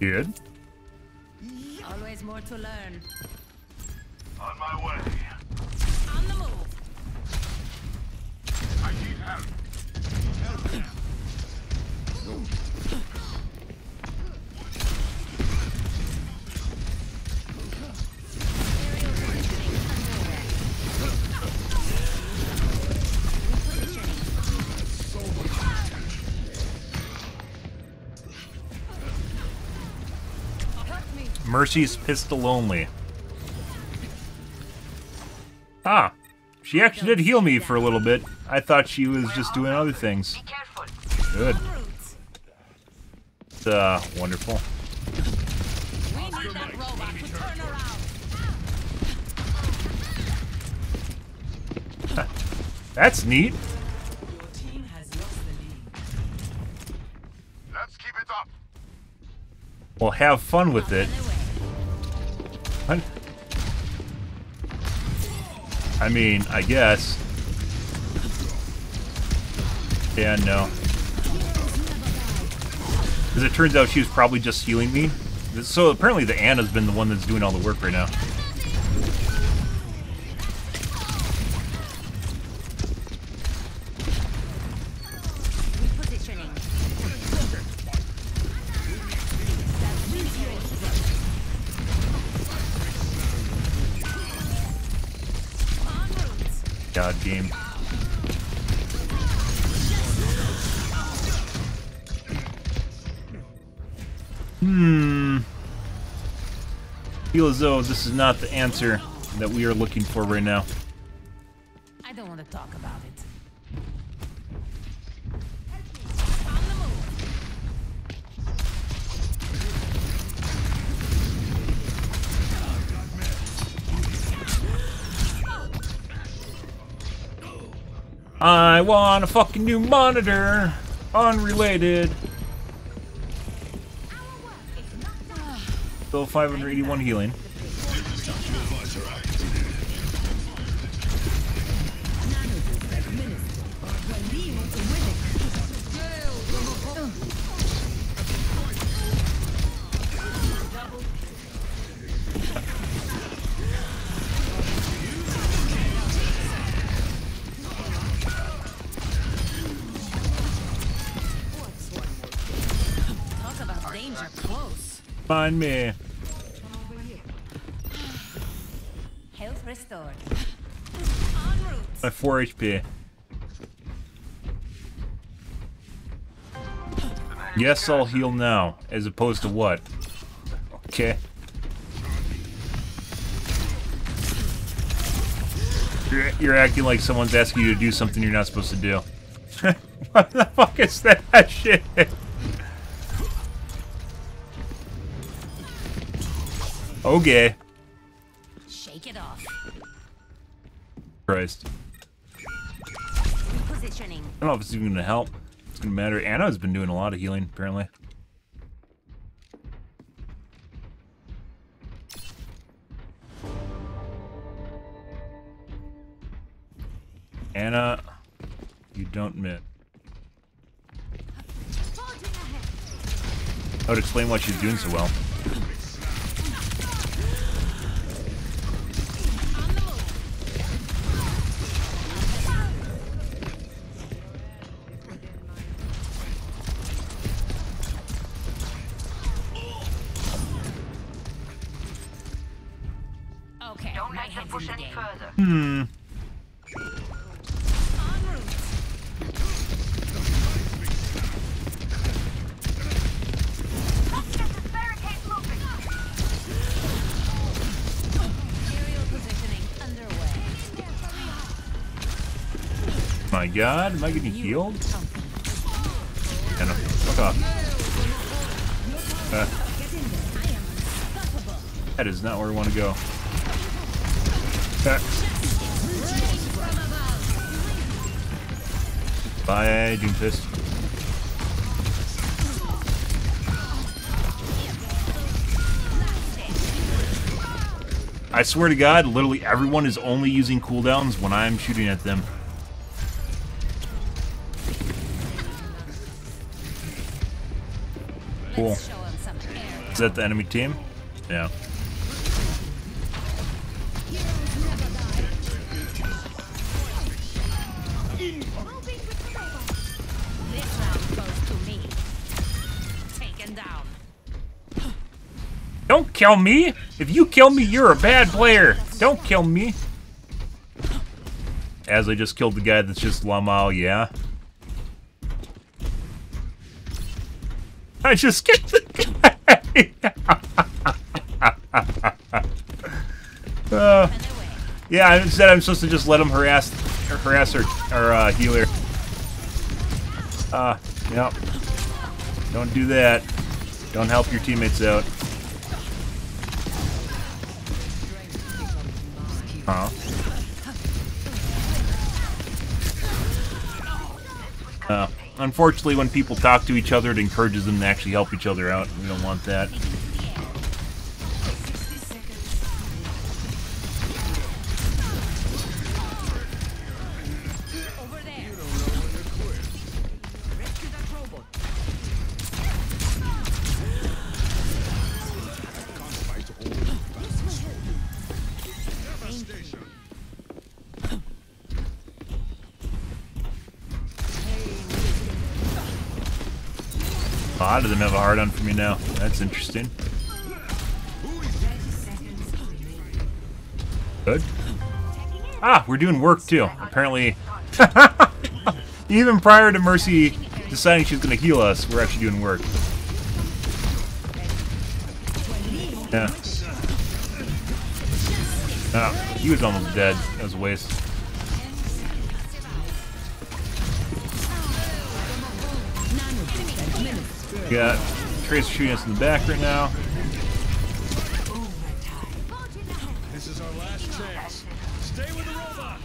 Good. Always more to learn. On my way. On the move. I need help. Mercy's pistol only. Ah, she actually did heal me for a little bit. I thought she was just doing other things. Good. It's, wonderful. We need that robot to turn around. That's neat. Your team has lost the lead. Let's keep it up. Well, have fun with it. I mean, I guess. Yeah, no. Because it turns out she was probably just healing me. So apparently the Anna's been the one that's doing all the work right now. Repositioning. God game. Feel as though this is not the answer that we are looking for right now. I don't want to talk about it. I want a fucking new monitor. Unrelated. Still 581 healing. Talk about danger close. Find me. Health restored. En route. My 4 HP. Yes, I'll heal now, as opposed to what? Okay. You're acting like someone's asking you to do something you're not supposed to do. What the fuck is that shit? Okay. Shake it off. Christ. Repositioning. I don't know if it's even gonna help. It's gonna matter. Anna's been doing a lot of healing, apparently. Anna, you don't miss. That would explain why she's doing so well. heads in the game. Hmm. Aerial positioning underway. My God, am I getting healed? Yeah, no. Fuck off. That is not where we want to go. Bye, Doomfist. I swear to God, literally everyone is only using cooldowns when I'm shooting at them. Cool. Is that the enemy team? Yeah. This round goes to me. Taken down. Don't kill me! If you kill me, you're a bad player! Don't kill me! As I just killed the guy that's just Lamau, yeah? I just killed the guy! Yeah, I said I'm supposed to just let him harass our healer. Yep. Don't do that. Don't help your teammates out. Huh? Unfortunately, when people talk to each other, it encourages them to actually help each other out. We don't want that. A lot of them have a hard-on for me now. That's interesting. Good. Ah, we're doing work too. Apparently, even prior to Mercy deciding she's going to heal us, we're actually doing work. Yeah. Oh, he was almost dead. That was a waste. Got Tracer shooting us in the back right now. This is our last chance. Stay with the robot.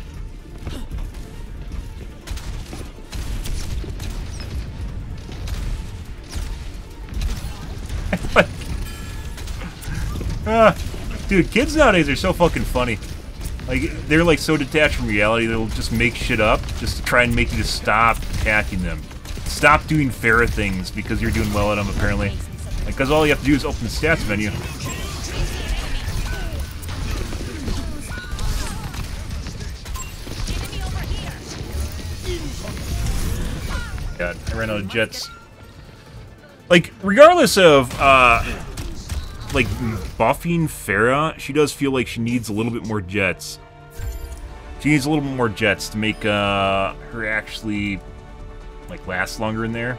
Dude, kids nowadays are so fucking funny. Like, they're like so detached from reality, they'll just make shit up just to try and make you to stop attacking them. Stop doing fair things because you're doing well at them, apparently. Because all you have to do is open the stats menu. God, I ran out of jets. Like, regardless of, like, buffing Pharah, she does feel like she needs a little bit more jets. She needs a little bit more jets to make, her actually, like, last longer in there.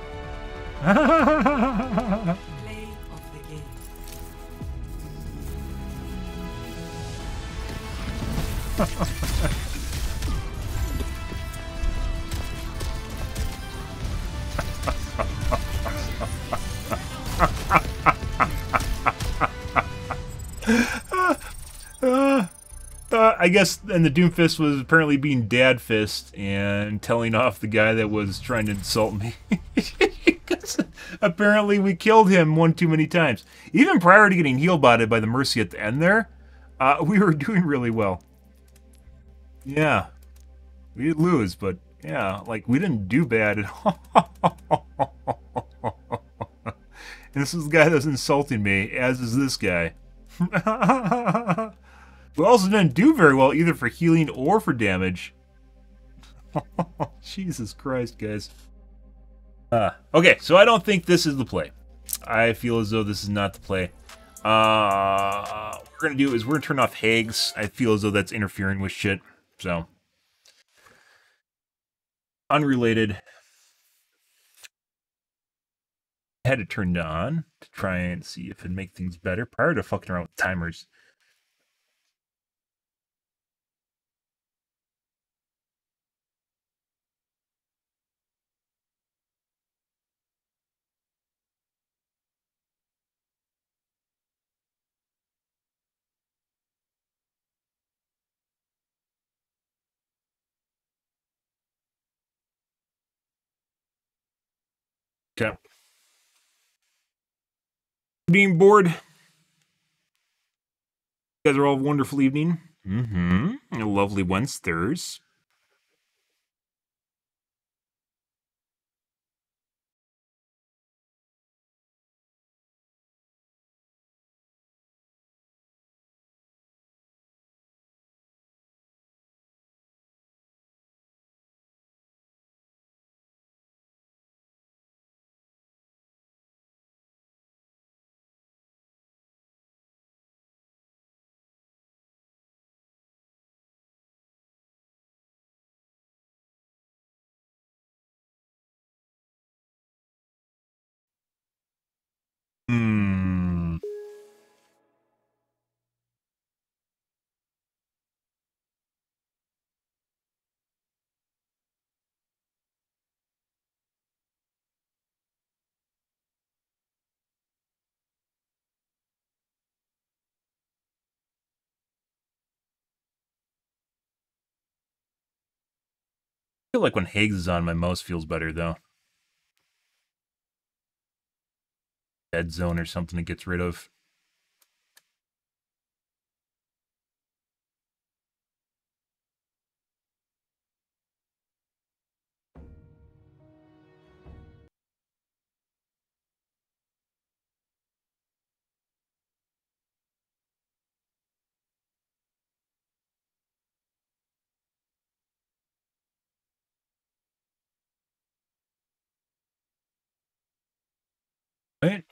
I guess, and the Doomfist was apparently being Dad Fist and telling off the guy that was trying to insult me. Apparently we killed him one too many times. Even prior to getting heal botted by the Mercy at the end there, we were doing really well. Yeah. We did lose, but yeah, like, we didn't do bad at all. And this is the guy that was insulting me, as is this guy. We also didn't do very well either for healing or for damage. Jesus Christ, guys. Okay, so I don't think this is the play. I feel as though this is not the play. we're gonna do is we're gonna turn off Hags. I feel as though that's interfering with shit. So, unrelated. I had it turned on to try and see if it'd make things better prior to fucking around with timers. Okay. Being bored. You guys are all have a wonderful evening. A lovely Wednesdays. I feel like when Hags is on, my mouse feels better, though. Dead zone or something it gets rid of. Right?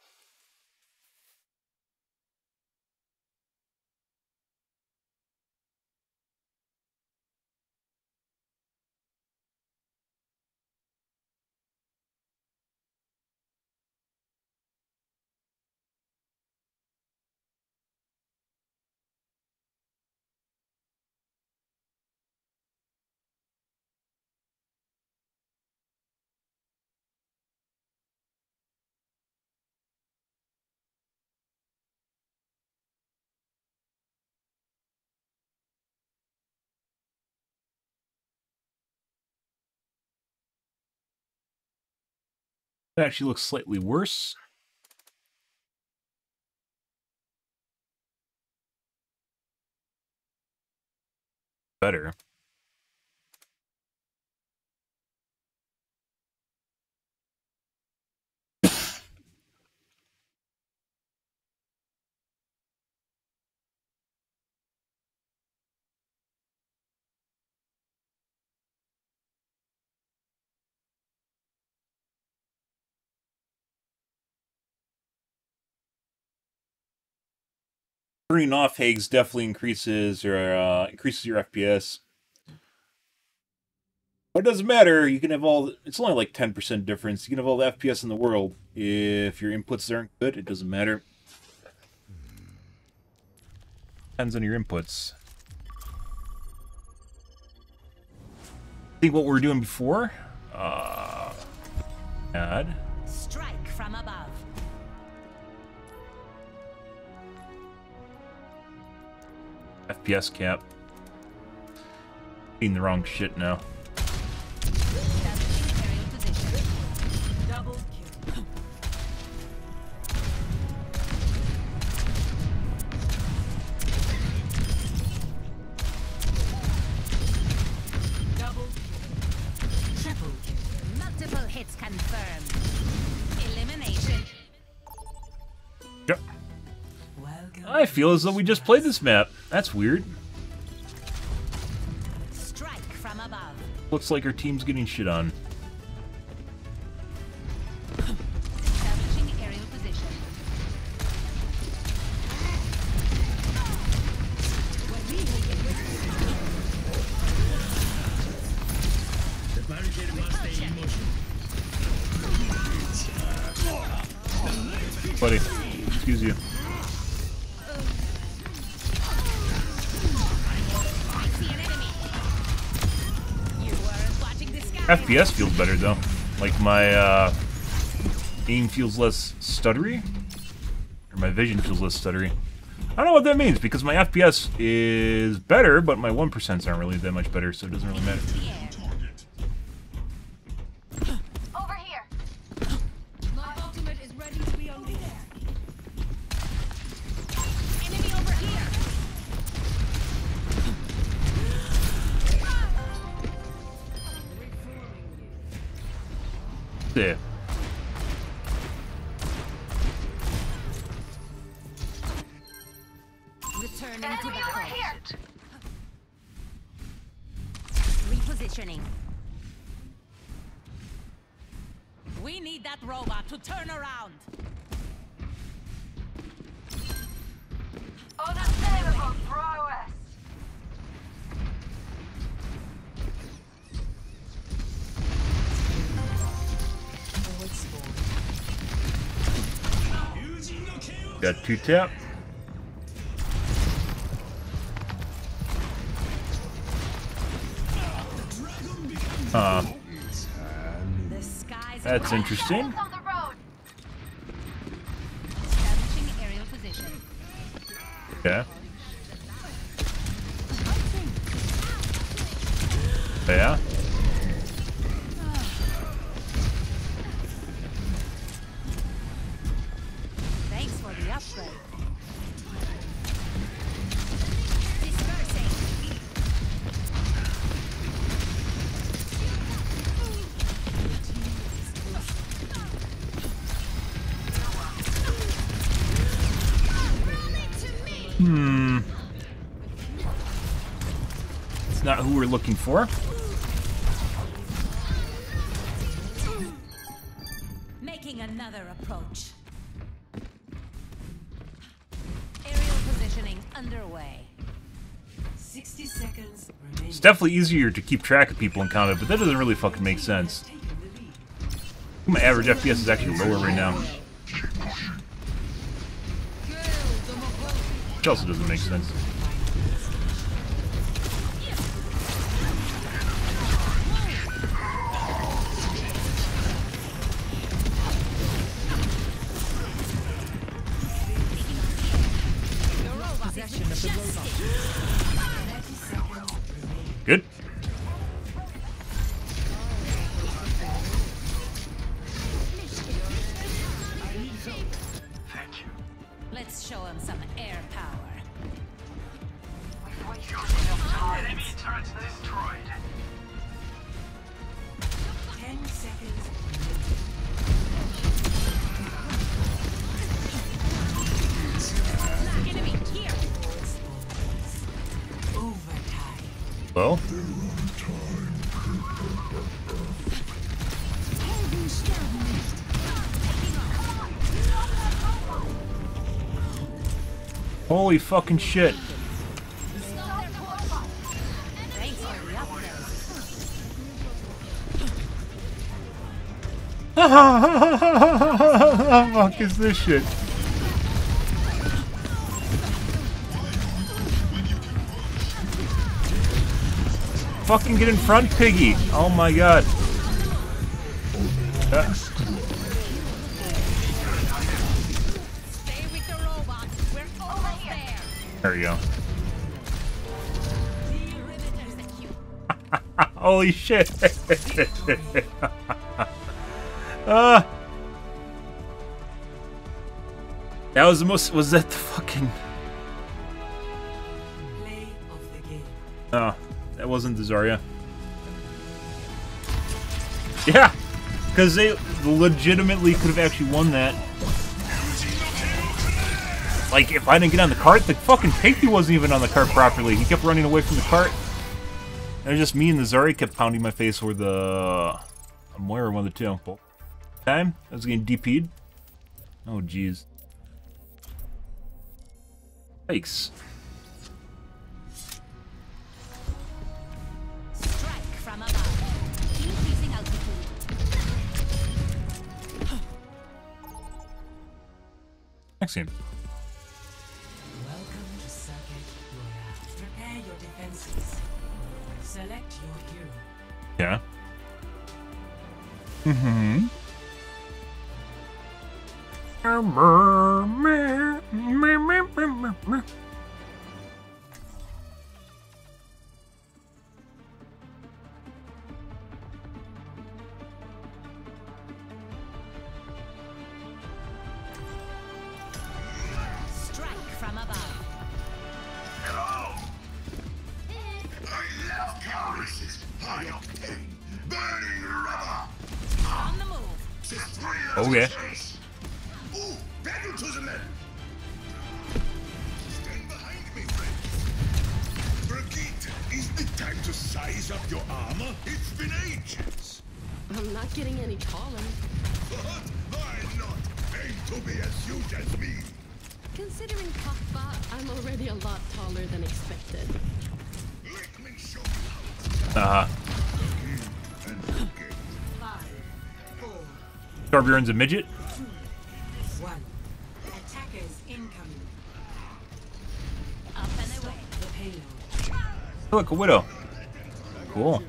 That actually looks slightly worse. Better. Turning off Hags definitely increases your FPS. But it doesn't matter. You can have all. It's only like 10% difference. You can have all the FPS in the world. If your inputs aren't good, it doesn't matter. Depends on your inputs. I think what we were doing before. Add. Strike from above. FPS cap. Being the wrong shit now. Double kill. Double kill. Triple kill. Multiple hits confirmed. Elimination. Yep. I feel as though we just played this map. That's weird. Strike from above. Looks like our team's getting shit on. Establishing aerial position. Buddy, excuse you. FPS feels better though. Like my aim feels less stuttery, or my vision feels less stuttery. I don't know what that means because my FPS is better, but my 1% aren't really that much better, so it doesn't really matter. Over here. My ultimate is ready to be unleashed. Enemy over here. There. Returning to Enemy over battle. here. Repositioning. We need that robot to turn around. Unassailable prowess. Got 2 tap. That's interesting. On the road. Establishing aerial position. Yeah. Yeah. Thanks for the upgrade. Dispersing. It's not who we're looking for. Making another approach. Aerial positioning underway. 60 seconds remaining. It's definitely easier to keep track of people in combat, but that doesn't really fucking make sense. My average FPS is actually lower right now. Which also doesn't make sense. Good. Let's show him some air power. Enemy turrets destroyed. 10 seconds. Enemy here. Overtime. Well. Holy fucking shit. Thanks for the upgrade. What the fuck is this shit? Fucking get in front, piggy! Oh my god. Stay with the robot. We're almost there. There we go. Riveters acute. Holy shit! That was the most. Was that the fucking? Play of the game. Oh, that wasn't the Zarya. Yeah, because they legitimately could have actually won that. Like, if I didn't get on the cart, the fucking Piggy wasn't even on the cart properly. He kept running away from the cart. It was just me and the Zarya kept pounding my face with the Moira, one of the two. Time? I was getting DP'd. Oh, jeez. Yikes. Strike from above. Increasing altitude. Next game. Welcome to Circuit Royale. Prepare your defenses. Select your hero. Yeah. Mm-hmm. Strike from above. Hello! I love Calris's high octane, burning rubber! On the move. Okay. Ooh, pedal to the left! Stand behind me, friends. Brigitte, is it time to size up your armor? It's been ages! I'm not getting any taller. What? Why not? Aim to be as huge as me! Considering Kappa, I'm already a lot taller than expected. Let me show you how. 5, 4, Torbjorn's a midget. 1. Attackers incoming. Up and away. The payload. Oh, look, a widow. Cool.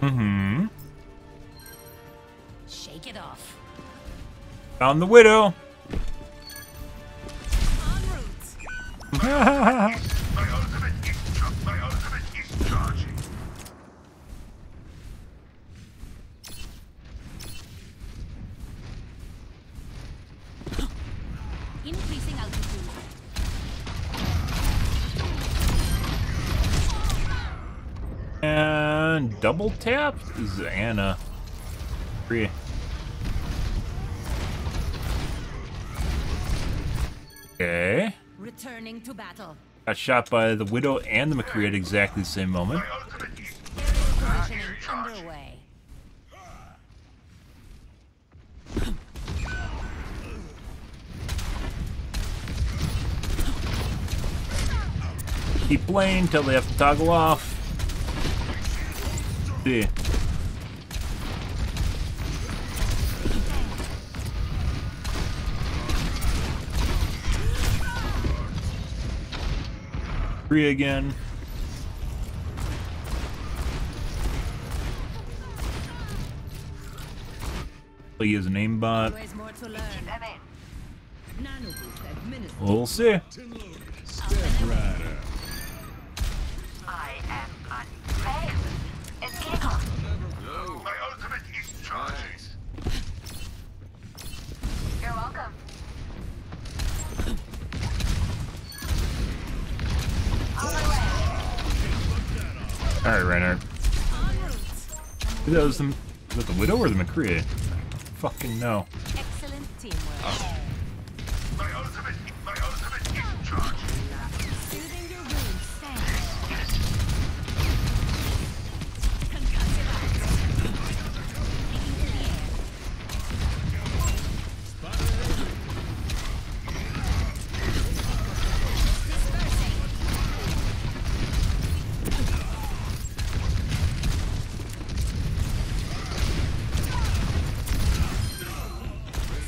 Mm-hmm. Shake it off. Found the widow. En route. My ultimate is charging. Increasing altitude. And double tap is Anna. Free. Okay. Returning to battle. Got shot by the widow and the McCree at exactly the same moment. Positioning underway. Keep playing until they have to toggle off. See. Free again. He is an aimbot. Always more to learn. We'll see. I am unfair. It's kickoff. My ultimate is charging. You're welcome. On my way. Alright, Reinhardt. That was the widow or the McCree? Fucking no. Excellent teamwork. My ultimate is charging. Soothing your wounds. Thanks. Concussive arts. Taking to the air. Dispersing.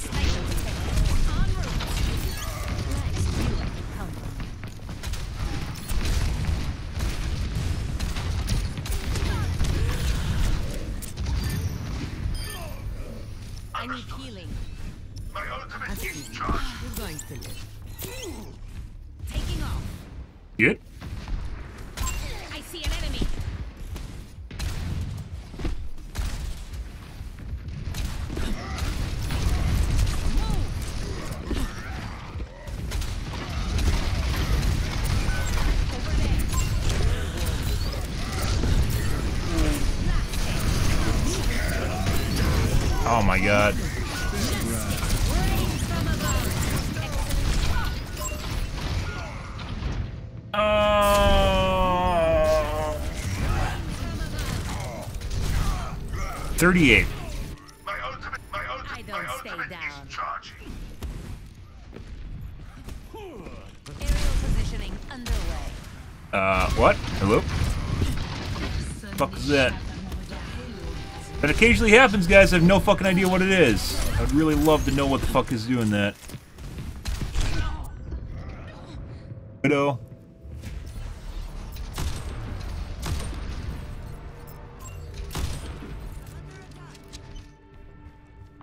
Spatial detected. En route. Nice. You like the counter. I need healing. My ultimate is charging. You're going to live. Taking off. Good. I see an enemy. Oh my god. Oh. 38. My ultimate I don't stay down. charging. Aerial positioning underway. What? Hello? Fuck is that? That occasionally happens, guys. I have no fucking idea what it is. I would really love to know what the fuck is doing that. Widow.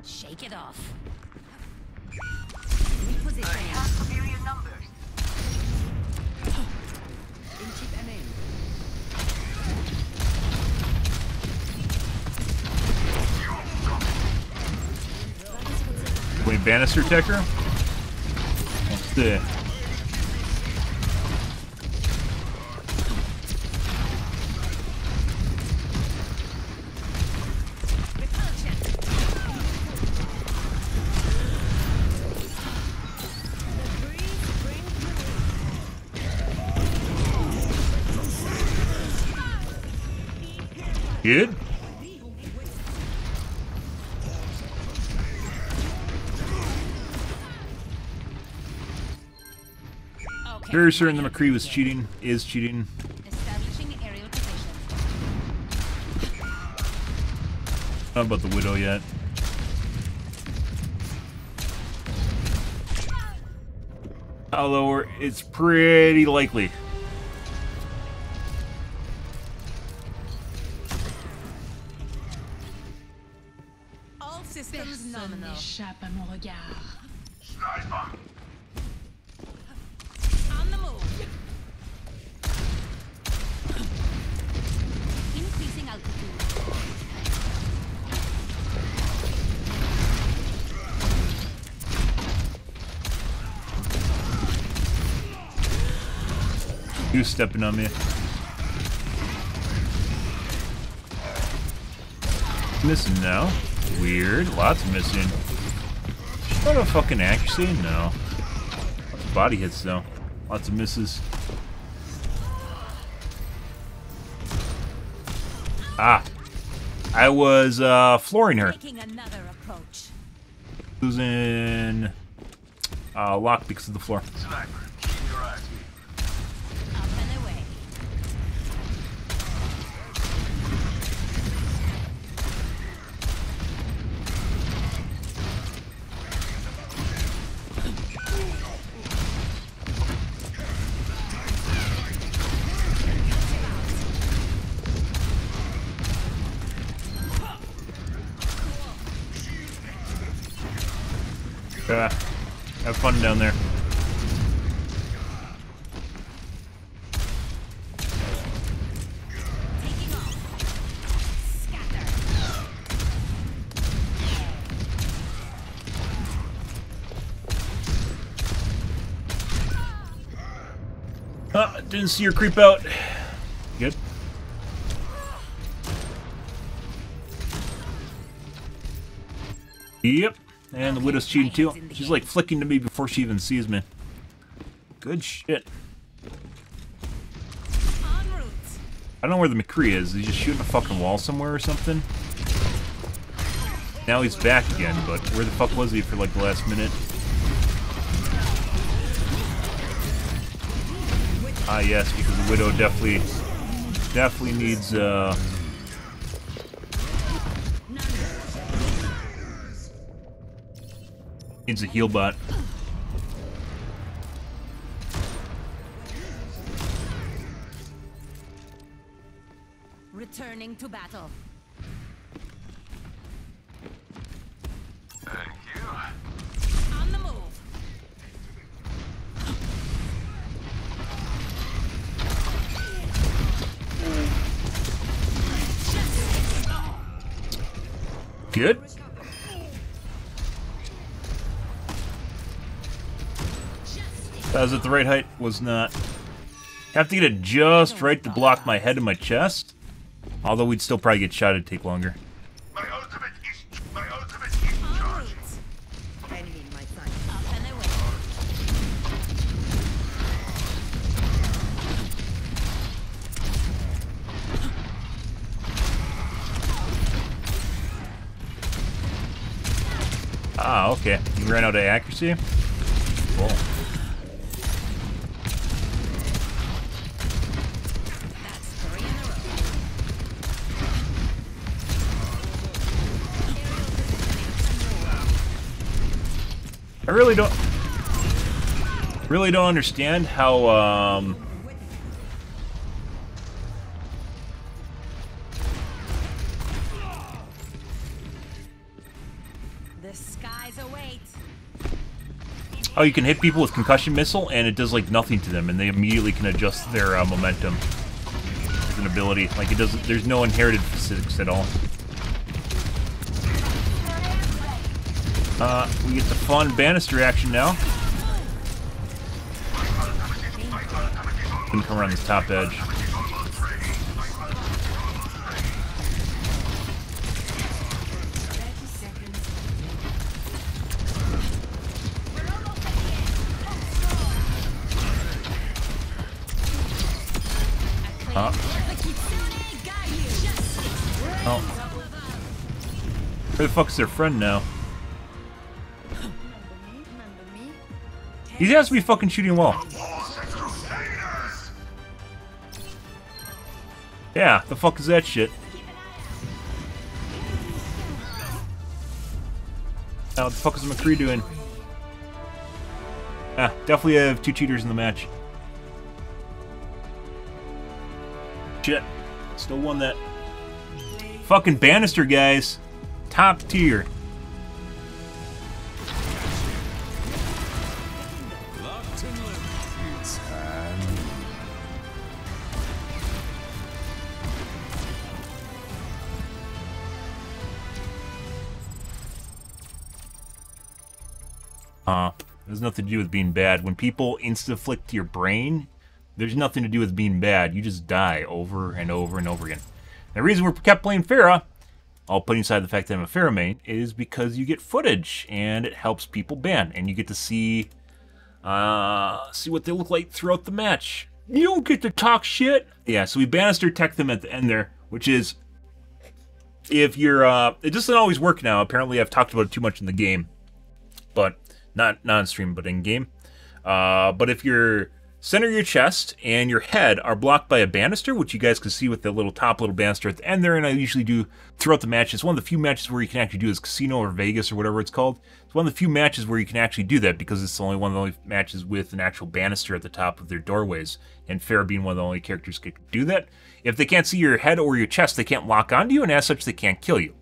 Shake it off. Superior numbers. Wait, banister techer? What's the... Good? Very certain the McCree was cheating, is cheating. Establishing aerial position. Not about the Widow yet. Although it's pretty likely. All systems nominal. N'échappe à mon regard. On the move. Increasing altitude. You stepping on me. Missing now. Weird. Lots missing. Not a fucking accuracy? No. Lots of body hits though. Lots of misses. Ah. I was flooring her. Taking another approach. Losing lock because of the floor. Up and away. Have fun down there. Taking off. Scatter. Didn't see her creep out. Good. Yep. And the Widow's cheating too. She's like flicking to me before she even sees me. Good shit. I don't know where the McCree is. Is he just shooting a fucking wall somewhere or something? Now he's back again, but where the fuck was he for like the last minute? Ah yes, because the Widow definitely needs needs a heal bot. Returning to battle. Thank you. On the move. Good. That was at the right height. Was not. Have to get it just right to block my head and my chest. Although we'd still probably get shot, it'd take longer. My ultimate is charged. Enemy in my sight. Up and away. Ah, okay. You ran out of accuracy? Cool. That's 3 in a row. I really don't understand how The skies await. how you can hit people with concussion missile and it does like nothing to them, and they immediately can adjust their momentum as an ability. Like it doesn't. There's no inherited physics at all. We get the fun banister action now. Can come around this top edge. Oh. Where the fuck is their friend now? He has to be fucking shooting well. Yeah, the fuck is that shit? Now, what the fuck is McCree doing? Ah, definitely have two cheaters in the match. Shit. Still won that. Fucking banister, guys. Top tier. There's nothing to do with being bad. When people insta-flick to your brain, there's nothing to do with being bad. You just die over and over and over again. The reason we kept playing Pharah, all putting aside the fact that I'm a Pharah main, is because you get footage and it helps people ban, and you get to see what they look like throughout the match. You don't get to talk shit. Yeah, so we banister tech them at the end there, which is if you're it doesn't always work now. Apparently, I've talked about it too much in the game, but not on-stream, but in-game. But if your center of your chest and your head are blocked by a banister, which you guys can see with the little banister at the end there, and I usually do throughout the match. It's one of the few matches where you can actually do this, Casino or Vegas or whatever it's called. It's one of the few matches where you can actually do that because it's only one of the only matches with an actual banister at the top of their doorways, and Pharah being one of the only characters that can do that. If they can't see your head or your chest, they can't lock onto you, and as such, they can't kill you.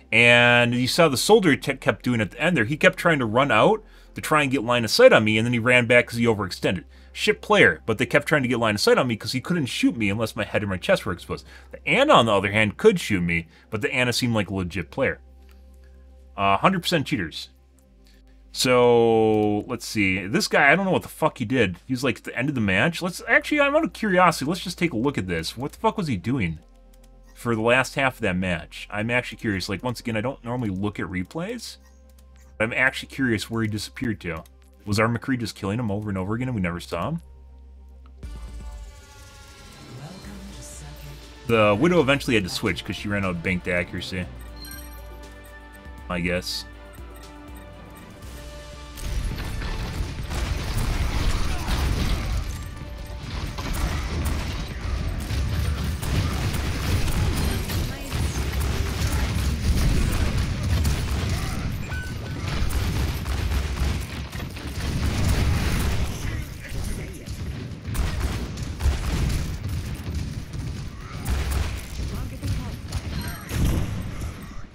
And you saw the soldier kept doing at the end there. He kept trying to run out to try and get line of sight on me, and then he ran back because he overextended. Shit player, but they kept trying to get line of sight on me because he couldn't shoot me unless my head or my chest were exposed. The Ana, on the other hand, could shoot me, but the Ana seemed like a legit player. 100% cheaters. So, let's see. This guy, I don't know what the fuck he did. He was like at the end of the match. Actually, I'm out of curiosity. Let's just take a look at this. What the fuck was he doing for the last half of that match? I'm actually curious. Like, once again, I don't normally look at replays. I'm actually curious where he disappeared to. Was our McCree just killing him over and over again and we never saw him? The Widow eventually had to switch because she ran out of banked accuracy, I guess.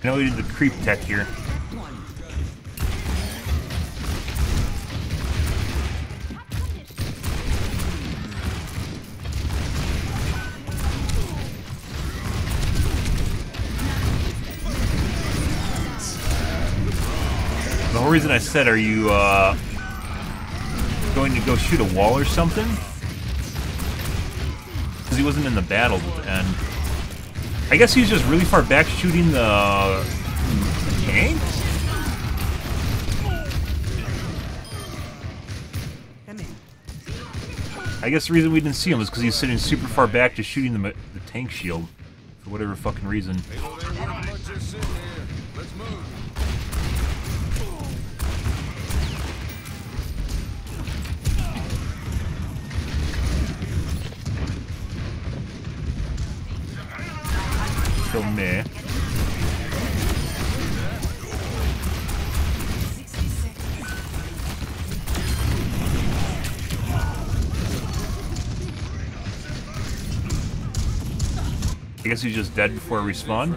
I know we did the creep tech here. The whole reason I said, are you going to go shoot a wall or something? Because he wasn't in the battle at the end. I guess he was just really far back shooting the tank? I guess the reason we didn't see him is because he was sitting super far back just shooting the tank shield. For whatever fucking reason. So meh. guess he's just dead before I respawn.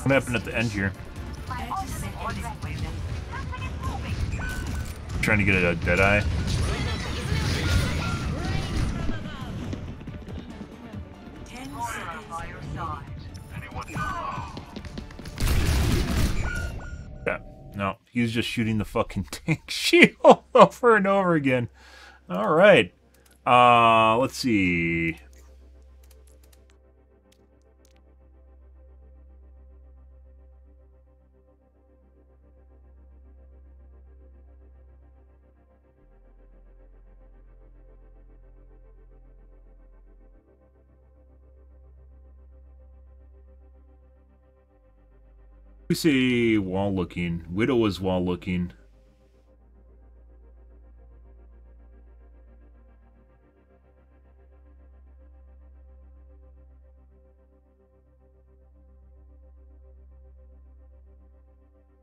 What happened at the end here? Trying to get a dead eye. Yeah, no, he's just shooting the fucking tank shield over and over again. All right, let's see. We say wall looking. Widow is wall looking.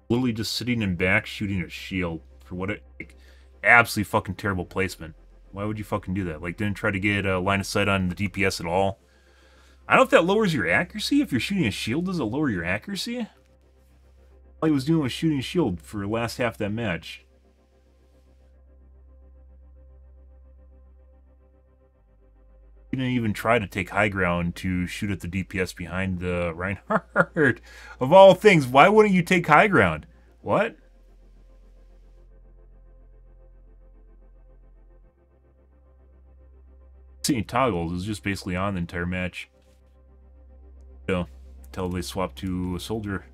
Literally just sitting in back shooting a shield for what it like, absolutely fucking terrible placement. Why would you fucking do that? Like, didn't try to get a line of sight on the DPS at all. I don't know if that lowers your accuracy. If you're shooting a shield, does it lower your accuracy? All he was doing was shooting a shield for the last half of that match. He didn't even try to take high ground to shoot at the DPS behind the Reinhardt. Of all things, why wouldn't you take high ground? What? Seeing toggles is just basically on the entire match. So, until they swap to a soldier.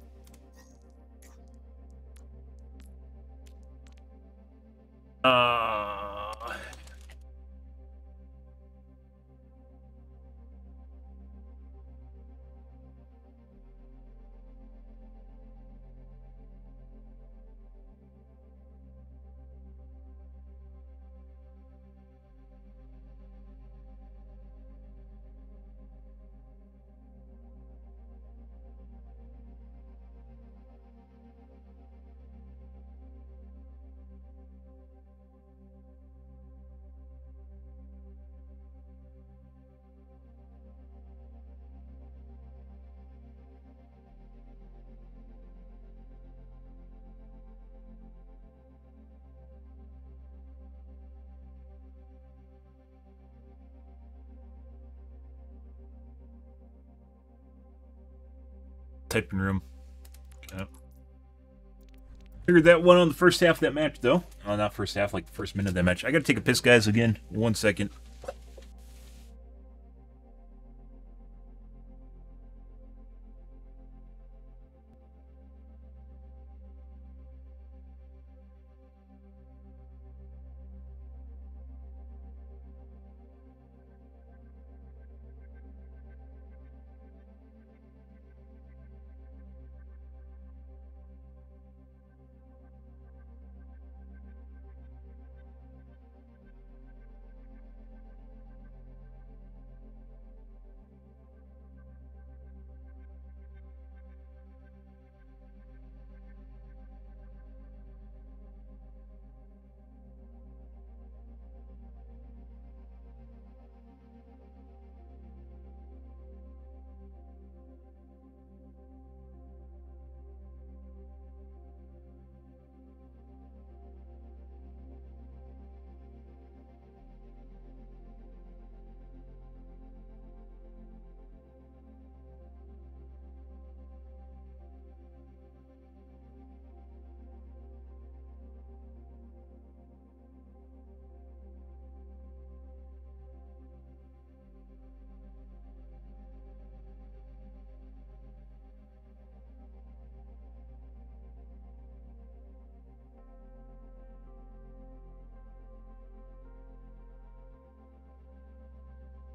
Typing room. Okay. Figured that one on the first half of that match, though. Oh, not first half, like the first minute of that match. I gotta take a piss, guys, again. 1 second.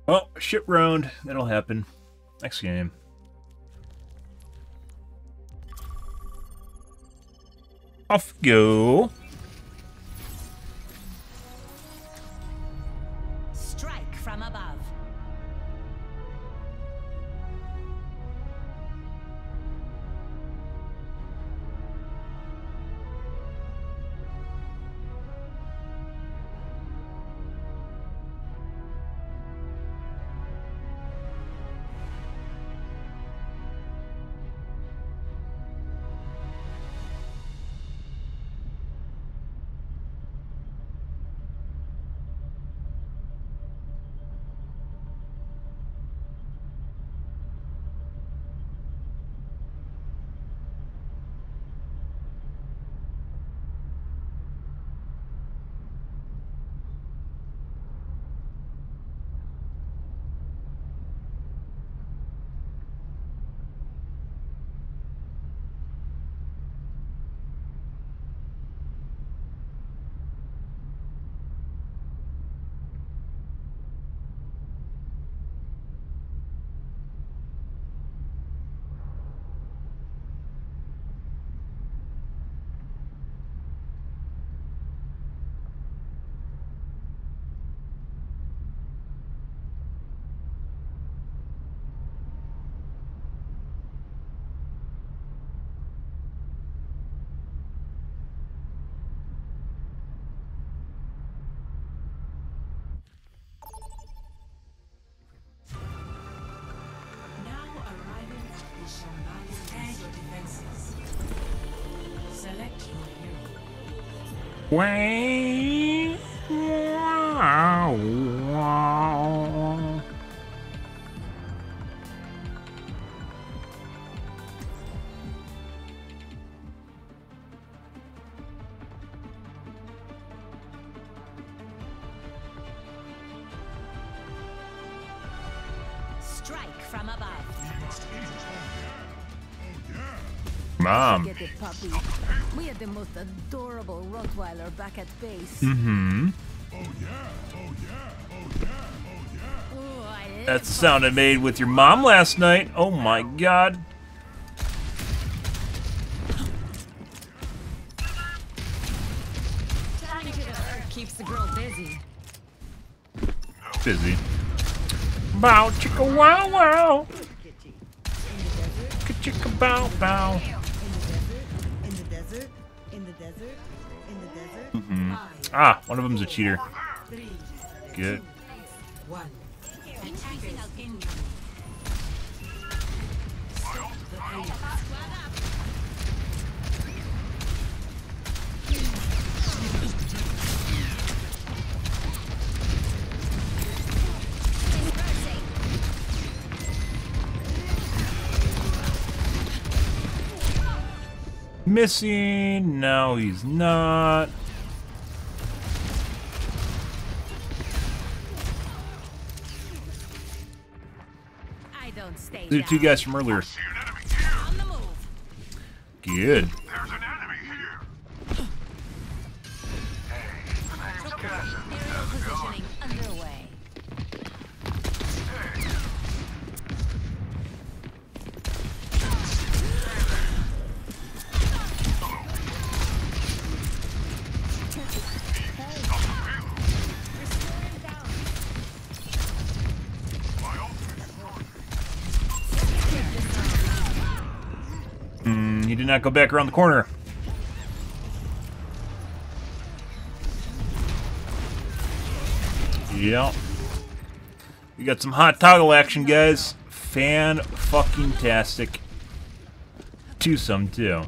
Well, ship round. That'll happen. Next game. Off we go. Strike from above. Wow. Wow. Strike from above. Mom. Get the puppy. We had the most adorable Rottweiler back at base. Mm-hmm. Ooh, I That's the sound I made with your mom last night. Oh my god. keeps the girl busy. Busy. Bow chicka wow wow. Chicka bow bow. Mm-hmm. Ah, one of them's a cheater. Good. Missing. No, he's not. I don't stay The two guys from earlier. on the move. Good. Aerial positioning underway. He did not go back around the corner. Yeah. We got some hot toggle action, guys. Fan-fucking-tastic. Two-some, too.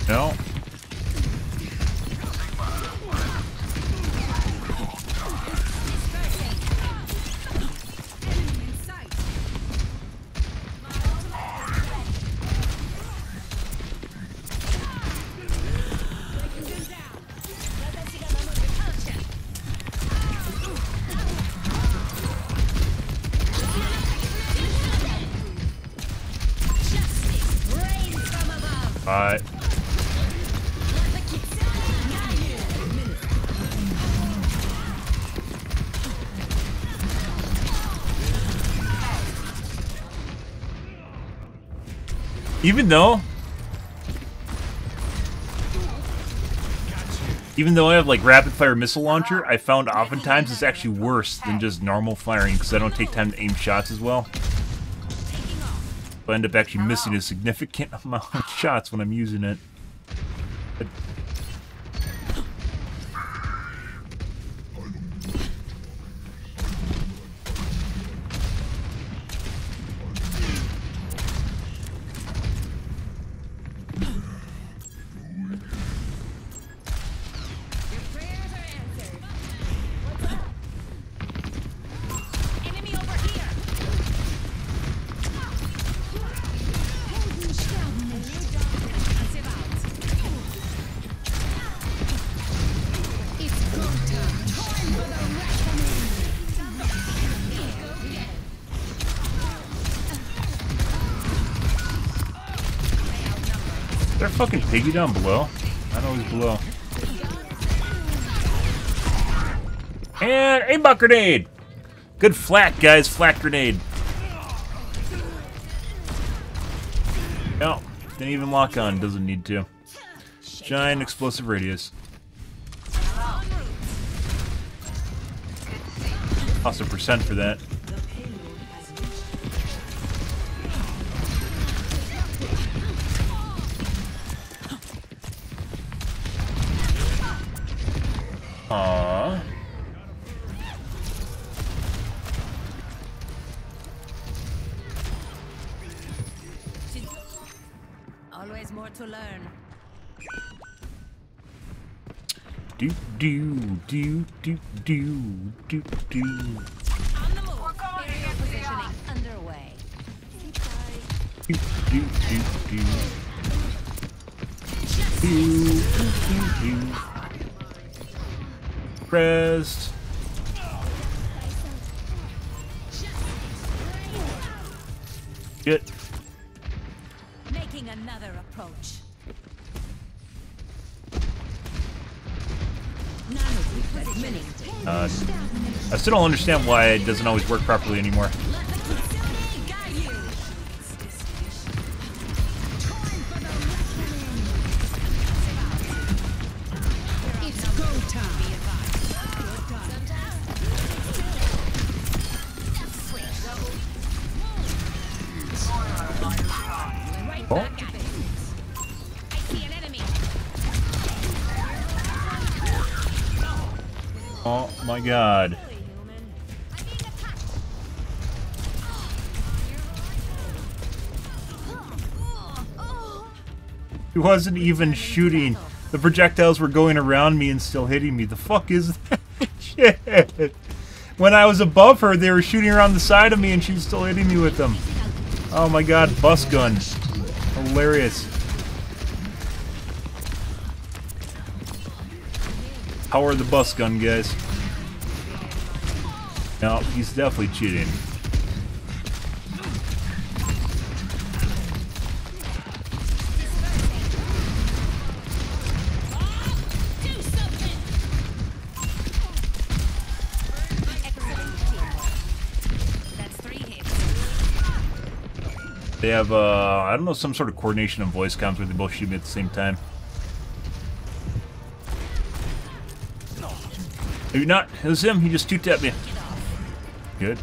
No. Alright. Even though I have like rapid fire missile launcher, I found oftentimes it's actually worse than just normal firing because I don't take time to aim shots as well. I end up actually missing a significant amount of shots when I'm using it. But is there a fucking piggy down below? I know he's below. And aimbot grenade! Good flat, guys. Flat grenade. No, didn't even lock on. Doesn't need to. Giant explosive radius. Cost a percent for that. Aww. Always more to learn. Do do do do do do do. On the move. Aerial positioning underway. Do do do do. Do do do. Pressed. Shit. Making another approach. I still don't understand why it doesn't always work properly anymore. It's go time. Oh. I see an enemy. Oh my god. He wasn't even shooting. The projectiles were going around me and still hitting me. The fuck is that shit? When I was above her, they were shooting around the side of me and she was still hitting me with them. Oh my god, bus gun. Hilarious. Power the bus gun, guys. No, he's definitely cheating. They have, I don't know, some sort of coordination of voice comms where they both shoot me at the same time. Maybe not. It was him. He just two-tapped me. Good.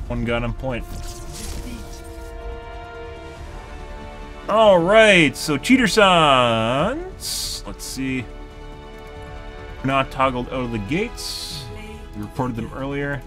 One gun on point. Alright, so Cheater Sons. Let's see. Not toggled out of the gates. We reported them earlier.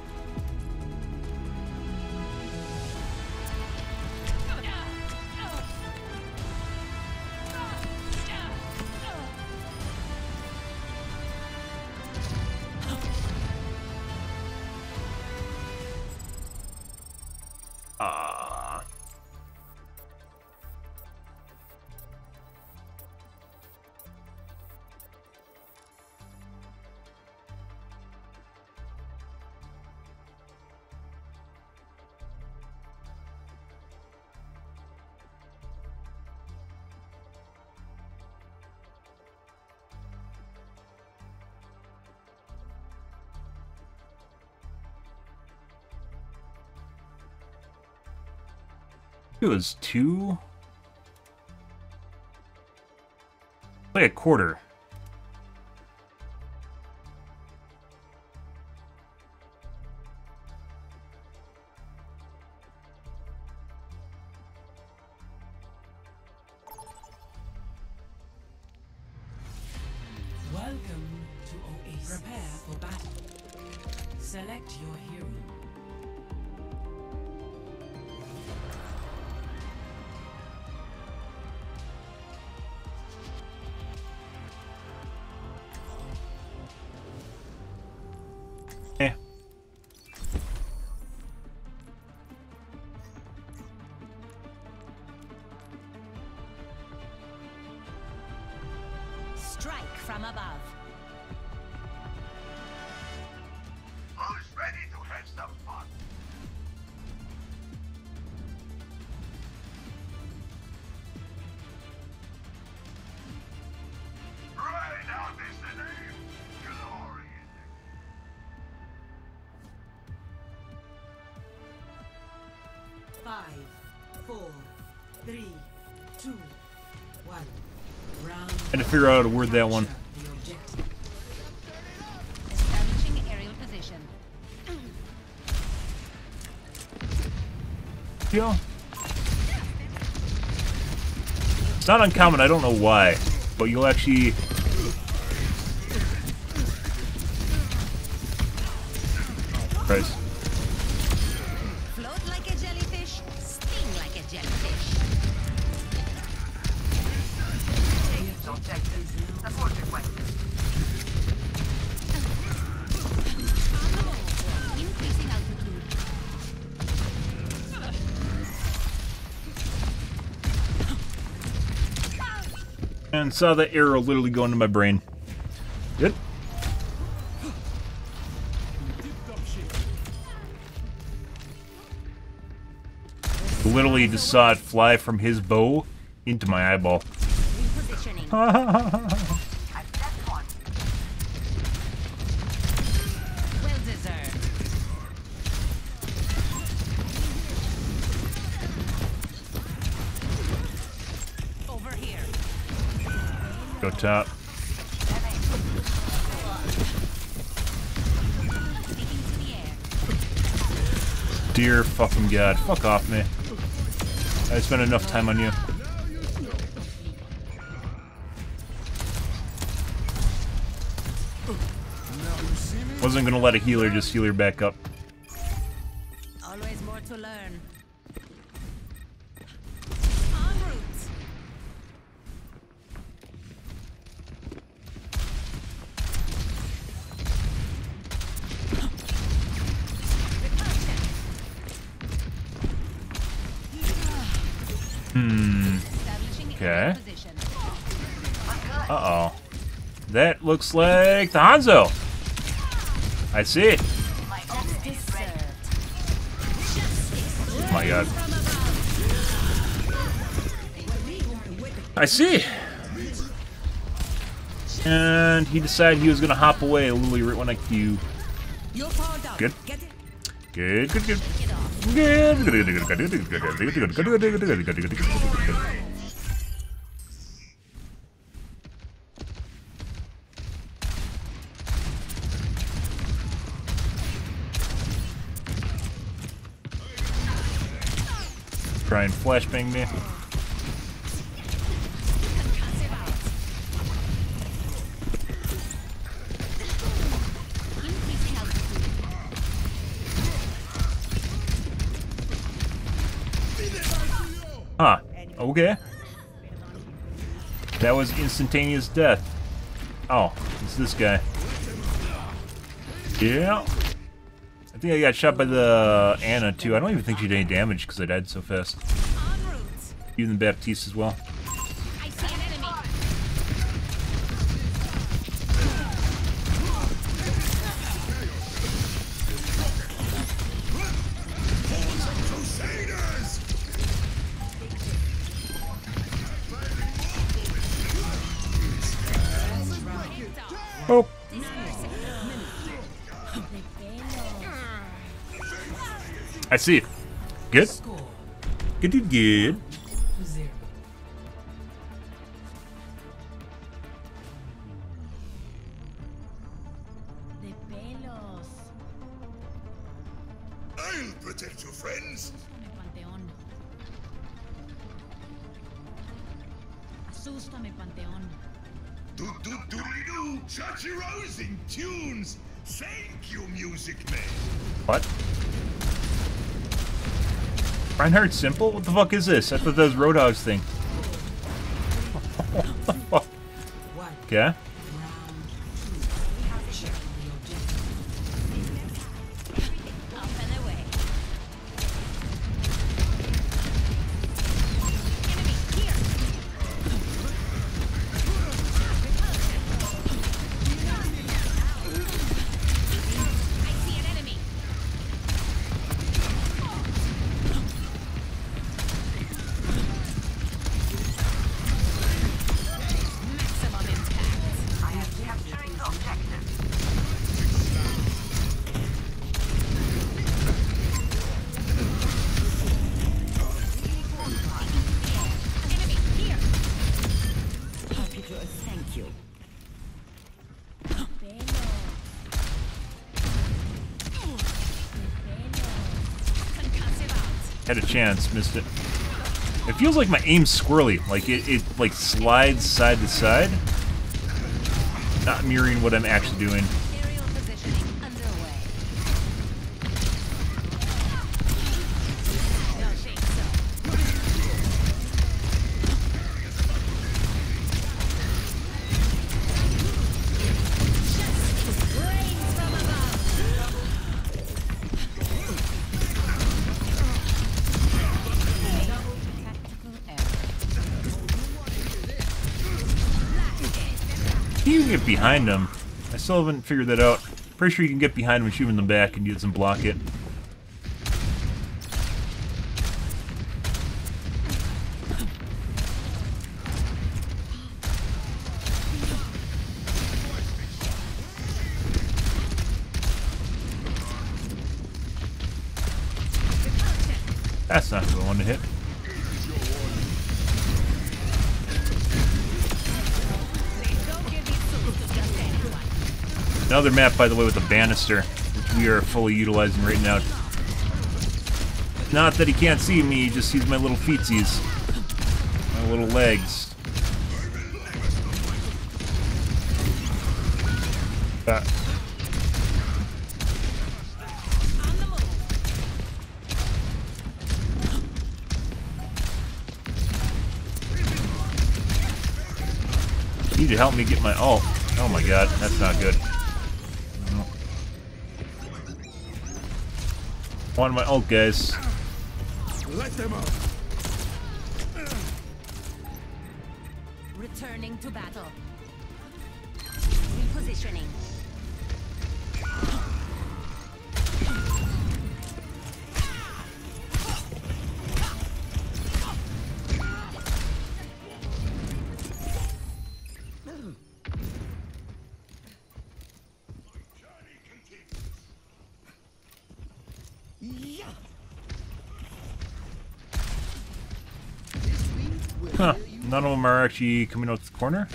It was two. Like a quarter. Welcome to Oasis. Prepare for battle. Select your hero. Strike from above. Who's ready to have some fun? Right out is the name. Glory. 5, 4, 3, 2, 1. Round. Had to figure out how to word that one. The objective. Establishing aerial position. Yeah. It's not uncommon, I don't know why, but you'll actually Christ. Float like a jellyfish, sting like a jellyfish. Increasing altitude. And saw the arrow literally go into my brain. Good. Literally just saw it fly from his bow into my eyeball. Repositioning. Well deserved. Over here. Go top. Dear fucking god. Fuck off me. I spent enough time on you. Wasn't gonna let a healer just heal her back up. Always more to learn. En route. Okay. Uh-oh. That looks like the Hanzo. I see it. Oh my god. I see. And he decided he was gonna hop away literally right when I queue. Good. Good, good, good. Good, good, good, good, good, good, good, good, good, good, good, good. Try and flashbang me. Huh. Okay. That was instantaneous death. Oh, it's this guy. Yeah. I think I got shot by the Anna too. I don't even think she did any damage because I died so fast. Even the Baptiste as well. I see an enemy. Oh. I see it. Good. Good, good, good. I'll protect your friends. Asústame, Panteón. Do-do-do-do-do! Such rousing tunes! Thank you, Music Man! What? Reinhardt Simple? What the fuck is this? I thought that was Roadhog's thing. What the fuck? Okay. Thank you. Had a chance, missed it. It feels like my aim's squirrely, like it like slides side to side. Not mirroring what I'm actually doing. get behind him. I still haven't figured that out. Pretty sure you can get behind him and shoot him in the back and he doesn't block it. That's not who I wanted to hit. Another map, by the way, with a banister, which we are fully utilizing right now. Not that he can't see me, he just sees my little feetsies. My little legs. Need to help me get my ult. Oh my god, that's not good. Want my ult, guys. Let them up. Returning to battle. Repositioning. Huh. None of them are actually coming out the corner.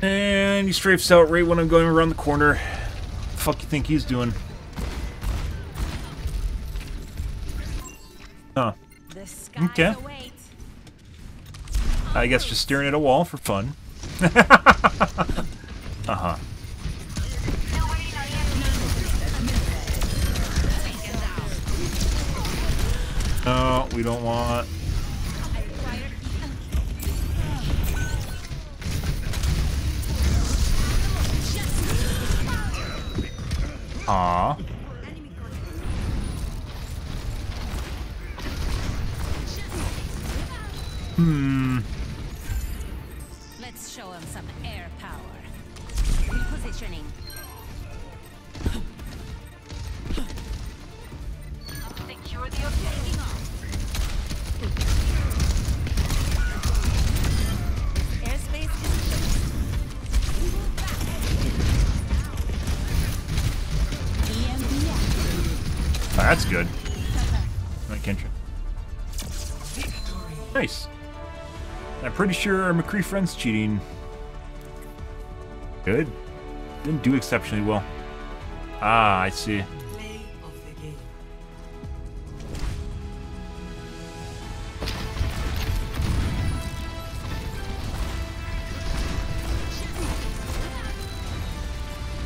And he strafes out right when I'm going around the corner. What the fuck you think he's doing? Huh. Okay. I guess just staring at a wall for fun. Uh-huh. No, we don't want... Aw. Let's show him some air power. Repositioning. Secure the objective. Airspace is Oh, that's good. Right, Kenshin. Nice. I'm pretty sure our McCree friend's cheating. Good. Didn't do exceptionally well. Ah, I see.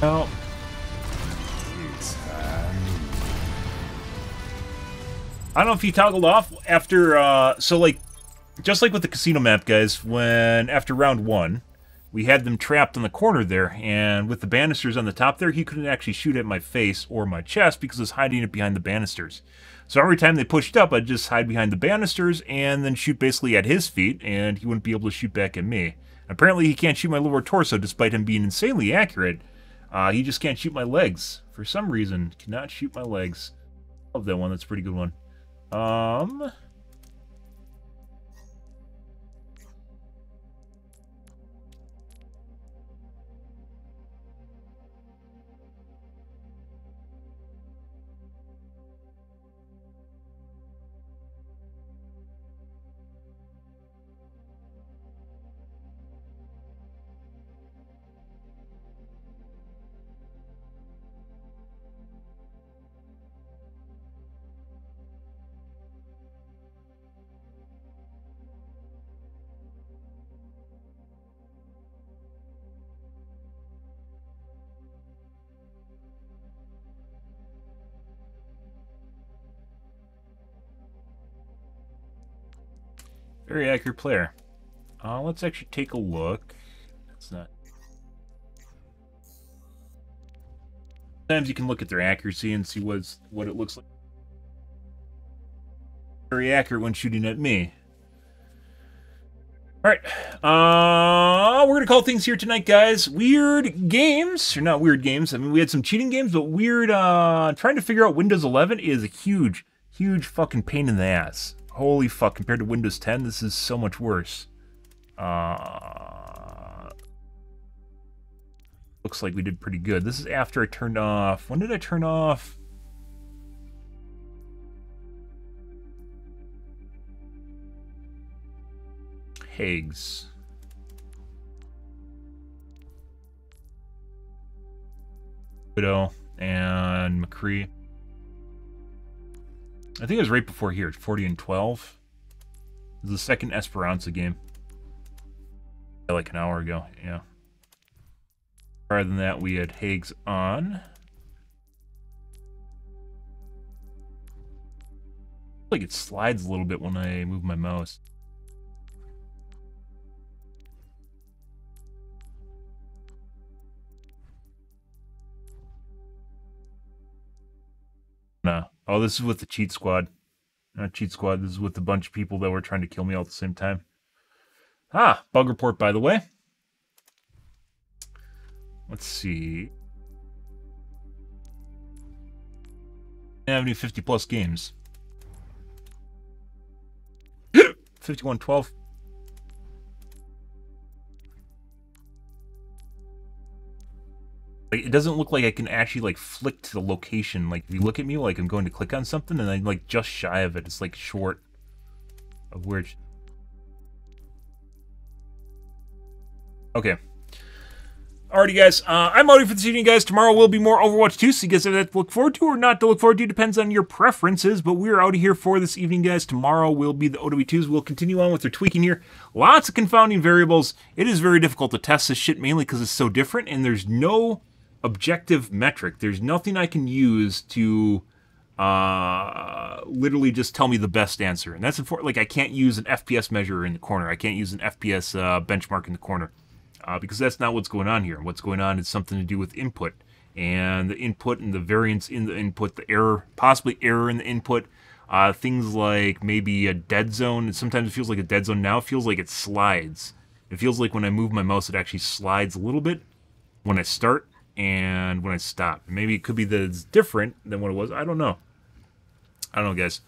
Oh. I don't know if he toggled off after, so like, just like with the casino map, guys, when after round 1, we had them trapped in the corner there, and with the banisters on the top there, he couldn't actually shoot at my face or my chest because I was hiding it behind the banisters. So every time they pushed up, I'd just hide behind the banisters and then shoot basically at his feet, and he wouldn't be able to shoot back at me. Apparently, he can't shoot my lower torso despite him being insanely accurate. He just can't shoot my legs. For some reason, cannot shoot my legs. Love that one, that's a pretty good one. Very accurate player. Let's actually take a look. That's not... Sometimes you can look at their accuracy and see what it looks like. Very accurate when shooting at me. Alright, we're going to call things here tonight, guys. Weird games, or not weird games. I mean, we had some cheating games, but weird, trying to figure out Windows 11 is a huge, huge fucking pain in the ass. Holy fuck, compared to Windows 10, this is so much worse. Looks like we did pretty good. This is after I turned off... When did I turn off? Higgs. Widow and McCree. I think it was right before here, 40 and 12. It was the second Esperanza game. Like an hour ago, yeah. Rather than that, we had Higgs on. Like it slides a little bit when I move my mouse. No. Oh, this is with the cheat squad. Not cheat squad, this is with a bunch of people that were trying to kill me all at the same time. Ah, bug report, by the way. Let's see. I have any 50 plus games. 5112. Like, it doesn't look like I can actually like flick to the location. Like if you look at me like I'm going to click on something and I'm like just shy of it. It's like short of where it's... Okay. Alrighty, guys. I'm out here for this evening, guys. Tomorrow will be more Overwatch 2, so you guys have that to look forward to or not to look forward to. Depends on your preferences, but we're out of here for this evening, guys. Tomorrow will be the OW2s. We'll continue on with their tweaking here. Lots of confounding variables. It is very difficult to test this shit, mainly because it's so different, and there's no objective metric. There's nothing I can use to literally just tell me the best answer. And that's important. Like, I can't use an FPS measure in the corner. I can't use an FPS benchmark in the corner. Because that's not what's going on here. What's going on is something to do with input. And the input and the variance in the input, the error, possibly error in the input. Things like maybe a dead zone. Sometimes it feels like a dead zone. Now it feels like it slides. It feels like when I move my mouse, it actually slides a little bit when I start and when I stop. Maybe it could be that it's different than what it was. I don't know. I don't know, guys.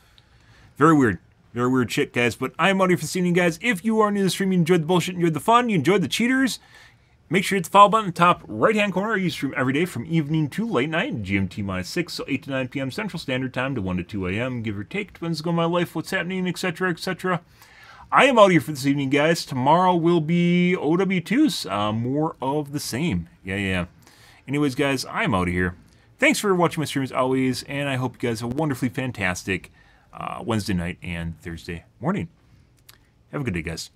Very weird. Very weird shit, guys. But I'm out here for this evening, guys. If you are new to the stream, you enjoyed the bullshit, you enjoyed the fun, you enjoyed the cheaters, make sure you hit the follow button in the top right-hand corner. I stream every day from evening to late night, GMT-6, so 8 to 9 p.m. Central Standard Time to 1 to 2 a.m., give or take. Depends on my life, what's happening, etc., etc. I am out here for this evening, guys. Tomorrow will be OW2s. More of the same. Yeah. Anyways, guys, I'm out of here. Thanks for watching my stream as always, and I hope you guys have a wonderfully fantastic Wednesday night and Thursday morning. Have a good day, guys.